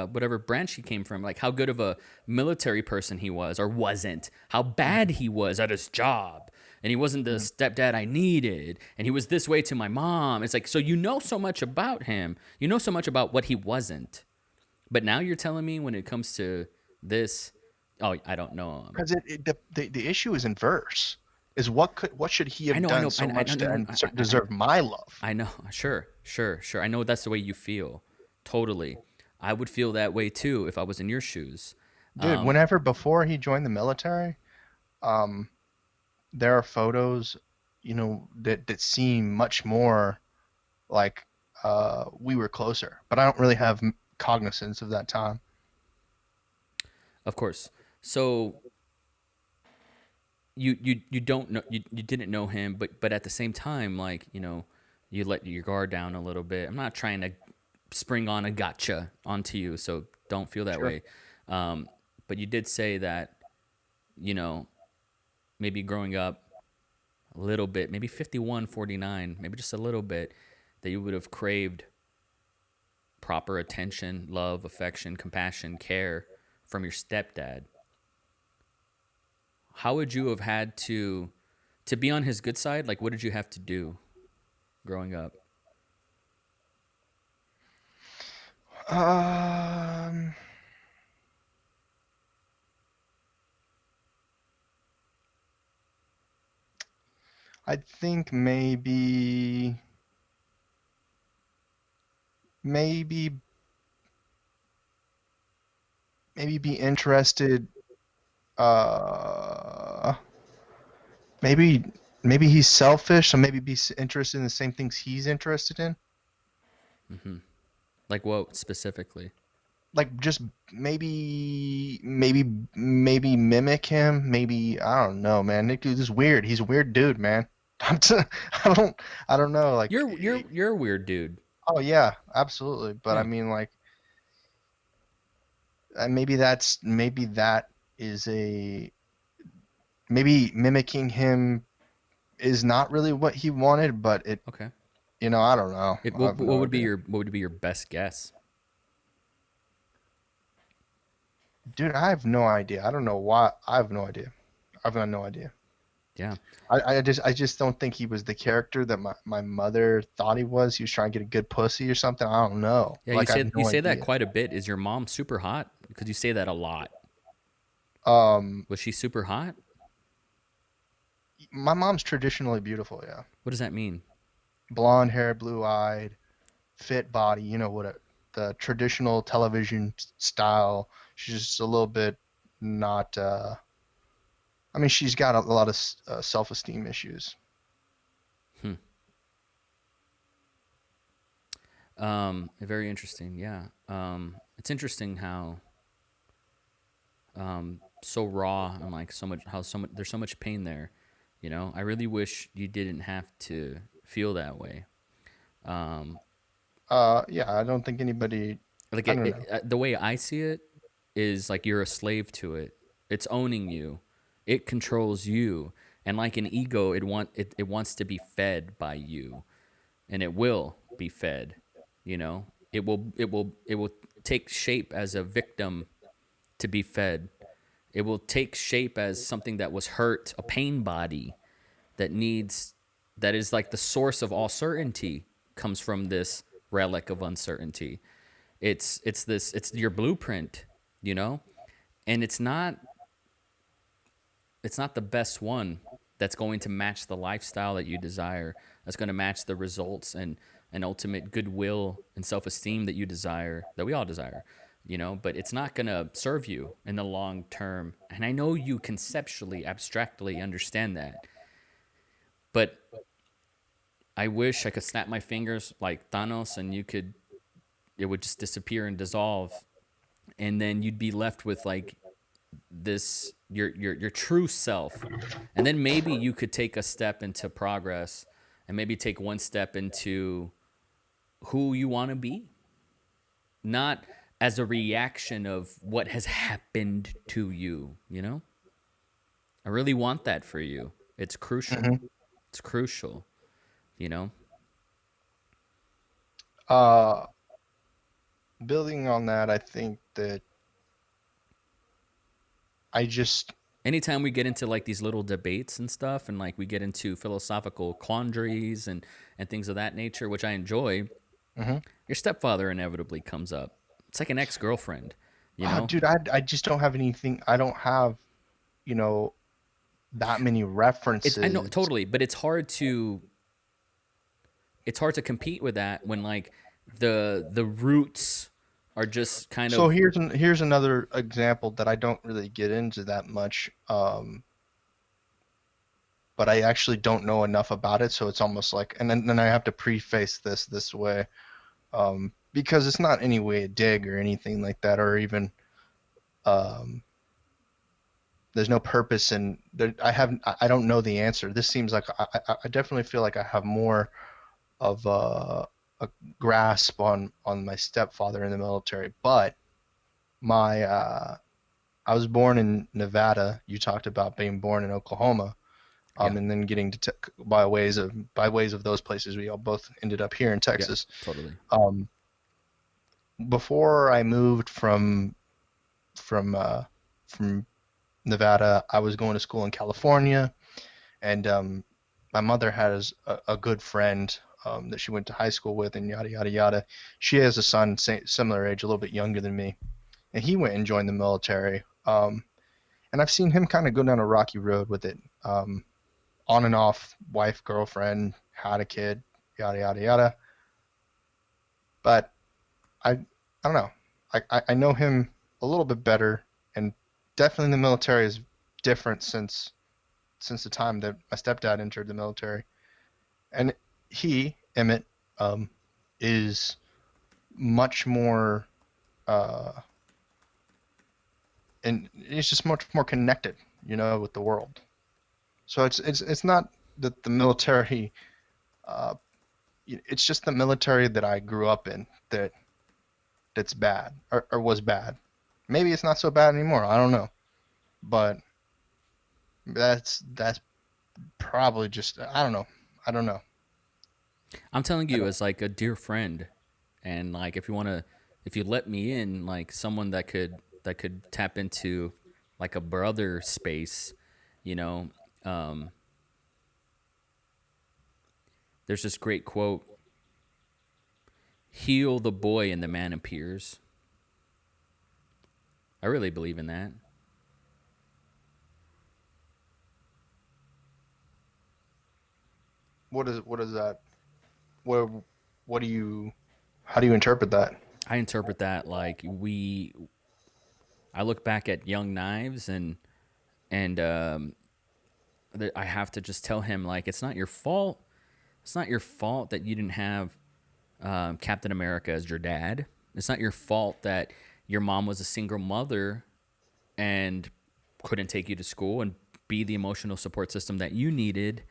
whatever branch he came from, like how good of a military person he was or wasn't, how bad Mhm, he was at his job, and he wasn't the mhm. stepdad I needed, and he was this way to my mom. It's like, so you know so much about him, you know so much about what he wasn't, but now you're telling me when it comes to this, oh, I don't know him. Because the issue is inverse. Is what should he I have know, done so I much to know, deserve my love? I know. Sure, sure, sure. I know that's the way you feel. Totally. I would feel that way too if I was in your shoes. Dude, Um, whenever before he joined the military, um, there are photos, that seem much more like we were closer. But I don't really have cognizance of that time. of course. So you don't know you didn't know him, but at the same time, like you let your guard down a little bit. I'm not trying to spring on a gotcha onto you, so don't feel that Sure. way. Um, but you did say that you know maybe growing up a little bit, maybe 51, 49, maybe just a little bit, that you would have craved proper attention, love, affection, compassion, care from your stepdad, how would you have had to be on his good side? Like, what did you have to do growing up? Um, I think maybe, maybe be interested. Uh, maybe, maybe he's selfish, so maybe be interested in the same things he's interested in. Hmm. Like, what specifically? Like just maybe mimic him. Maybe I don't know, man. Nick dude is weird. He's a weird dude, man. I'm t- I don't I don't know. Like, You're a weird dude. oh yeah, absolutely. But I Yeah. mean, like, maybe that is a maybe mimicking him is not really what he wanted, but it, Okay. I don't know. I have What no would be idea. your best guess? Dude, I have no idea. I don't know why. I have no idea. I've got no idea. Yeah. I just don't think he was the character that my mother thought he was. He was trying to get a good pussy or something. I don't know. Yeah, Like, I have you no say that idea. quite a bit. Is your mom super hot? Because you say that a lot. Um, Was she super hot? my mom's traditionally beautiful, yeah. What does that mean? Blonde hair, blue eyed, fit body. You know what? The traditional television style. She's just a little bit not. I mean, she's got a lot of self-esteem issues. Hmm. Very interesting. Yeah. It's interesting how so raw and like so much how so much there's so much pain there. You know, I really wish you didn't have to feel that way. Um, Yeah, I don't think anybody. like I don't know. the way I see it is like you're a slave to it. It's owning you. It controls you. And like an ego, it wants to be fed by you, and it will be fed. You know, it will take shape as a victim to be fed. It will take shape as something that was hurt, a pain body that needs that is like the source of all certainty comes from this relic of uncertainty. It's your blueprint, you know? And it's not the best one that's going to match the lifestyle that you desire, that's going to match the results and ultimate goodwill and self-esteem that you desire, that we all desire, you know, but it's not going to serve you in the long term. And I know you conceptually, abstractly understand that, but I wish I could snap my fingers like Thanos and it would just disappear and dissolve. And then you'd be left with like this your true self, and then maybe you could take a step into progress and maybe take one step into who you want to be, not as a reaction of what has happened to you, you know. I really want that for you. It's crucial. Hmm. It's crucial, you know. Uh, building on that, I think that I just. Anytime we get into like these little debates and stuff, and like we get into philosophical quandaries and things of that nature, which I enjoy, Mhm. your stepfather inevitably comes up. It's like an ex-girlfriend, you know. Dude, I just don't have anything. I don't have, you know, that many It's I know references. totally, but it's hard to compete with that when like the roots are just kind So of here's another example that I don't really get into that much. But I actually don't know enough about it, so it's almost like, and then I have to preface this way, because it's not any way a dig or anything like that, or even um, there's no purpose in there. I don't know the answer. This seems like I definitely feel like I have more of a grasp on my stepfather in the military, but my I was born in Nevada. You talked about being born in Oklahoma. Yeah. And then getting to by ways of those places, we all both ended up here in Yeah. Texas. Totally. Um, Before I moved from from Nevada, I was going to school in California, and my mother has a good friend that she went to high school with, and yada yada yada. She has a son, similar age, a little bit younger than me, and he went and joined the military. And I've seen him kind of go down a rocky road with it, on and off, wife, girlfriend, had a kid, yada yada yada. But I don't know. I know him a little bit better, and definitely the military is different since the time that my stepdad entered the military. And Emmett, um, is much more, uh, and he's just much more connected, with the world. So it's not that the military, uh, it's just the military that I grew up in that's bad or was bad. Maybe it's not so bad anymore. I don't know, but that's probably just I don't know. I don't know. I'm telling I you, don't. as like a dear friend, and like if you let me in, like someone that could tap into like a brother space, you know. Um, there's this great quote: "Heal the boy, and the man appears." I really believe in that. What is that? What what do you how do you interpret that? I interpret that like I look back at Young Knives and I have to just tell him like it's not your fault. It's not your fault that you didn't have Captain America as your dad. It's not your fault that your mom was a single mother and couldn't take you to school and be the emotional support system that you needed.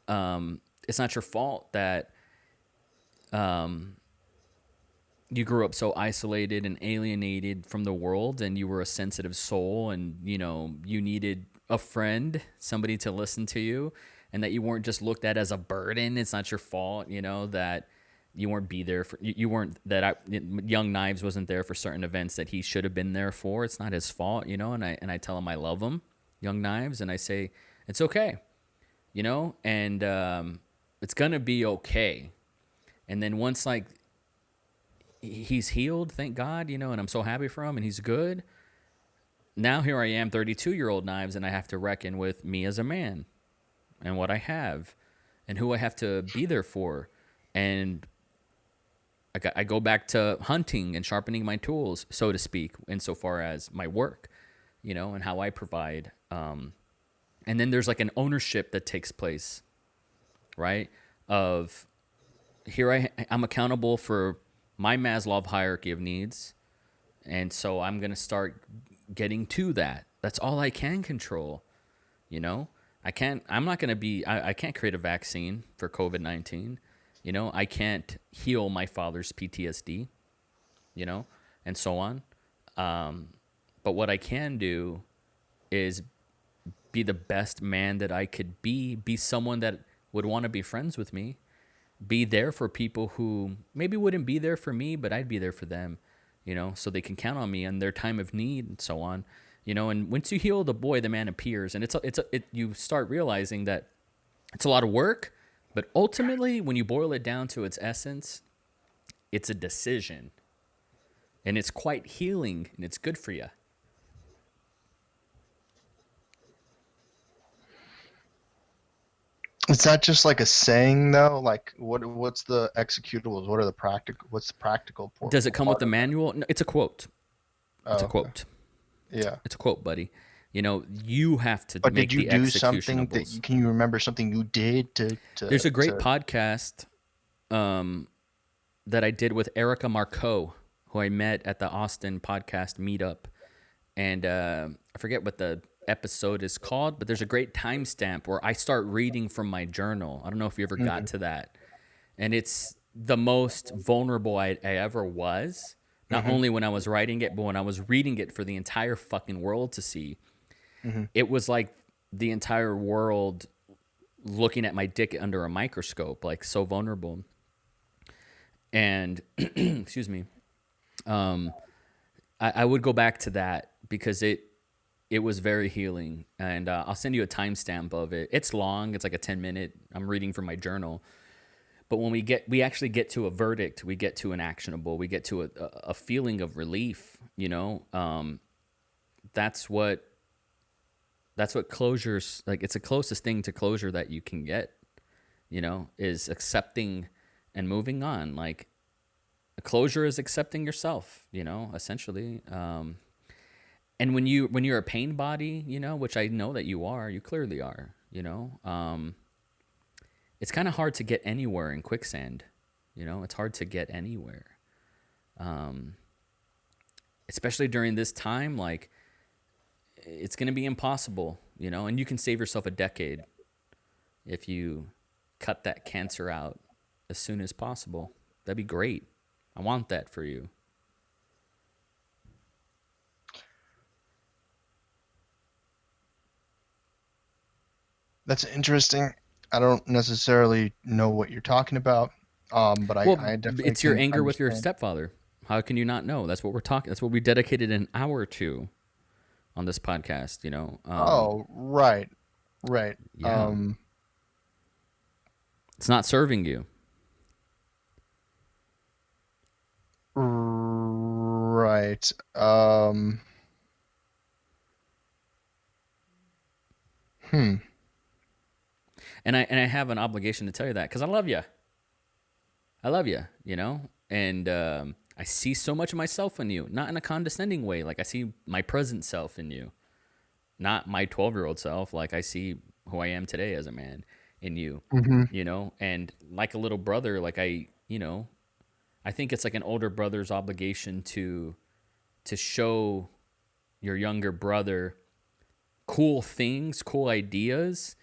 It's not your fault that you grew up so isolated and alienated from the world and you were a sensitive soul and you needed a friend, somebody to listen to you, and that you weren't just looked at as a burden. It's not your fault, that you weren't be there for you weren't that Young Knives wasn't there for certain events that he should have been there for. It's not his fault, and I tell him I love him, Young Knives, and I say it's okay, and it's gonna be okay. And then once like he's healed, thank God, and I'm so happy for him and he's good. Now here I am, 32-year-old Knives, and I have to reckon with me as a man and what I have and who I have to be there for. And I go back to hunting and sharpening my tools, so to speak, insofar as my work, and how I provide. And then there's like an ownership that takes place, right? Of I'm accountable for my Maslow hierarchy of needs. And so I'm going to start getting to that. That's all I can control. I'm not going to I can't create a vaccine for COVID-19. I can't heal my father's PTSD, and so on. But what I can do is be the best man that I could be someone that would want to be friends with me, be there for people who maybe wouldn't be there for me, but I'd be there for them, so they can count on me in their time of need and so on, and once you heal the boy, the man appears. And you start realizing that it's a lot of work, but ultimately when you boil it down to its essence, it's a decision, and it's quite healing and it's good for you. Is that just like a saying though? Like what's the executables? What's the practical Does it come with part the of that? manual? No, it's a quote. It's Oh, a okay. quote. Yeah. It's a quote, buddy. You have to But did make you the do something executables. can you remember something you did There's a great to podcast that I did with Erica Marcoux, who I met at the Austin podcast meetup. And I forget what the episode is called, but there's a great timestamp where I start reading from my journal. I don't know if you ever got Mhm. to that. And it's the most vulnerable I ever was. Not Mhm. only when I was writing it, but when I was reading it for the entire fucking world to see. Mhm. It was like the entire world looking at my dick under a microscope, like so vulnerable. And excuse me, I would go back to that because it was very healing. And I'll send you a timestamp of it. It's long. It's like a 10-minute. I'm reading from my journal. But when we actually get to a verdict, we get to an actionable, we get to a feeling of relief. That's what closure's like. It's the closest thing to closure that you can get. Is accepting and moving on. Like a closure is accepting yourself. Essentially. And when you're a pain body, which I know that you clearly are. It's kind of hard to get anywhere in quicksand. It's hard to get anywhere. Especially during this time, like it's going to be impossible, and you can save yourself a decade if you cut that cancer out as soon as possible. That'd be great. I want that for you. That's interesting. I don't necessarily know what you're talking about, but Well, I definitely it's your can anger with your understand. stepfather. How can you not know? That's what we're talking. That's what we dedicated an hour to on this podcast. Oh, right, right. Yeah, it's not serving you. Right. Hmm. And I have an obligation to tell you that because I love you. I love you. And I see so much of myself in you, not in a condescending way. Like I see my present self in you, not my 12-year-old self. Like I see who I am today as a man in you. Mm-hmm. And like a little brother, like I think it's like an older brother's obligation to show your younger brother cool things, cool ideas,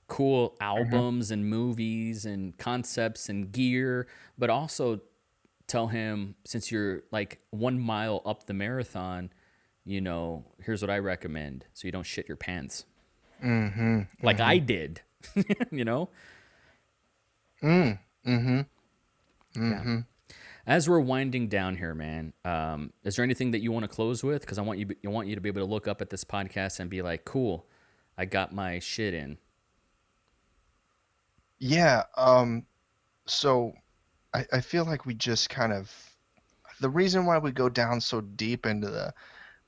cool Mm-hmm. albums and movies and concepts and gear, but also tell him, since you're like 1 mile up the marathon, here's what I recommend so you don't shit your pants Mm-hmm. like Mm-hmm. I did. you know? Mm. Mm-hmm. Yeah. Mm-hmm. As we're winding down here, man, is there anything that you want to close with? Because I want you to be able to look up at this podcast and be like, "Cool, I got my shit in." Yeah. So I feel like we just kind of the reason why we go down so deep into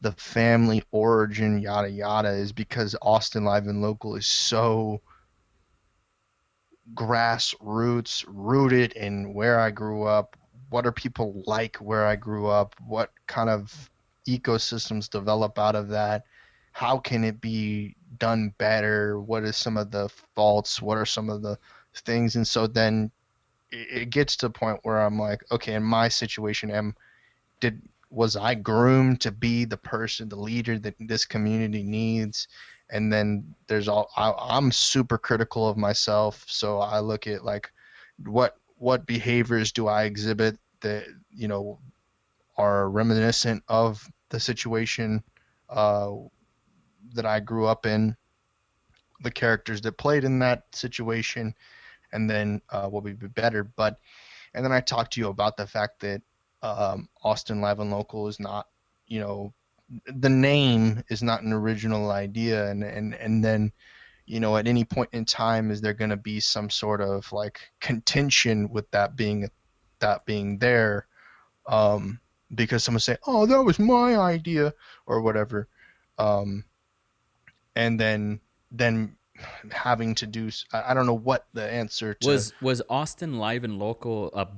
the family origin yada yada is because Austin Live and Local is so grassroots rooted in where I grew up. What are people like where I grew up? What kind of ecosystems develop out of that? How can it be done better? What is some of the faults? What are some of the things? And so then it gets to a point where I'm like, okay, in my situation, did was I groomed to be the person, the leader that this community needs? And then I'm super critical of myself, so I look at like what behaviors do I exhibit that are reminiscent of the situation uh, that I grew up in, the characters that played in that situation, and then what would be better. But and then I talked to you about the fact that Austin Live and Local is not, you know, the name is not an original idea, and then at any point in time, is there going to be some sort of like contention with that being there? Um, because someone say, "Oh, that was my idea," or whatever, um, and then having to do I don't know what the answer to. Was Austin Live and Local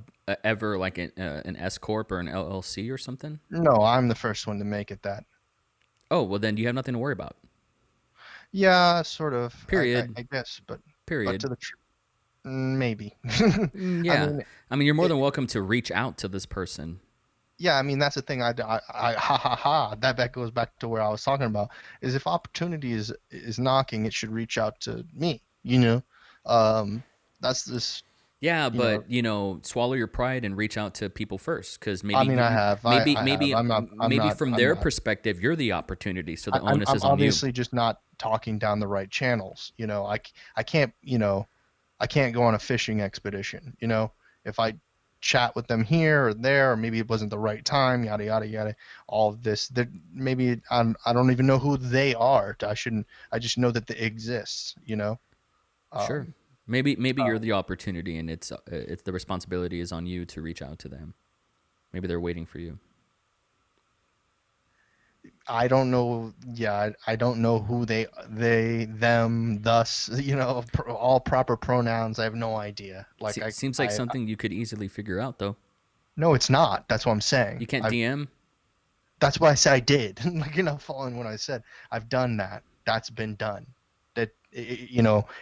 ever like an S corp or an LLC or something? No, I'm the first one to make it that. Oh, well then you have nothing to worry about. Yeah, sort of. Period. I guess, but Period. to the maybe. I Yeah. mean, I mean, you're more it, than welcome to reach out to this person. yeah. I mean, that's the thing. Ha ha ha. That goes back to where I was talking about. Is if opportunity is knocking, it should reach out to me. Um, that's this. Yeah, You know, but swallow your pride and reach out to people first, because I maybe mean, I have, maybe I have. maybe from I'm their not. perspective, you're the opportunity, so the onus I'm is on you. obviously just not talking down the right channels. I can't, I can't go on a fishing expedition. If I chat with them here or there, or maybe it wasn't the right time, yada yada yada. All of this, that maybe I don't even know who they are. I shouldn't. I just know that they exist. Sure. Um, Maybe uh, you're the opportunity, and it's the responsibility is on you to reach out to them. Maybe they're waiting for you. I don't know. Yeah, I don't know who they, them, thus. All proper pronouns. I have no idea. Like Seems like something you could easily figure out, though. no, it's not. That's what I'm You saying. can't DM. That's what I said I did. Like you're not following what I said. I've done that. That's been done.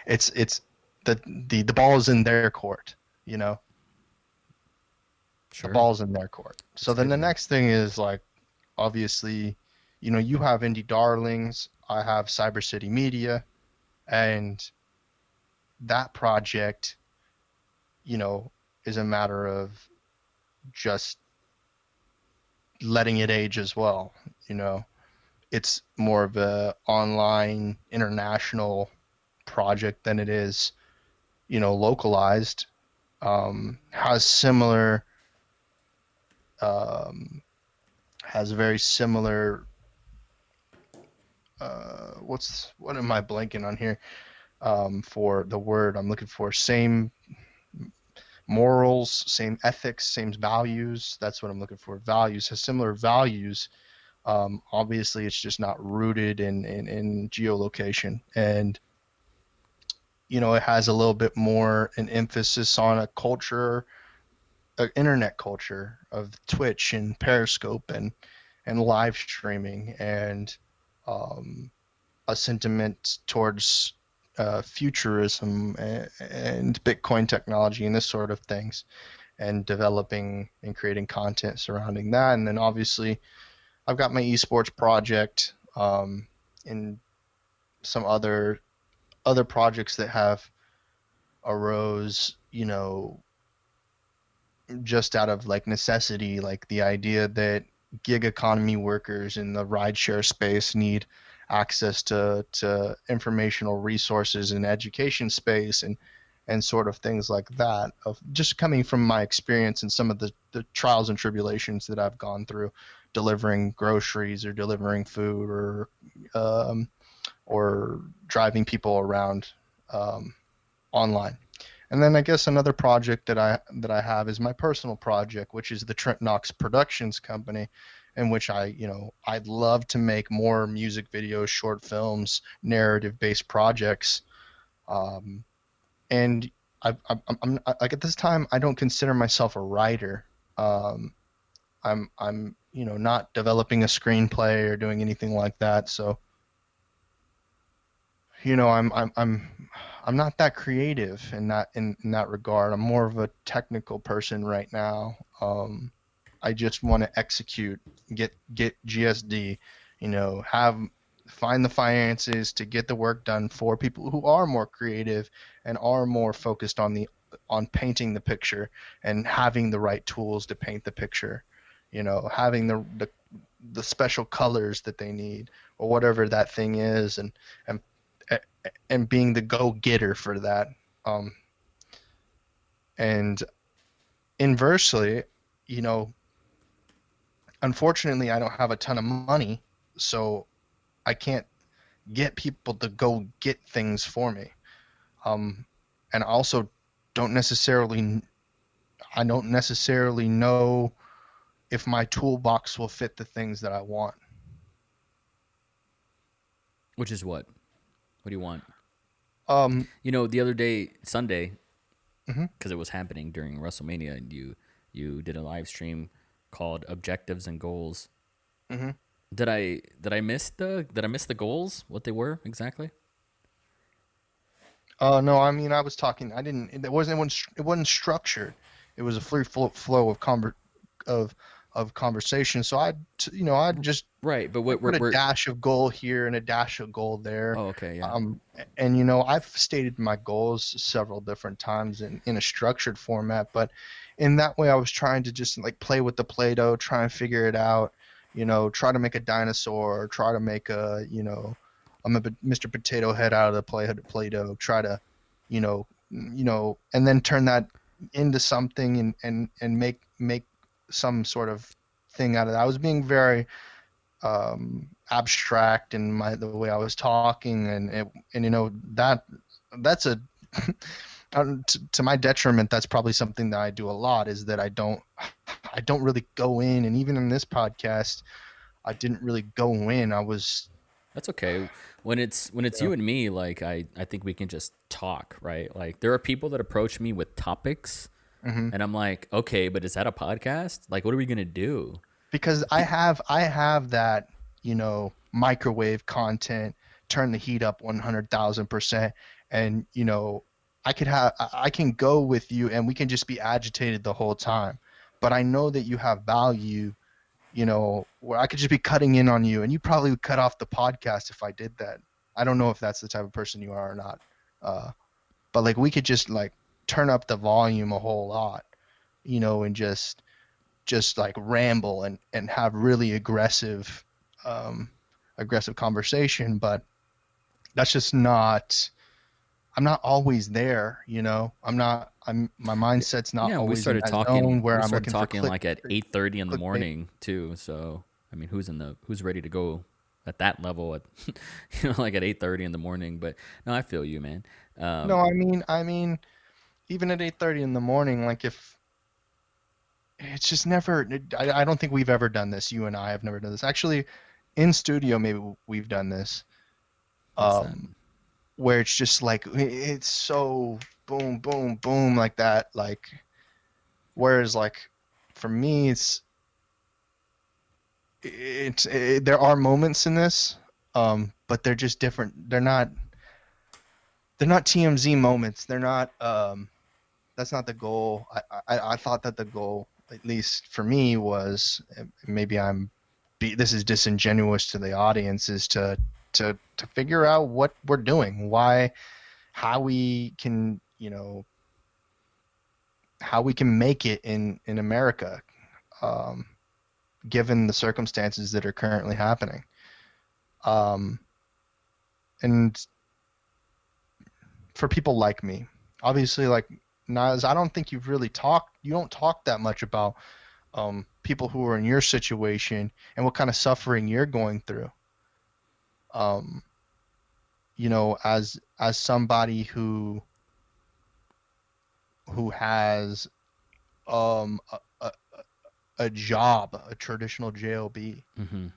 It's the ball's in their court. You know, the Sure, ball's in their court. So that's then good, the man. next thing is like, obviously, you have Indie Darlings. I have Cyber City Media, and that project, you know, is a matter of just letting it age as well. You know, it's more of a online international project than it is, localized. Has similar, um, has very similar. What am I blanking on here? For the word I'm looking for, same morals, same ethics, same values. That's what I'm looking for. Values has similar values. Obviously, it's just not rooted in geolocation, and it has a little bit more an emphasis on a culture, internet culture of Twitch and Periscope and live streaming, and um, a sentiment towards futurism and Bitcoin technology and this sort of things, and developing and creating content surrounding that. And then obviously, I've got my esports project, and some other projects that have arose, just out of like necessity, like the idea that gig economy workers in the rideshare space need access to informational resources and education space, and sort of things like that, of just coming from my experience and some of the trials and tribulations that I've gone through delivering groceries or delivering food, um, or driving people around, um, online. And then I guess another project that I have is my personal project, which is the Trent Knox Productions company, in which I'd love to make more music videos, short films, narrative-based projects. Um, and I'm like at this time I don't consider myself a writer. Um, I'm not developing a screenplay or doing anything like that. So I'm not that creative in that regard. I'm more of a technical person right now. I just want to execute, get GSD, have find the finances to get the work done for people who are more creative and are more focused on painting the picture and having the right tools to paint the picture, having the special colors that they need or whatever that thing is, and and being the go-getter for that. Um, and inversely, you know, unfortunately, I don't have a ton of money, so I can't get people to go get things for me. Um, and I also don't necessarily, I don't necessarily know if my toolbox will fit the things that I want. Which is what? What do you want? Um, The other day, Sunday, mhm, because it was happening during WrestleMania, and you did a live stream called Objectives and Goals. mhm. Did I miss the goals? What they were exactly? No, I mean, I was talking. I didn't. It wasn't structured. It was a free flow of of conversation. So I'd just Right, but like put a dash of goal here and a dash of goal there. oh, okay, yeah. And I've stated my goals several different times in a structured format, but in that way I was trying to just like play with the Play-Doh, try and figure it out, try to make a dinosaur, try to make I'm a Mr. Potato Head out of the Play-Doh, try to, and then turn that into something and make some sort of thing out of that. I was being very abstract in the way I was talking, and that's a to my detriment. That's probably something that I do a lot, is that I don't really go in, and even in this podcast, I didn't really go in. That's okay. When it's you and me, like I think we can just talk, right? Like there are people that approach me with topics, Mhm. and I'm like, okay, but is that a podcast? Like, what are we gonna do? Because I have that, microwave content, turn the heat up 100,000%, and I can go with you and we can just be agitated the whole time. But I know that you have value, where I could just be cutting in on you, and you probably would cut off the podcast if I did that. I don't know if that's the type of person you are or not. But like we could just like turn up the volume a whole lot, and just like ramble and have really aggressive conversation. But that's just not, I'm not always there. My mindset's not Yeah, we always in started that talking. zone where We I'm started looking for talking like at 8:30 in the clickbait. morning too. So I mean, who's ready to go at that level at like at 8:30 in the morning? But no, I feel you, man. No, Um, I mean even at 8:30 in the morning, like if it's just never, I don't think we've ever done this. You and I have never done this. Actually, in studio maybe we've done this. what's that? Um where it's just like it's so boom boom boom like that, like whereas like for me there are moments in this, but they're just different. They're not TMZ moments. They're not that's not the goal. I thought that the goal, at least for me, was, maybe this is disingenuous to the audience, is to figure out what we're doing, how we can, how we can make it in America, um, given the circumstances that are currently happening. Um, and for people like me, obviously, like Nas, I don't think you don't talk that much about people who are in your situation and what kind of suffering you're going through. Um, as somebody who has um a, a, a job, a traditional job. Hmm.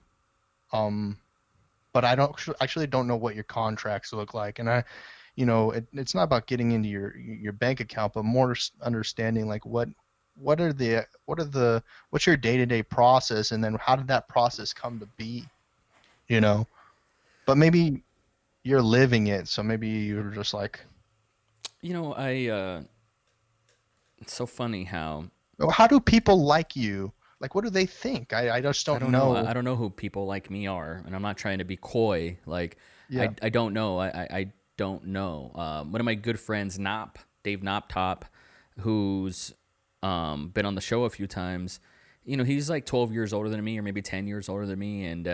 Um, but I actually don't know what your contracts look like, and it's not about getting into your bank account, but more understanding like what's your day-to-day process, and then how did that process come to be, you know? But maybe you're living it, so maybe you're just like, I it's so funny how oh, how do people like you? Like, what do they think? I just I don't don't know. know. I don't know who people like me are, and I'm not trying to be coy. Like, Yeah. I don't know. I don't know. One of my good friends, Dave Top, who's been on the show a few times. He's like 12 years older than me, or maybe 10 years older than me, and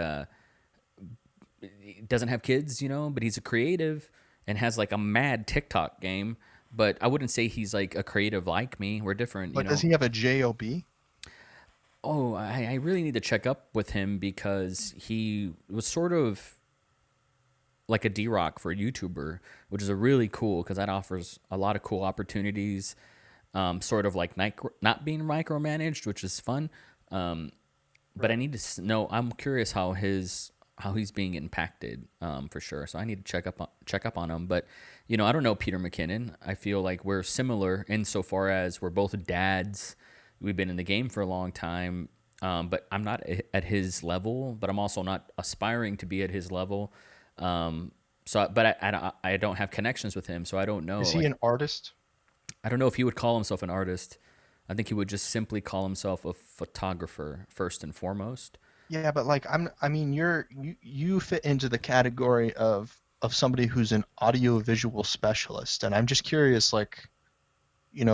he doesn't have kids. But he's a creative and has like a mad TikTok game. But I wouldn't say he's like a creative like me. We're different. But does he have a job? Oh, I really need to check up with him because he was sort of like a D-Rock for a YouTuber, which is a really cool because that offers a lot of cool opportunities, sort of like not being micromanaged, which is fun. But I Right. need to know. I'm curious how he's being impacted, for sure. So I need to check up on him. But I don't know Peter McKinnon. I feel like we're similar insofar as we're both dads. We've been in the game for a long time, but I'm not at his level. But I'm also not aspiring to be at his level. But I don't have connections with him, so I don't know. Is he Like, an artist? I don't know if he would call himself an artist. I think he would just simply call himself a photographer first and foremost. Yeah, but like I mean, you fit into the category of somebody who's an audiovisual specialist, and I'm just curious, like,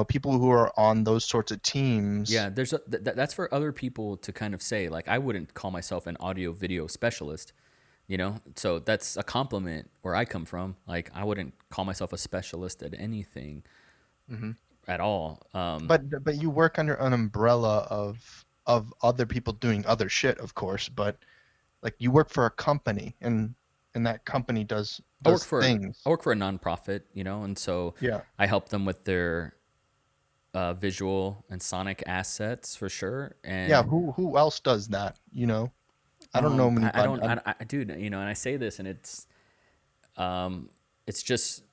people who are on those sorts of teams. Yeah, that's for other people to kind of say. Like, I wouldn't call myself an audio video specialist, So that's a compliment where I come from. Like, I wouldn't call myself a specialist at anything Hmm. at all. But you work under an umbrella of other people doing other shit, of course, but like you work for a company, and that company does I work does for I things. work for a nonprofit, and so Yeah. I help them with their visual and sonic assets for sure. Yeah, And who else does that, I don't know I anybody. don't, I dude, and I say this, and it's just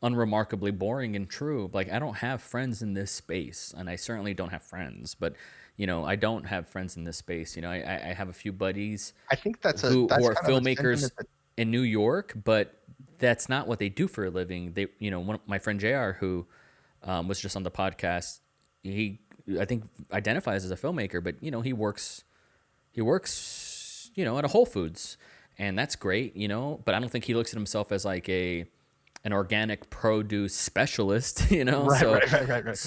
unremarkably boring and true. Like, I don't have friends in this space, and I certainly don't have friends, but I don't have friends in this space. I have a few buddies I think who that's are kind of a filmmakers sentiment that. in New York, but that's not what they do for a living. They, one of my friend JR, who was just on the podcast, he, I think, identifies as a filmmaker, but he works at a Whole Foods, and that's great, but I don't think he looks at himself as like an organic produce specialist, Right, so right, right, right, right.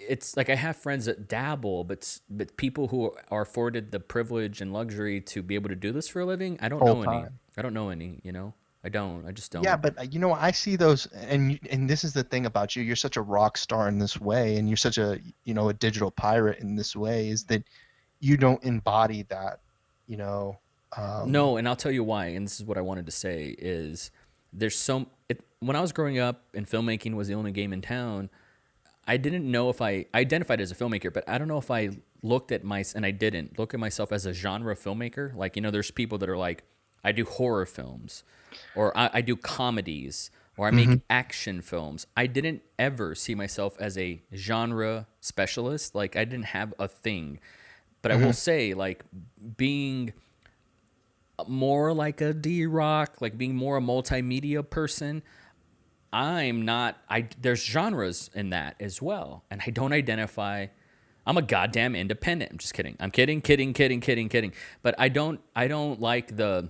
it's like I have friends that dabble, but people who are afforded the privilege and luxury to be able to do this for a living, I don't Full know any. time. I don't know any, I just Yeah, don't. but I see those, and this is the thing about you. You're such a rock star in this way, and you're such a digital pirate in this way, is that you don't embody that, you know. Um, No, and I'll tell you why. And this is what I wanted to say is when I was growing up and filmmaking was the only game in town, I didn't know if I identified as a filmmaker, but I don't know if I and I didn't look at myself as a genre filmmaker. Like, there's people that are like, I do horror films, or I do comedies, or I mhm, make action films. I didn't ever see myself as a genre specialist. Like, I didn't have a thing. But I will mhm. say, like, being more like a D-Rock, like being more a multimedia person, I'm not. There's genres in that as well, and I don't identify. I'm a goddamn independent. I'm just kidding. I'm kidding. But I don't. I don't like the.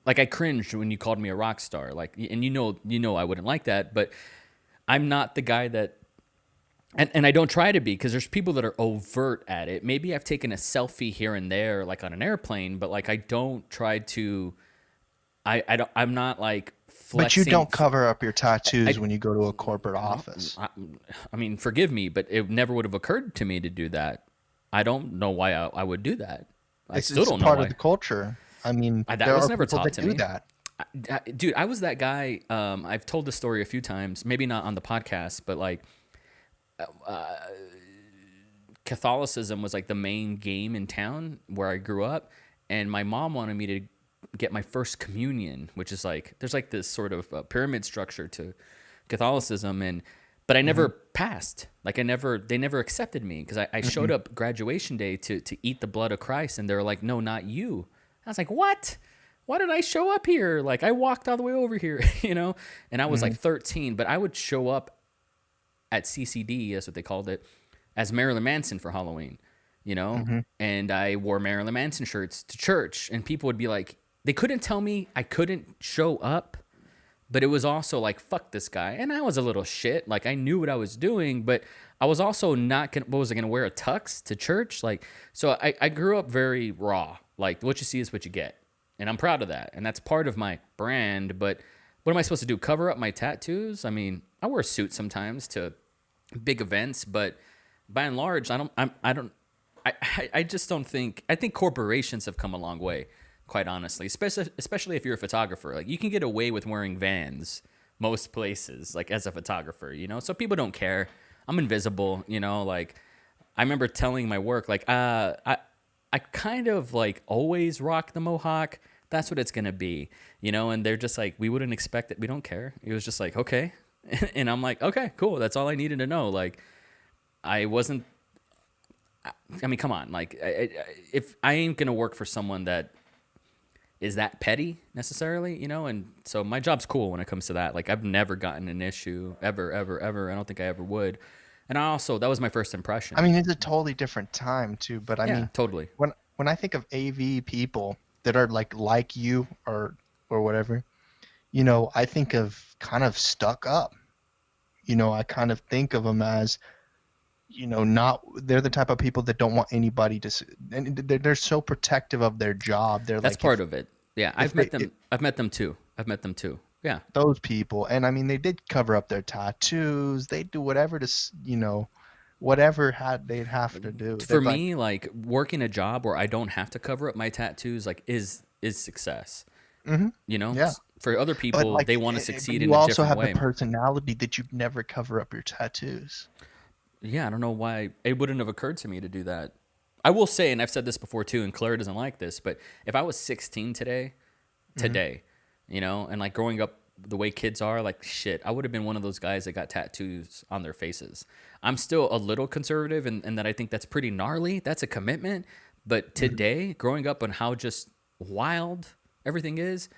Like, I cringed when you called me a rock star. Like, and I wouldn't like that. But I'm not the guy that. And I don't try to be, because there's people that are overt at it. Maybe I've taken a selfie here and there, like on an airplane, but like I don't try to. I don't. I'm not like But you flexing. don't cover up your tattoos I, when you go to a corporate office. I mean, forgive me, but it never would have occurred to me to do that. I don't know why I would do that. I still It's a don't know part of the why. culture. I mean, That there was are never people taught that to do me. that. Dude, I was that guy. I've told this story a few times, maybe not on the podcast, but like Catholicism was like the main game in town where I grew up. And my mom wanted me to get my first communion, which is like, there's like this sort of pyramid structure to Catholicism. But I Hmm. never passed. Like, they never accepted me, because I showed Hmm. up graduation day to eat the blood of Christ. And they were like, no, not you. I was like, what? Why did I show up here? Like, I walked all the way over here, And I was Hmm. like 13, but I would show up at CCD, that's what they called it, as Marilyn Manson for Halloween, Hmm. and I wore Marilyn Manson shirts to church, and people would be like, they couldn't tell me I couldn't show up, but it was also like, fuck this guy. And I was a little shit. Like, I knew what I was doing, but I was also not gonna, what was I gonna wear a tux to church? Like, so I grew up very raw. Like, what you see is what you get. And I'm proud of that. And that's part of my brand. But what am I supposed to do? Cover up my tattoos? I mean, I wear a suit sometimes to big events, but by and large, I just don't think. I think corporations have come a long way, quite honestly. Especially if you're a photographer, like, you can get away with wearing Vans most places, like, as a photographer, So people don't care. I'm invisible, Like, I remember telling my work, like, I kind of like always rock the mohawk. That's what it's gonna be, And they're just like, we wouldn't expect it. We don't care. It was just like, okay, and I'm like, okay, cool. That's all I needed to know. Like, I wasn't. I mean, come on. Like, if I ain't gonna work for someone that is that petty necessarily, and so my job's cool when it comes to that. Like, I've never gotten an issue ever. I don't think I ever would. And I also, that was my first I impression. mean, it's a totally different time too, but I Yeah, mean, totally. when I think of AV people that are like you or whatever, I think of kind of stuck up. I kind of think of them as, not they're the type of people that don't want anybody to and they're so protective of their job. They're That's like part of it. Yeah, if they if I've met them too. I've met them too. Yeah. those people, and I mean they did cover up their tattoos. They do whatever whatever had they'd have to do. For They'd like, me, like working a job where I don't have to cover up my tattoos, like is success. hmm You know, yeah. For other But people, they like, want to but succeed in you a also different have the way. personality that you'd never cover up your tattoos. Yeah, I don't know why it wouldn't have occurred to me to do that. I will say, and I've said this before too, and Claire doesn't like this, but if I was 16 hmm today, and like growing up the way kids are, like shit, I would have been one of those guys that got tattoos on their faces. I'm still a little conservative, and that I think that's pretty gnarly. That's a commitment. But hmm today, growing up on how just wild everything is,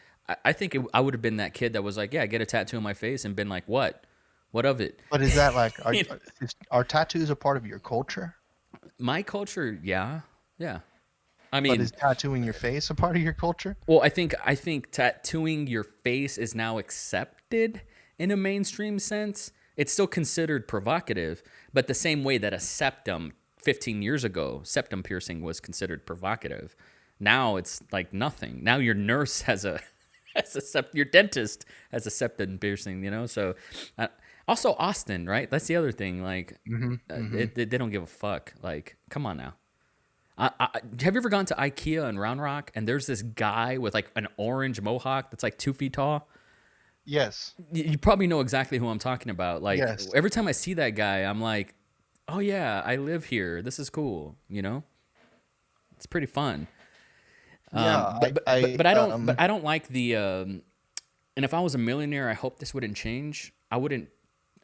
I think I would have been that kid that was like, yeah, get a tattoo on my face, and been like, what? What of it? But is that like, You know, are tattoos a part of your culture? my culture, yeah, yeah. I But mean, is tattooing your face a part of your culture? well, I think tattooing your face is now accepted in a mainstream sense. It's still considered provocative, but the same way that a septum 15 years ago, septum piercing was considered provocative. Now it's like nothing. Now your nurse has a your dentist has a septum piercing, So uh, also Austin, right? That's the other thing. Like, hmm hmm they don't give a fuck. Like, come on now. Have you ever gone to IKEA in Round Rock and there's this guy with like an orange mohawk that's like 2 feet tall? Yes. You probably know exactly who I'm talking about. Like Yes. every time I see that guy, I'm like, oh yeah, I live here. This is cool. It's pretty fun. Yeah. But I don't like the. And if I was a millionaire, I hope this wouldn't change. I wouldn't.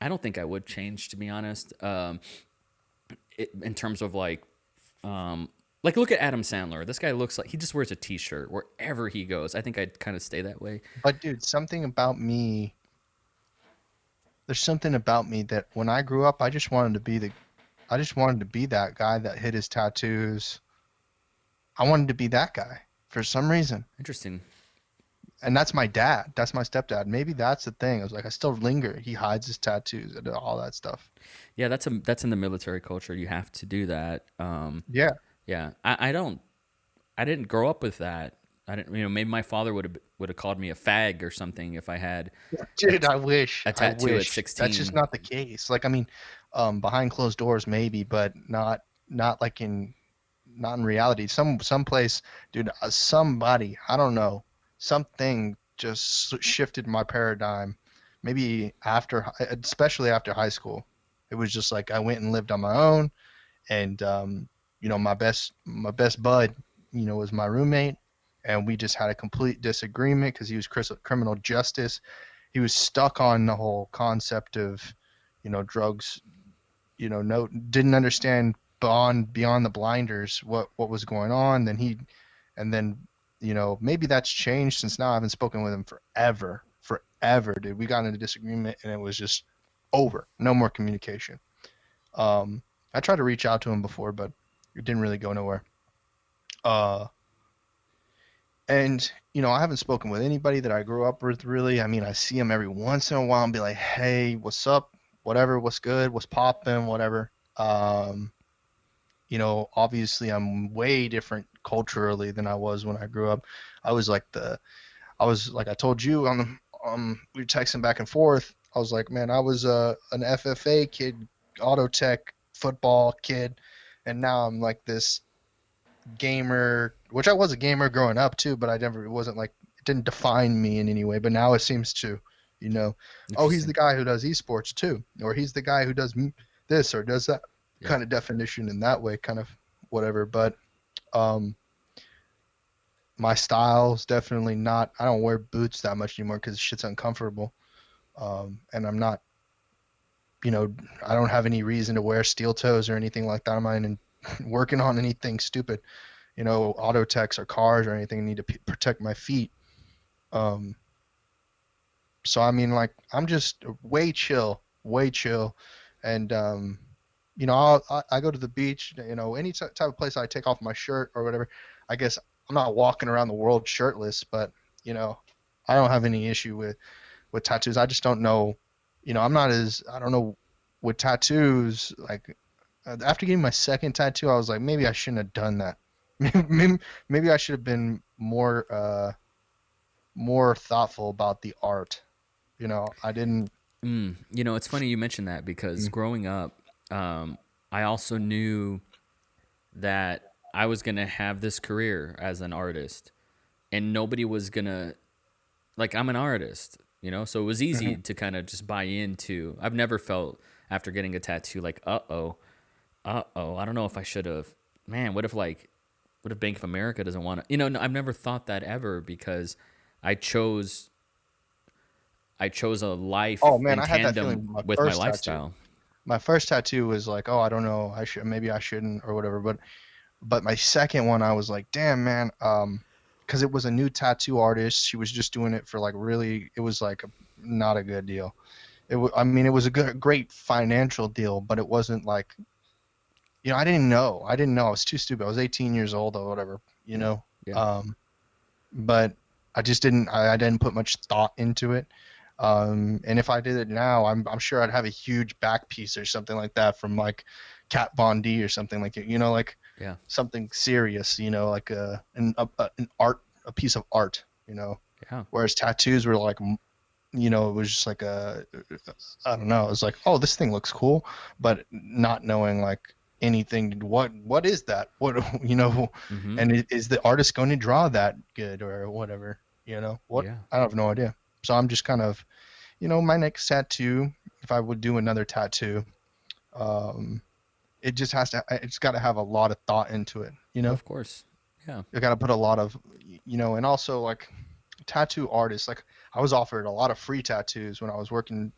I don't think I would change, to be honest. In terms of like look at Adam Sandler. This guy looks like he just wears a t-shirt wherever he goes. I think I'd kind of stay that way. But dude, there's something about me that when I grew up, I just wanted to be that guy that hid his tattoos. I wanted to be that guy for some reason. Interesting. And that's my dad. That's my stepdad. Maybe that's the thing. I was like, I still linger. He hides his tattoos and all that stuff. Yeah, that's in the military culture. You have to do that. Yeah. Yeah, I didn't grow up with that. I didn't. Maybe my father would have called me a fag or something if I had a, Dude, t- I wish. a I tattoo at wish. That's just 16. not the case. Like, I mean, behind closed doors maybe, but not like not in reality. Some place, dude, somebody, I don't know, something just shifted my paradigm. Maybe especially after high school, it was just like I went and lived on my own, and my best bud, was my roommate, and we just had a complete disagreement because he was criminal justice. He was stuck on the whole concept of, drugs, no, didn't understand beyond the blinders what was going on. And then, maybe that's changed since now I haven't spoken with him forever, dude. We got into a disagreement and it was just over. No more communication. I tried to reach out to him before, but it didn't really go nowhere. Uh, and I haven't spoken with anybody that I grew up with really. I mean, I see him every once in a while and be like, "Hey, what's up? Whatever, what's good? What's poppin'? Whatever." Obviously I'm way different culturally than I was when I grew up. I was like I told you on the we were texting back and forth. I was like, man, I was an FFA kid, auto tech football kid, and now I'm like this gamer, which I was a gamer growing up too, but it wasn't like it didn't define me in any way. But now it seems to, you know, oh, he's the Interesting. guy who does esports too, or he's the guy who does this or does that, Yeah. kind of definition in that way, kind of whatever. But um, my style's definitely not. I don't wear boots that much anymore because shit's uncomfortable. And I'm not, you know, I don't have any reason to wear steel toes or anything like that. I'm not even working on anything stupid, auto techs or cars or anything. I need to protect my feet. Um, so I mean, like, I'm just way chill, and I go to the beach, any type of place I take off my shirt or whatever. I guess I'm not walking around the world shirtless, but you know, I don't have any issue with tattoos. I just don't know, I don't know with tattoos. Like after getting my second tattoo, I was like, maybe I shouldn't have done that. Maybe I should have been more thoughtful about the art. I didn't. It's funny you mentioned that because Mm, growing up, I also knew that I was gonna have this career as an artist, and nobody was gonna like. I'm an artist, so it was easy mhm. to kind of just buy into. I've never felt after getting a tattoo like, I don't know if I should have. Man, what if Bank of America doesn't want to? I've never thought that ever because I chose I chose a Oh life man, in I had that tandem feeling with my with my first tattoo. lifestyle. My first tattoo was like, oh, I don't know, maybe I shouldn't or whatever. But my second one, I was like, damn man, because it was a new tattoo artist. She was just doing it for like really, it was like not a good deal. I mean, it was a great financial deal, but it wasn't like, I didn't know. I didn't know. I was too stupid. I was 18 years old or whatever, you Yeah, know. yeah, Um, but I just didn't. I didn't put much thought into it. And if I did it now, I'm sure I'd have a huge back piece or something like that from like Kat Von D or something like it. Like yeah, something serious. Like an art, a piece of art. yeah, Whereas tattoos were like, it was just like I don't know. It was like, oh, this thing looks cool, but not knowing like anything. What is that? What mm-hmm, and is the artist going to draw that good or whatever? What? yeah, I have no idea. So I'm just kind of, my next tattoo, if I would do another tattoo, um, it's got to have a lot of thought into it. of course, yeah. You got to put a lot of, and also like tattoo artists. Like I was offered a lot of free tattoos when I was working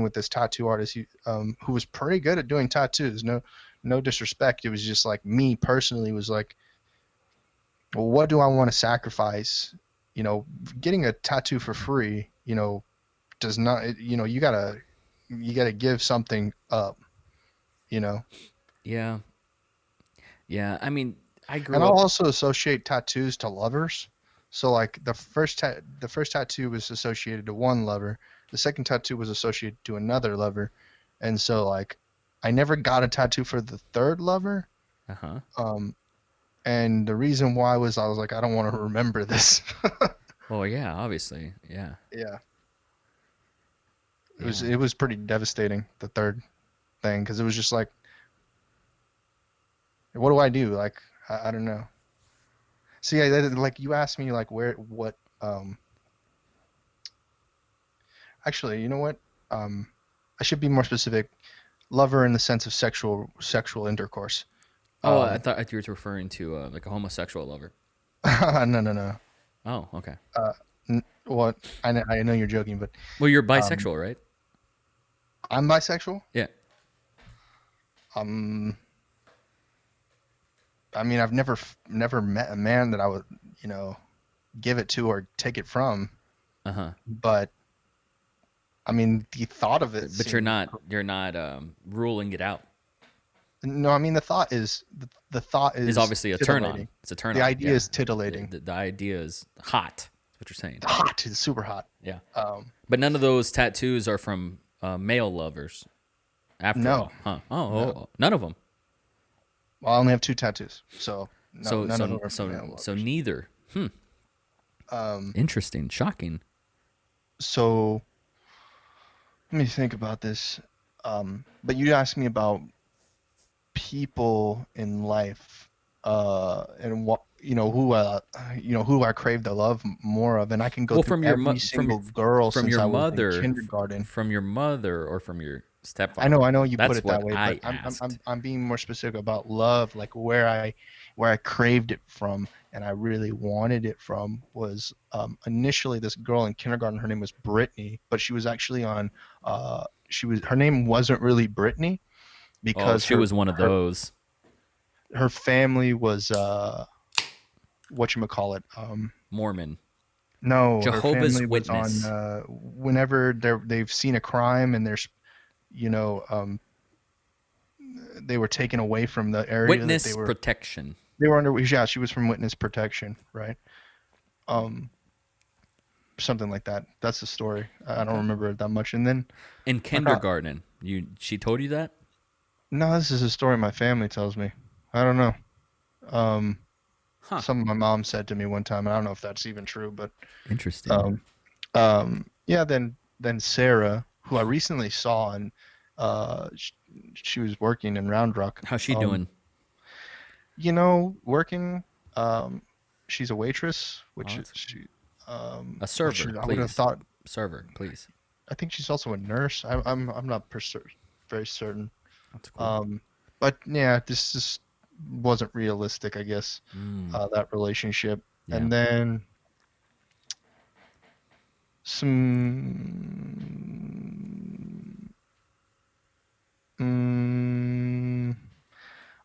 with this tattoo artist who was pretty good at doing tattoos. No disrespect. It was just like me personally was like, well, what do I want to sacrifice? Getting a tattoo for free, does not. You gotta give something up. You know. Yeah, yeah. I mean, I And grew I'll up. also associate tattoos to lovers. So like the first tattoo was associated to one lover, the second tattoo was associated to another lover, and so like I never got a tattoo for the third lover. Uh huh. Um, and the reason why was I was like I don't want to remember this. Well, yeah, obviously, yeah, Yeah, it was yeah, it was pretty devastating the third thing because it was just like what do I do? Like I don't know. See, like you asked me like where what actually, you know what? Um, I should be more specific. Lover in the sense of sexual intercourse. Oh, I Um, thought you were referring to like a homosexual lover. no, no, no. Oh, okay. Uh, what? I know you're joking, but Well, you're um, bisexual, right? I'm bisexual. Yeah. Um, I mean, I've never met a man that I would, you know, give it to or take it from. Uh huh. But I mean, the thought of it But you're seems. not you're not ruling it out. No, I mean the thought Is is obviously a turn on. titillating. It's a turn The on. idea Yeah. is titillating. The idea is hot. That's what you're saying. It's hot. It's super hot. Yeah. Um, But none of those tattoos are from male lovers. After no, all, huh? no. None of them. Well, I only have two tattoos, so no, So none of so them are from so male so lovers. neither. Um, Interesting. Shocking. so let me think about this. But you asked me about people in life, and what who I crave the love more of, and I can go Well, through every single girl from since your I was in mother, kindergarten. from your mother, or from your I stepfather. know you put That's it that what way, but I I'm I'm asked. I'm I'm being more specific about love, like where I craved it from, and I really wanted it from was initially this girl in kindergarten. Her name was Brittany, but she was actually on. Her name wasn't really Brittany Oh, because she her was one of her those her family was whatchamacallit. Mormon, No, her Jehovah's family was on Witness. whenever they've seen a crime and there's you know they were taken away from the area that Witness protection. they were under. Yeah, she was from witness protection, right? Um, something like that. That's the story. I don't Okay. remember it that much. And then In I got kindergarten, she told you that? no. This is a story my family tells me. I don't know. Um, Huh. Something my mom said to me one time. I don't know if that's even true, but Interesting. um, yeah. Then Sarah, who I recently saw, and she was working in Round Rock. How's she doing? Working. Um, she's a waitress, Oh, which is that's she. a Which server, I would have please. thought. Server, please. I think she's also a nurse. I'm not very certain. That's cool. Um, but yeah, this just wasn't realistic, I guess. Mm, That relationship, yeah. and then some. Mm,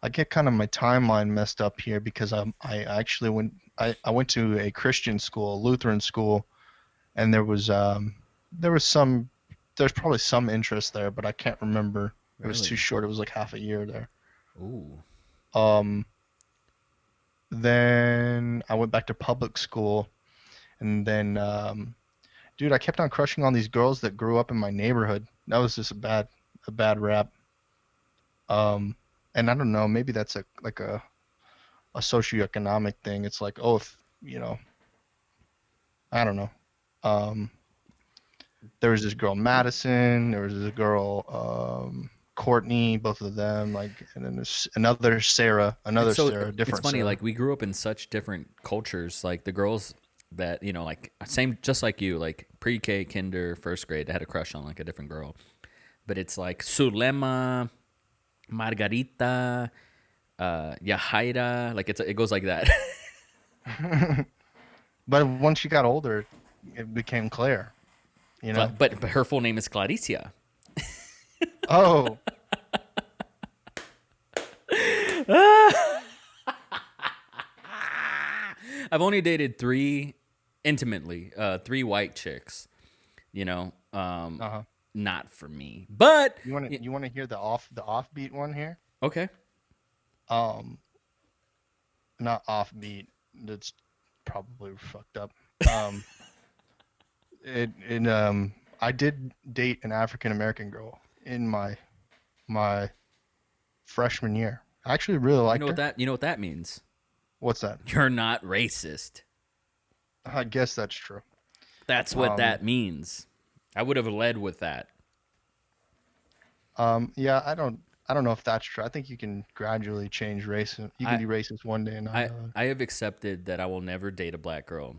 I get kind of my timeline messed up here because I actually I went to a Christian school, a Lutheran school, and there was some there's probably some interest there, but I can't remember. It was too Really? short. It was like half a year there. Ooh. Um, then I went back to public school, and then dude, I kept on crushing on these girls that grew up in my neighborhood. That was just a bad rap. Um, and I don't know, maybe that's a socioeconomic thing. It's like, oh, if I don't know. Um, there was this girl Madison, there was this girl Courtney, both of them, like, and then there's It's another so Sarah, it's different funny. Sarah. Like we grew up in such different cultures. Like the girls that like same, just like you, like pre-K, kinder, first grade. I had a crush on like a different girl, but it's like Sulema, Margarita, Yahaira. Like it goes like that. But once you got older, it became Claire, you know? But her full name is Claricia. Oh, I've only dated three intimately, three white chicks. You know, uh-huh. not for me. But You want to hear the offbeat one here? okay, Um, Not offbeat. That's probably fucked up. Um, I did date an African American girl in my freshman year. I actually really liked her. you know what that means. What's that? You're not racist. I guess that's true. That's what Um, that means. I would have led with that. yeah, I don't know if that's true. I think you can gradually change race. You can I be racist one day and not another. I have accepted that I will never date a black girl,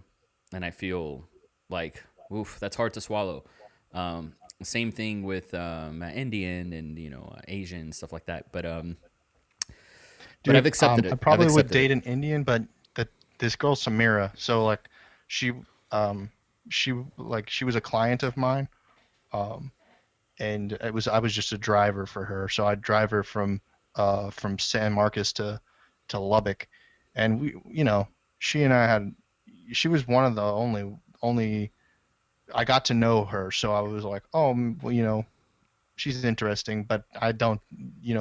and I feel like oof, that's hard to swallow. Same thing with Indian and Asian stuff like that. But I've Dude, accepted I it. I've probably would accepted it. date an Indian, but this girl Samira, so like she um she was a client of mine. Um and I was just a driver for her. So I'd drive her from San Marcos to Lubbock. And she and I had she was one of the only I got to know her, so I was like, "Oh, well, she's interesting, but I don't,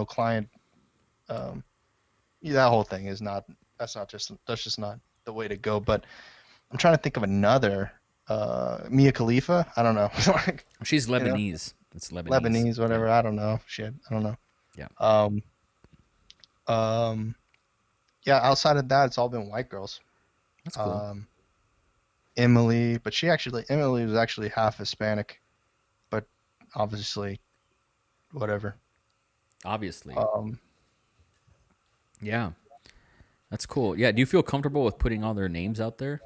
client um yeah, that whole thing is not that's just not the way to go." But I'm trying to think of another Mia Khalifa. I don't know. Like, She's you know, Lebanese. It's Lebanese. Lebanese, Yeah, whatever. I don't know. Shit, I don't know. yeah. Um, um, yeah. Outside of that, it's all been white girls. That's cool. Um, Emily was actually half Hispanic, but obviously, whatever. Obviously, Um, yeah. That's cool. Yeah. Do you feel comfortable with putting all their names out there?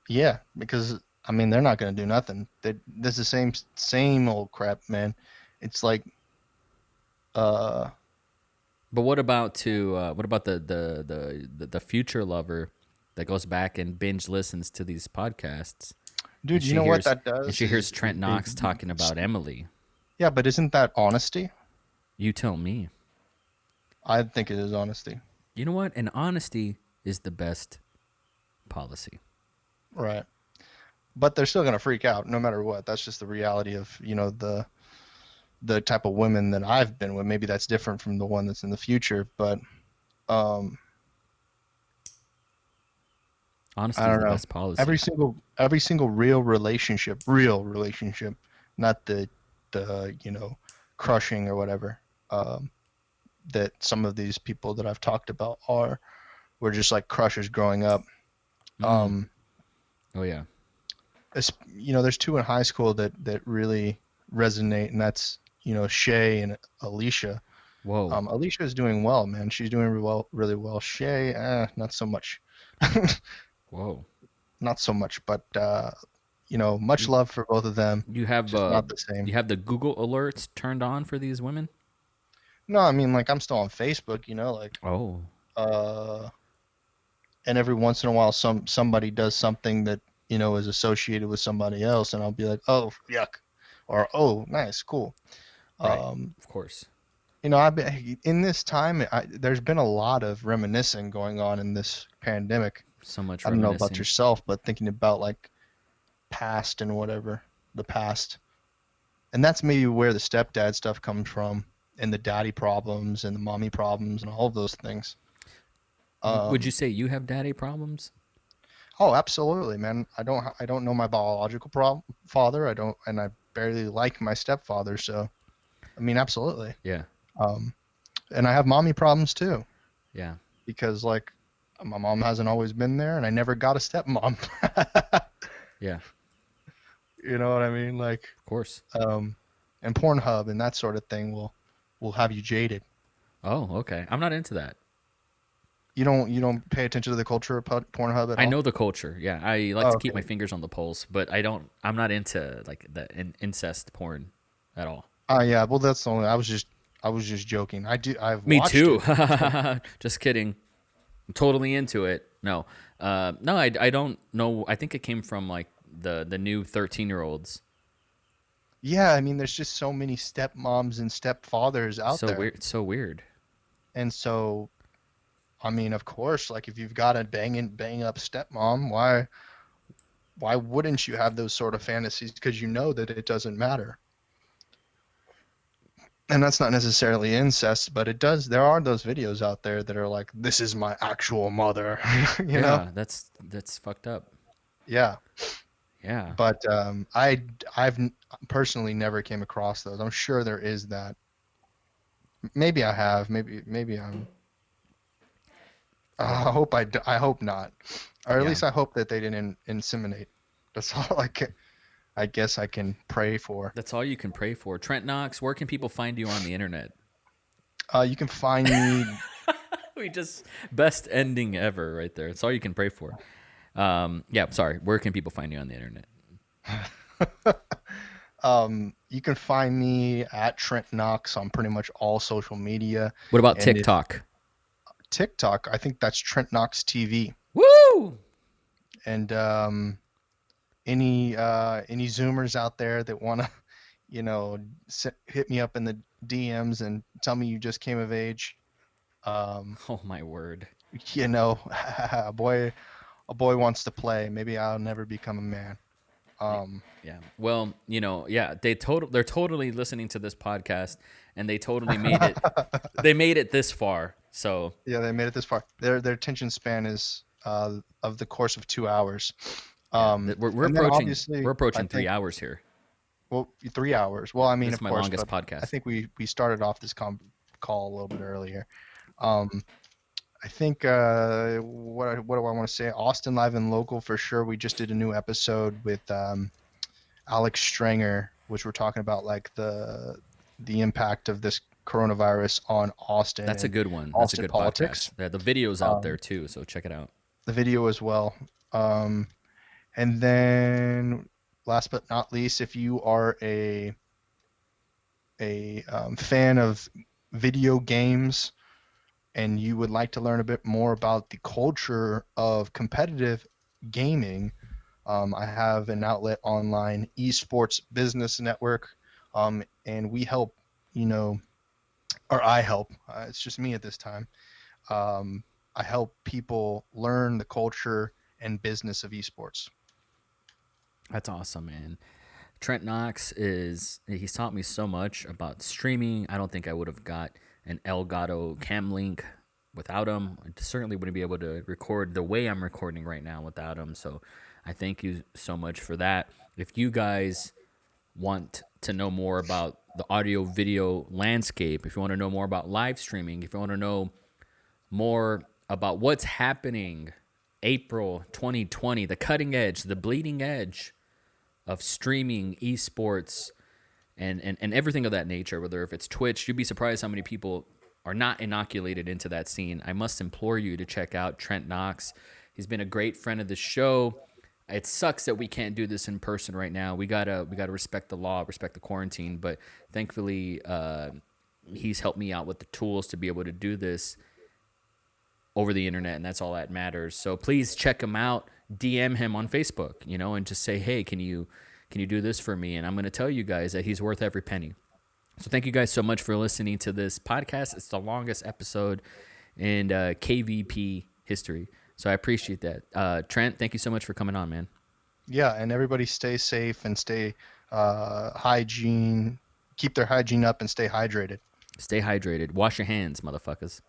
yeah, because I mean, they're not gonna do nothing. This is the same old crap, man. It's like, uh, But what about the future lover that goes back and binge listens to these podcasts and dude, you know what that she does hears is Trent Knox talking about Emily? yeah, but isn't that honesty? You tell me. I think it is honesty. You know what? And honesty is the best policy. Right. But they're still gonna freak out no matter what. That's just the reality of, the type of women that I've been with. Maybe that's different from the one that's in the future, but um, I Honesty is don't the know. best policy. Every single real relationship, not the crushing or whatever. Um, that some of these people that I've talked about were just like crushes growing up. Mm. Um, Oh yeah. there's two in high school that really resonate, and that's Shay and Alicia. Whoa. Alicia is doing well, man. She's doing really well. Shay, not so much. Whoa. Not so much, but much You love for both of them. you have Just not the same. you have the Google alerts turned on for these women? No, I mean, like, I'm still on Facebook, like, Oh. uh, and every once in a while, somebody does something that is associated with somebody else, and I'll be like, oh, yuck, or oh, nice, cool. Right. Um, Of course. I've been in this time. There's been a lot of reminiscing going on in this pandemic. So much I don't know about reminiscing. yourself, but thinking about like past and whatever, the past. And that's maybe where the stepdad stuff comes from, and the daddy problems and the mommy problems and all of those things. Would you Um, say you have daddy problems? oh, absolutely, man. I don't know my biological father. I don't, and I barely like my stepfather. So, I mean, absolutely. Yeah. Um, and I have mommy problems too, Yeah. because like my mom hasn't always been there, and I never got a stepmom. Yeah. You know what I mean? Like, Of course. um, and Pornhub and that sort of thing will have you jaded. Oh, okay. I'm not into that. You don't pay attention to the culture of Pornhub at I all? know the culture. Yeah, I like Oh, to keep my okay. fingers on the pulse, but I don't. I'm not into like the incest porn at all. Yeah. Well, that's the only. I was just joking. I've Me watched too. it. So Just kidding. I'm totally into it. No, no, I don't know. I think it came from like the new 13-year-olds. yeah, I mean, there's just so many stepmoms and stepfathers out So there, weird. So weird. and so I mean, of course, like if you've got a bang up stepmom, why wouldn't you have those sort of fantasies? Because you know that it doesn't matter. And that's not necessarily incest, but it does. There are those videos out there that are like, "This is my actual mother," you know? Yeah, that's fucked up. Yeah. Yeah. But I've personally never came across those. I'm sure there is that. Maybe I have. Maybe I'm. Yeah. I hope not, or at Yeah. least I hope that they didn't inseminate. That's all I guess I can pray for. That's all you can pray for. Trent Knox, where can people find you on the internet? You can find me. We just best ending ever right there. That's all you can pray for. Yeah, sorry. Where can people find you on the internet? You can find me at Trent Knox on pretty much all social media, What about and if TikTok? TikTok, I think that's Trent Knox TV. Woo! And any Zoomers out there that want to, you know, hit me up in the DMs and tell me you just came of age. Um, Oh my word. you know, a boy wants to play. Maybe I'll never become a man. Um, Yeah. Well, yeah, they're totally listening to this podcast and they totally made it. They made it this far. So, yeah, they made it this far. Their attention span is of the course of 2 hours. yeah, we're And then approaching obviously, we're I approaching 3 think, hours here. well, 3 hours. Well, Yeah. I mean, This is of my course, longest but I podcast. think we started off this call a little bit earlier. Um, I think what do I want to say? Austin Live and Local for sure. We just did a new episode with Alex Stranger, which we're talking about like the impact of this coronavirus on Austin That's a and good one. That's a Austin good podcast. politics. Yeah, the video's out there Um, too, so check it out. the video as well. Um, and then last but not least, if you are a fan of video games and you would like to learn a bit more about the culture of competitive gaming, I have an outlet online, Esports Business Network, and we help, you know, or I help. It's just me at this time. Um, I help people learn the culture and business of esports. That's awesome, man. Trent Knox he's taught me so much about streaming. I don't think I would have got an Elgato Cam Link without him. I certainly wouldn't be able to record the way I'm recording right now without him. So I thank you so much for that. If you guys want to know more about the audio video landscape, if you want to know more about live streaming, if you want to know more about what's happening April 2020, the cutting edge, the bleeding edge of streaming, esports, and everything of that nature, whether if it's Twitch, you'd be surprised how many people are not inoculated into that scene. I must implore you to check out Trent Knox. He's been a great friend of the show. It sucks that we can't do this in person right now. We gotta respect the law, respect the quarantine. But thankfully, he's helped me out with the tools to be able to do this over the internet, and that's all that matters. So please check him out. DM him on Facebook, and just say, hey, can you do this for me? And I'm going to tell you guys that he's worth every penny. So thank you guys so much for listening to this podcast. It's the longest episode in KVP history. So I appreciate that. Trent, thank you so much for coming on, man. Yeah, and everybody stay safe and stay hygiene. Keep their hygiene up and stay hydrated. Stay hydrated. Wash your hands, motherfuckers.